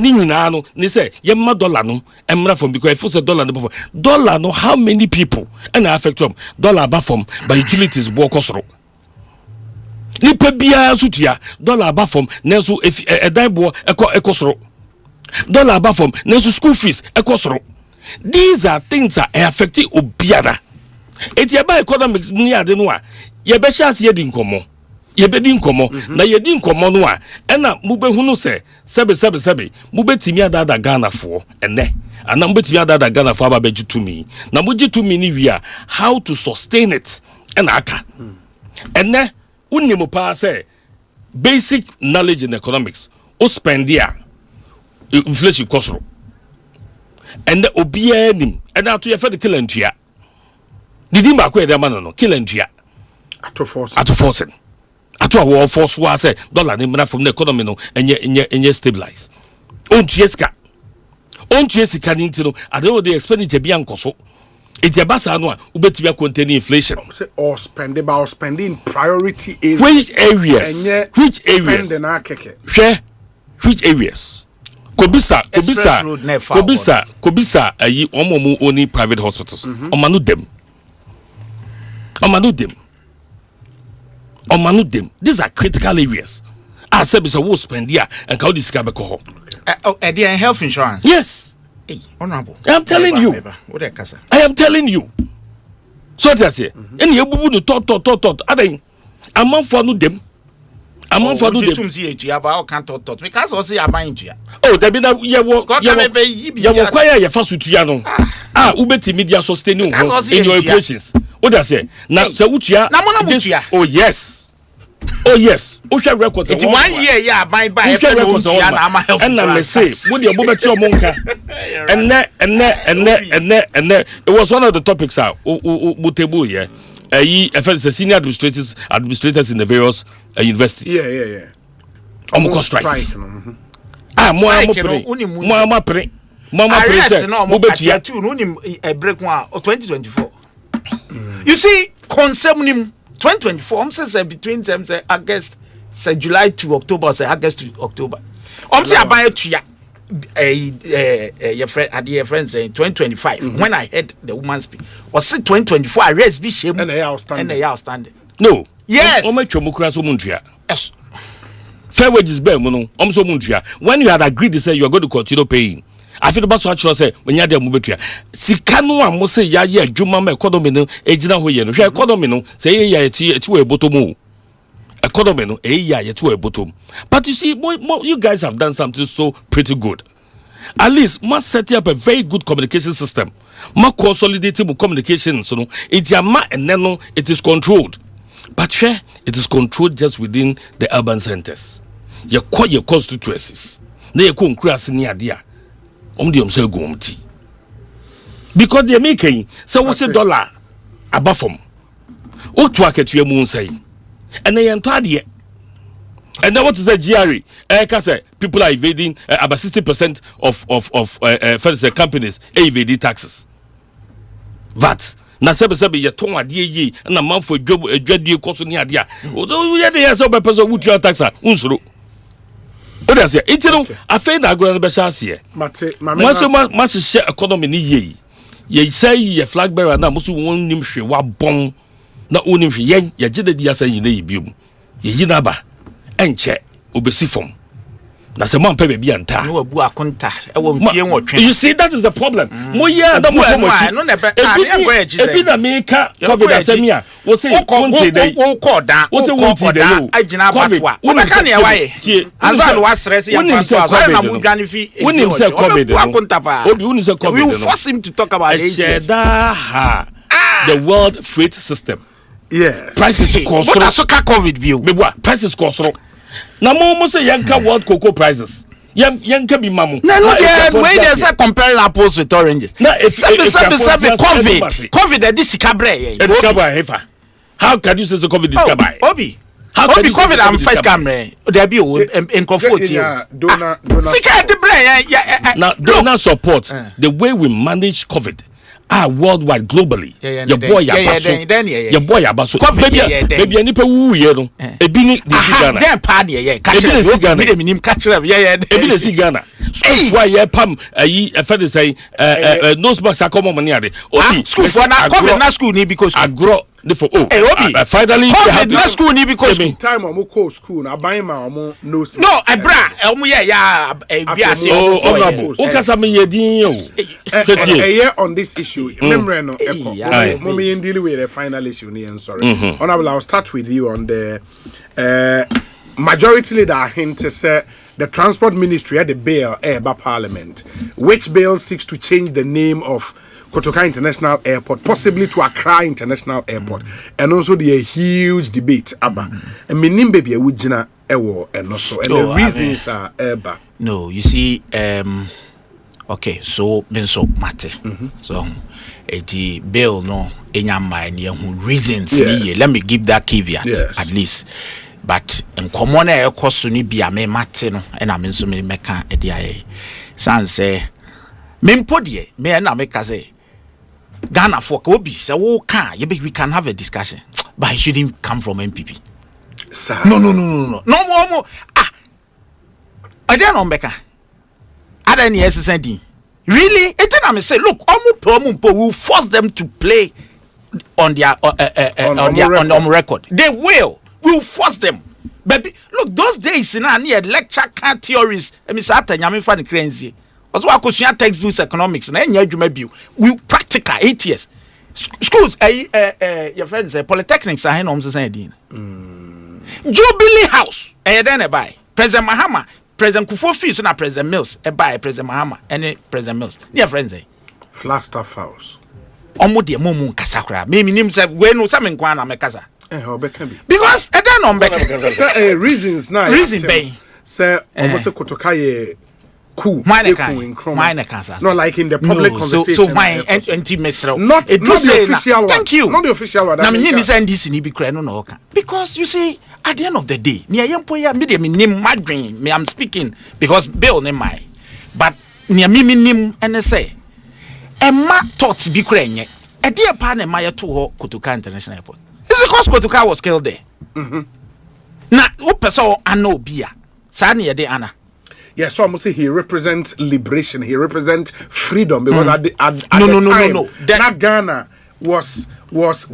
ni nyina no ni say ye ma dollar no emra from because if say dollar no how many people and affect them dollar ba from by utilities bo kosoro nipa bia sutua dollar ba from nenso edan bo ekosoro dollar ba from nenso school fees ekosoro. These are things that affect obiara. Eti eba economics ni ade no a ye be chance ye di nkomo ye be di nkomo na ye di nkomo no a ena mu be hunu se sebe mu betimi adada Ghana fo ene ana mu betimi adada Ghana fo aba be gitumi na mu gitumi ni wi a how to sustain it ena aka ene unimo pa say basic knowledge in economics o spend there inflation kosoro ene obiya nim ena to ye fe de kilantua didi ba ko e de ma no kilantua ato force ato a force wa say dollar ni mna from the economy no enye stabilize ontu yesika ni ntino ade o de expenditure bi ankoso eti abasa no a ubetibia contain inflation or spending priority areas which areas which areas kobisa ayi omomu only private hospitals omanu dem these are critical areas I said because we spend here and how this can be called health insurance. Yes. Hey, honorable. I am telling you. So that's it. And you bubu no tot. Aden. Among for no dem. Among for no dem. Because also you are buying to ya. Oh, there be na ya wo kwaya ya fa sutua no. Ubeti media sustaining in your operations. What does it? Now so utua. Oh yes. O share records. It's 1 year yeah buy and I say what the moment your monka and it was one of the topics Mutebu here. Senior administrators in the various universities. Yeah. Almost strike. You see, concerning 2024, say between them say August, say July to October, say August to October. Say I buy to ya your friend saying 2025. When I heard the woman speak, was say 2024 I raised be shame and they outstanding. No. Yes. Yes. Fair wages be mono. When you had agreed to say you are going to continue paying. I feel about so say when you are there mubetua sika no am say ya ye adwuma ma economy no ejina ho ye no hwe economy no say ya eti we botom economy no ya yeti we bottom. But you see you guys have done something so pretty good. At least must set up a very good communication system. Ma consolidating communication so no it ma eneno it is controlled. But it is controlled just within the urban centers. Your constituencies. Na ye ko nkurase ni ade a say gomti because they making so what's a dollar above from what to aketua mu say and they entire and then what is a GRE say people are evading about 60% of federal companies evading taxes VAT na sebe ye ton ade yi na manfo adwadie koso ni ade a o ye dey say be person wutua tax a unsuro. What does it? It's I feel that going to be chassis. Much share economy ni ye say ye flag bearer na musu won nim hwe wa bon na onim hwe ye gide dia say yi na yibium ye yi na ba enche obesi fom na se man pe be bia nta no abu akonta e wo mfie nwotwe. You see that is the problem mo ye adam mo mochi no na be ebi na meka covid asemia wo say konte dey wo koda wo say wo dey agina batwa wo meka ne waye anza no wa stress ya fatwa na mo dwane fi wonim say covid akonta pa obi wonim say covid we force him to talk about it. The world freight system. Yeah. Prices cost. What so ka covid bio mebua prices cost. Na mo say yanka world cocoa prices. Yanka bi mamu. No, where they say comparing apples with oranges. No, it's COVID. COVID this kabre. It's kabre hefa. How can you say the COVID is kabre? Obi. How can you COVID am first camera there be in comfort here. Donor now donor support the way we manage COVID worldwide globally. Your boy Abaso. Baby any pe wu ye no. Ebi ni desi Ghana. Then pa de ye. Catch Ebi Ghana. School why ye pam ayi e fe say nose box akomo money ade. School for na COVID na school ni because agro for finally COVID na school ni because time omo call school na ban ma omo nose. No, ebra omo ye ya biase. Honorable. O kasa me ye din o. On this issue, remember no mommy in dealing with the final issue ni sorry. Honorable, I'll start with you on the majority leader hint to say the transport ministry had the bill by parliament, which bill seeks to change the name of Kotoka International Airport, possibly to Accra International Airport, and also the huge debate about and meaning baby wujina ewo and also and the reasons are eba. No, you see, okay, so benso mate, so the bill no enyama ni reasons. Let me give that caveat at least. But in common air cosuni be a me matino and I mean so many meka edia. San say Mimpodie, me and I make say Ghana for Kobi, so we can have a discussion, but it shouldn't come from MPP. No more. I don't know Mecca. I don't know SSND. Really? And then I say, look, we will force them to play on their on record. They will. We'll force them. Baby, look, those days in near lecture can't theories. I mean, after Yamin fan crazy. As well as textbooks economics and we practical 8 years. Schools, your friends say polytechnics are home saying Jubilee House, then buy President Mahama, President Kufo Fees, and President Mills, buy President Mahama, and President Mills. Dear friends, Flagstaff House. Omo Mumu Kasakra. Maybe names have when some in Kwana Mekasa. Because I don't know reasons now. Reason bay. Sir, almost a Kotoka minor cancer. Not like in the public conversation. So my anti-mesro. Not the official one. Thank you. Not the official one. Because you see, at the end of the day, I'm speaking because Bill name my, but near me name and say, and my thoughts be crying. A dear partner, my to Kotoka International Airport. It's because Kotoka was killed there. Now, what person I know beer? Sani de Anna. Yes, so I must say he represents liberation. He represents freedom because at the time, that Ghana was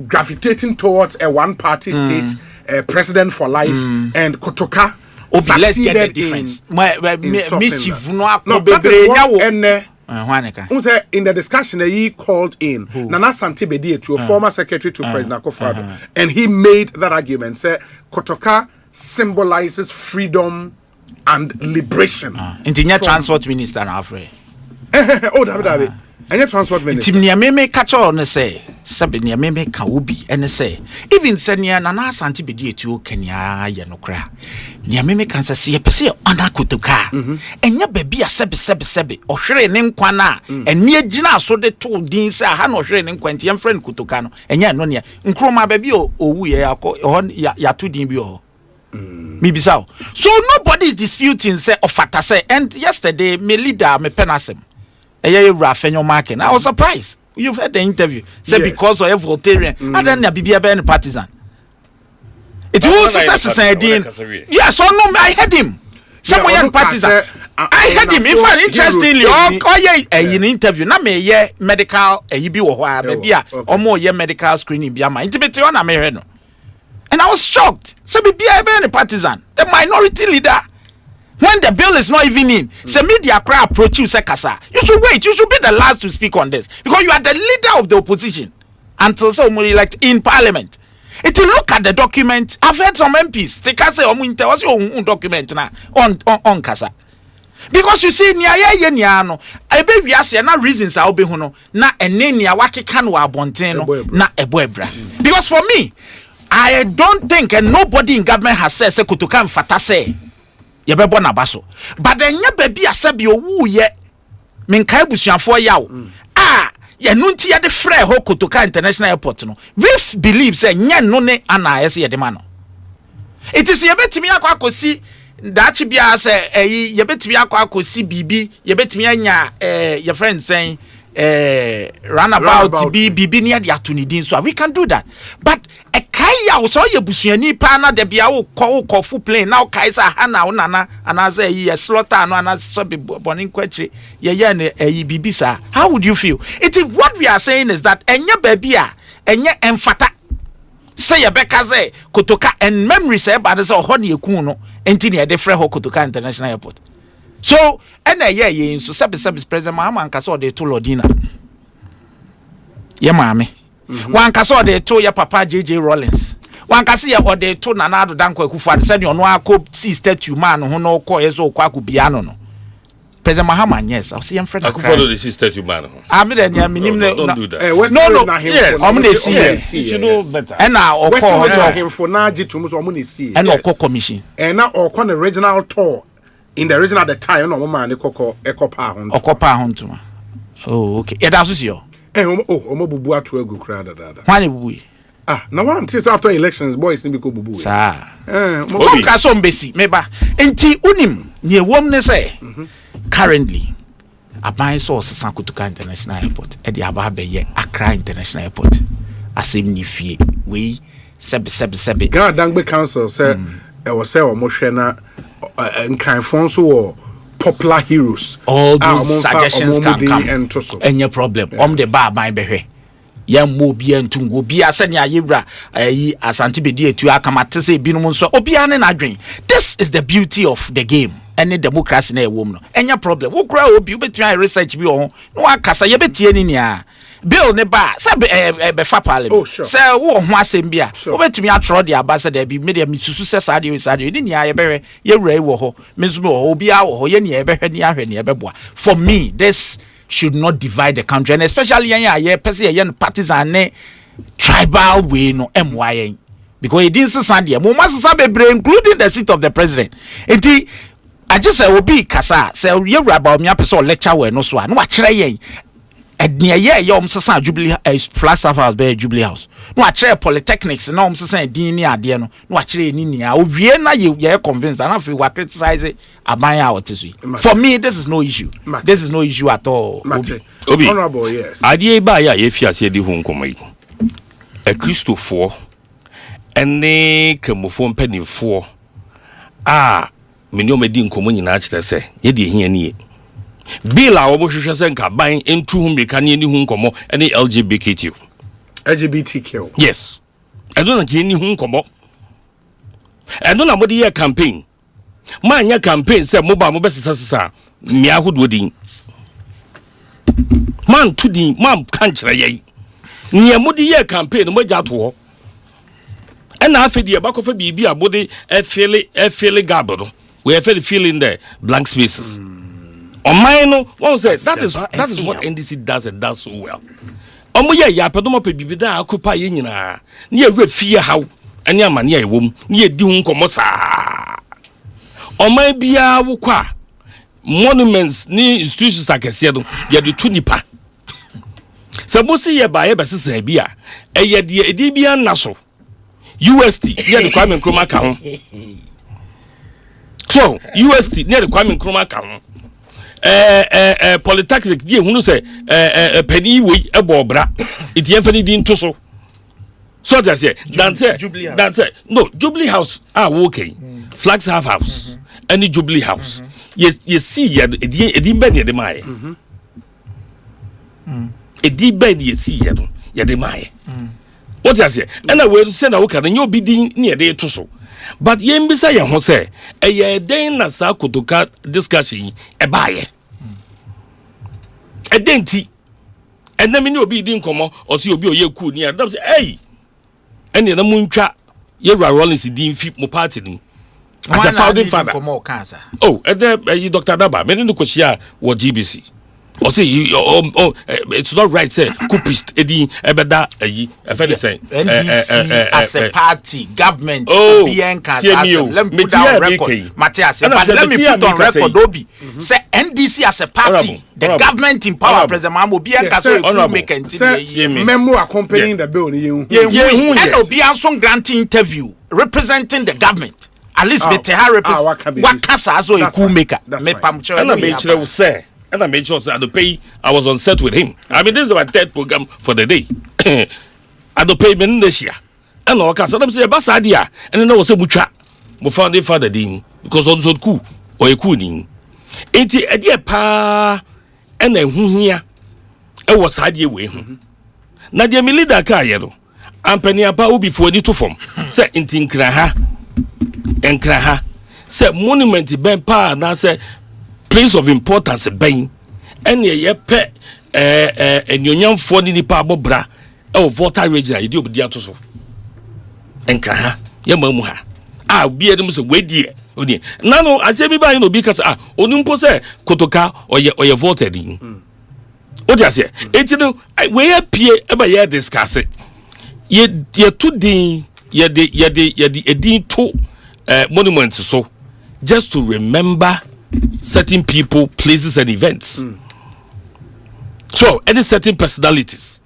gravitating towards a one-party state, president for life, and Kotoka succeeded in stopping that. In the discussion he called in Nana Santibedi to a former secretary to President Akufo-Addo, and he made that argument. Say Kotoka symbolizes freedom and liberation. Intinya transport minister na afre. David. Anya transport minister. Timnia meme catch on say, sabe nia meme ka obi ene say. Even say nia Nana Asante bedi etu Kenya ye no kra. Nia meme kan say ye pese ona Kotoka. Enya baby a sebe ohwere ne nkwa na eni agina so de to din say ha no ohwere ne nkwa nti yem friend Kotoka no. Enya no nia nkroma baby owu ye ya to din bi o. Mibisao. So nobody is disputing say ofata say, and yesterday me leader me penasem. Rafenyo market. I was surprised. You've heard the interview. Say yes. Because of Voltarian. And then BBA any partisan. It was success saying. Yes, or no, I had him. Some young partisan. I had him. In fact, interestingly, in interview, na me ye medical yibi wo maybe or more ye medical screening be my intimate on American. And I was shocked. So BBA any partisan, the minority leader. When the bill is not even in, say media crowd approach you, say Kasa. You should wait. You should be the last to speak on this because you are the leader of the opposition until somebody elect in parliament. If you look at the document, I've heard some MPs they can say what's your own document now on Kasa. Because you see, niano, I baby say na reasons I'll be hono na enenia waki can wa bonteno na eboebra. Because for me, I don't think and nobody in government has said Kotoka mfata say. Yebebo na baso but then nya baby asabi owu ye menkai busuafo yawo ye no nti ye de frɛ ho Kotoka International Airport no we believe say nya no ne ana yes ye de ma no It is yebetimi akwakosi dachi bia say yebetimi akwakosi bibi yebetimi anya your friend saying runabout bibi near the atunidin, so we can do that. But a kaya was all your busuani pana de bia wo ko fu plane now kaisa hana onana anaze ye slaughter no anaze be bonin kwachi ye ne bibi sa. How would you feel? It is what we are saying is that enya baby a enya emfata say ye beka say kotoka and memory say ba say ho ne ekun no enti ne de frɛ ho kotoka international airport. So ye so service president Mahama Nkaso de to Lodina. Ye maame. Wan Nkaso de to ya papa JJ Rollins. Wan Nkasi ya ode to Nana Addo Dankwa Akufo-Addo said you no akọ see statue man ho no kọ yeso kọ akubia no. President Mahama yes, I see him friend Akufo-Addo the statue man. Am de nya minim don't do that. No. Yes. Omo dey see. You should know better. And now okọ him for na jitum so omo dey see. And okọ commission. And now okọ the regional tour. In the original at the time, no man, Ekopa Huntuma. Oh, okay. Yeah, that's your. Omo bubu atu egu crowd da. Why bubu? Now one since after elections, boys need to bubu. Sir. Some kaso mbesi meba. Enti unim nie wom ne say. Currently, aban so sesan Kotoka International Airport. E di aba be ye Accra International Airport. Asem ni fie. We sebe. Ghana Dangbe Council say e was say omo hwe na and kind fonso or popular heroes. All those suggestions can come. Any problem. The bar by behwe. Yam mo bi entungo bi asenya yewra Asante bedi etu akamate se binom so obi ane na dwen. This is the beauty of the game. Any democracy na ewom no. Any problem. Wo kura obi obetwa research bi ho. No akasa ye betie ni nia. Bill ne ba say be fa parliament. Say wo ho asem bia. Obetumi atro de abasa da bi media misusu se sade ni nia ye behwe ye wura wo ho. Mezu wo obi a wo ho ye nia ye behwe ni ahwe ni ye beboa. For me this should not divide the country, and especially ye person ye partisan ne tribal way no MYN, because it didn't say mo must bebre including the seat of the president. Enti I just say obi kasa say ye about me person lecture we no so no akere yen edne ye sesa Jubilee Flagstaff House be Jubilee House no akere polytechnics no sesa din ni ade no akere ni nia owie na ye convince and afi wa criticize aban a wotesu. For me this is no issue. This is no issue at all. Obi honorable, yes. Ade ba ya ye fiase di hu nkomai a Christopher ene kemofo mpanimfo meni o medi nkomo nyina kyerɛ sɛ ye de hia nie bill a wo hwehwɛ sɛ nka ban entu hu meka ne ni hu nkomo ene LGBTQ. Yes. I don't know any hu nkomo. I don't know what the campaign. Man ya campaign say mobile mo besesa me ahodo din. Man to din man kan kyerɛ ye. Nye mo the campaign mo gya to ho. And after the abakofa bibi abode e feel gabado. We have felt feeling the blank spaces. On mine no one said that is what NDC does and does so well. Omo ye ya pedomo pe bibi da akupa ye nyina. Ne ye refie haw ane amane ya ewom. Ne ye di hu nkomo saa. Oman bia wo kwa monuments ni institutions akese do ye de tu nipa. Sabusi ye ba ye besesa bia ye de edi bia naso. UST near the Kwame Nkrumah ka ho. So UST near the Kwame Nkrumah ka ho. Polytechnic die hunu say penny we ebobra. It ye fani din to so. So that's it. That's it. No, Jubilee House okay. Flagstaff House. Any Jubilee House. Yes, you see edin ben ye de mai. Edin ben ye see ye de mai. What you say? And I will send a worker and you'll be near there to so. But yen bisa ya ho say, ye den na sa Kotoka discussion e baye. E denti. And then me obi din komo or see obi oye cool near. That say, hey. And na muntwa ye Rollins din fi mo party ni. As a founding father. Oh, and then Dr. Daba, me no kwashia wo GBC. Or say it's not right say coupist edi ebeda ayi efe say NDC as a party government BNK let me put down record Matthias but let me put on record Obi say NDC as a party the government in power President Mahmoud BNK so make continue memo accompanying the bill and Obi also granting interview representing the government. At least me tehare wakasa aso a cool maker. Me pamcho. And I made sure say. And I made sure at the pay I was on set with him. I mean, this is my third program for the day. At the payment this year. And all cast them say a bas idea. And then I was a butcher. We found the father dim because on so cool or a cooling. 80 a dear pa and then here. I was had ye way. Now, dear Milida Kayero. And penny about before the two form. Say in Tinkraha and Kraha. Say monument ben pa and I say place of importance ben. And ye pet and your young phone in the pabo bra. Oh, voter region, you do with the atoso. And Kraha, your mamuha. Ah, be a demus away dear. Nano, I say, everybody know because Onumpo say Kotoka or your voted in. What I say? It's you know, we appear ever here discuss it. Ye today, ye the two monuments so just to remember certain people, places, and events. So, any certain personalities.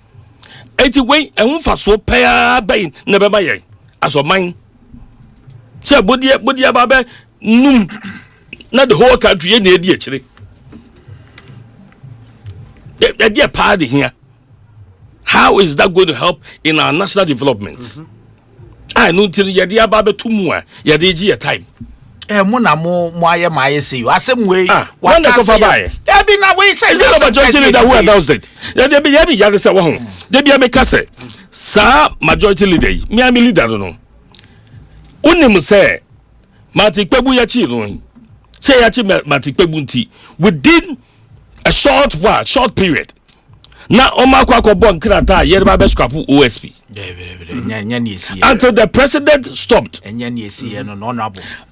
Anyway, and one for so pair by never my as of mine. So, Budia Baba, not the whole country, any idea, actually. The dear party here. How is that going to help in our national development? I know till you dear Baba 2 more, you did time. Mona mo my say you. I same way. One that cover by. There be no way. Say the majority leader who announced it. There be yabi yabi say one. There be a make say. Sir, majority leader. Me am leader no. Unim say. Mati kwebu yachi no. Say yachi mati kwebu nti. Within a short period. Na oma kwa bon krata yerba be scrap OSP. Until the president stopped.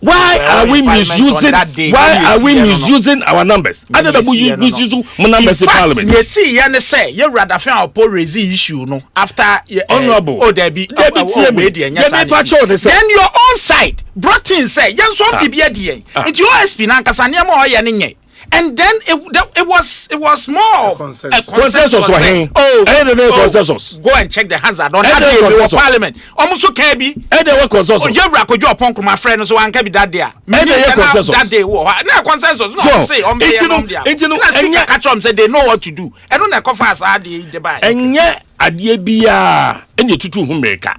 Why are we misusing? Why are we misusing our numbers? Other than we misusing numbers in parliament. You see, you say you rather find a raise issue no after honorable. Oh, there be then your own side brought in say you some people here. It's your OSP na kasanya mo oya ninye. And then it was more consensus. Consensus. Go and check the hands I don't have parliament. Almost so Kebi. And there were consensus. Oh, you could your punk my friend so one can be that there. That day no consensus. No say and catch them say they know what to do. I don't know confess the buy. And yet adie bia and you tutu humeka.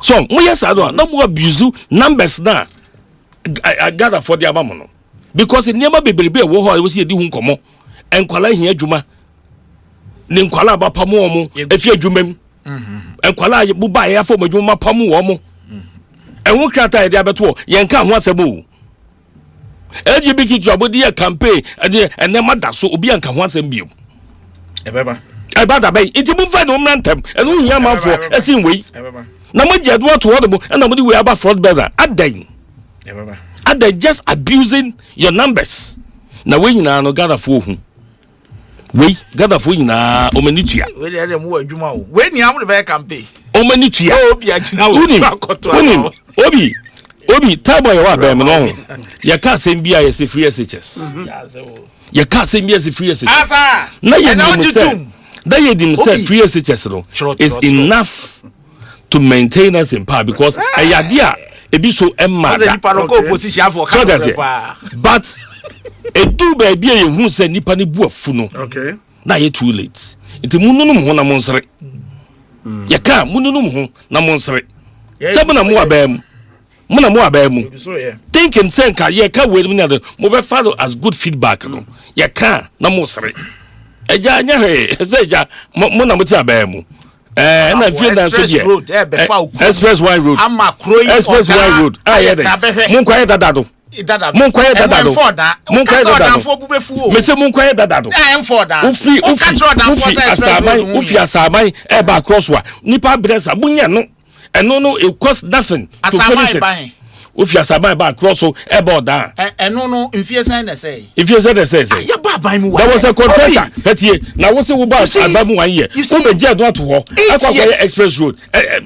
So we yes I don't no more abuse numbers now. I gather for the abamono. Because it never be baby wo ho we see di hu nkomo enkwala hia adwuma ne nkwala ba pamo omo efi adwumam enkwala bu ba ya fo adwuma pamo wo mo enwo krata e dia beto ye nka ho asebo LGBT jobodi e campaign and nem da so obi anka ho asem biom ebeba da bay iti bu fa no mrantem enu hia manfo esin wei na mo je do to wo do na mo di we aba fraud better adan ebeba and they just abusing your numbers. Now when you know no gather for who? We gather for you na omenitia. We dey dem wo adwuma o. We ni am the campaign. Omenitia. Obi agina wo. Obi tabo ya wa ba me no. Ya ka sem bia ya se free SHS. Ya ka sem bia se free SHS. Asa. Na ye dim say free SHS no is enough to maintain us in power because ayadia ebi so emma but edu ba bia ye hu se nipa ne bu afu no okay na ye too late nti mununum ho na monsere ye ka mununum ho na monsere sabu na mo aba mu thinking say ka ye ka we na mo be follow as good feedback no ye ka na monsere eja anya he say ja mo na mo ti aba mu na feel that so there express wide road express wide road mun kwaye dadado me say mun kwaye dadado ufi asaman e ba cross wa nipa bresa bunya no eno no it cost nothing to finish it ufi asaman ba cross so e ba oda eno no infiese na say ya ba ban mu wa there was a contractor petie na wo say wo ba abamu 1 year wo be je do ato ho akwa express road e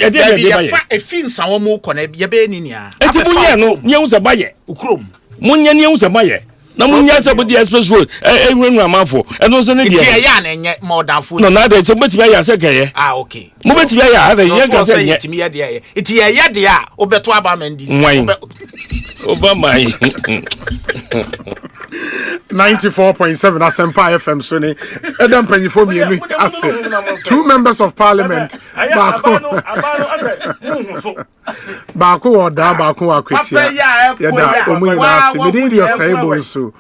dey ba ye e fin san wo mo ko na ye be ni nia enti bunya no nye wo se ba ye ukrom munya ni wo se ba ye na munya se bodi express road ehwenu amafo eno so ne tie ya na enye more than food no na de che betimi ya se keye okay mo betimi ya ada ye ka se nye betimi ya de tie ya de a obeto aba mandi over my 94.7 Asempa FM so ni Edam Panyifo mienu ase 2 members of parliament baako oda baako akwetia yada omunyina ase medin dio sai Bonsu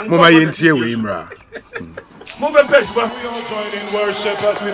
mama yentie we imra Move a page, we all join in worship as we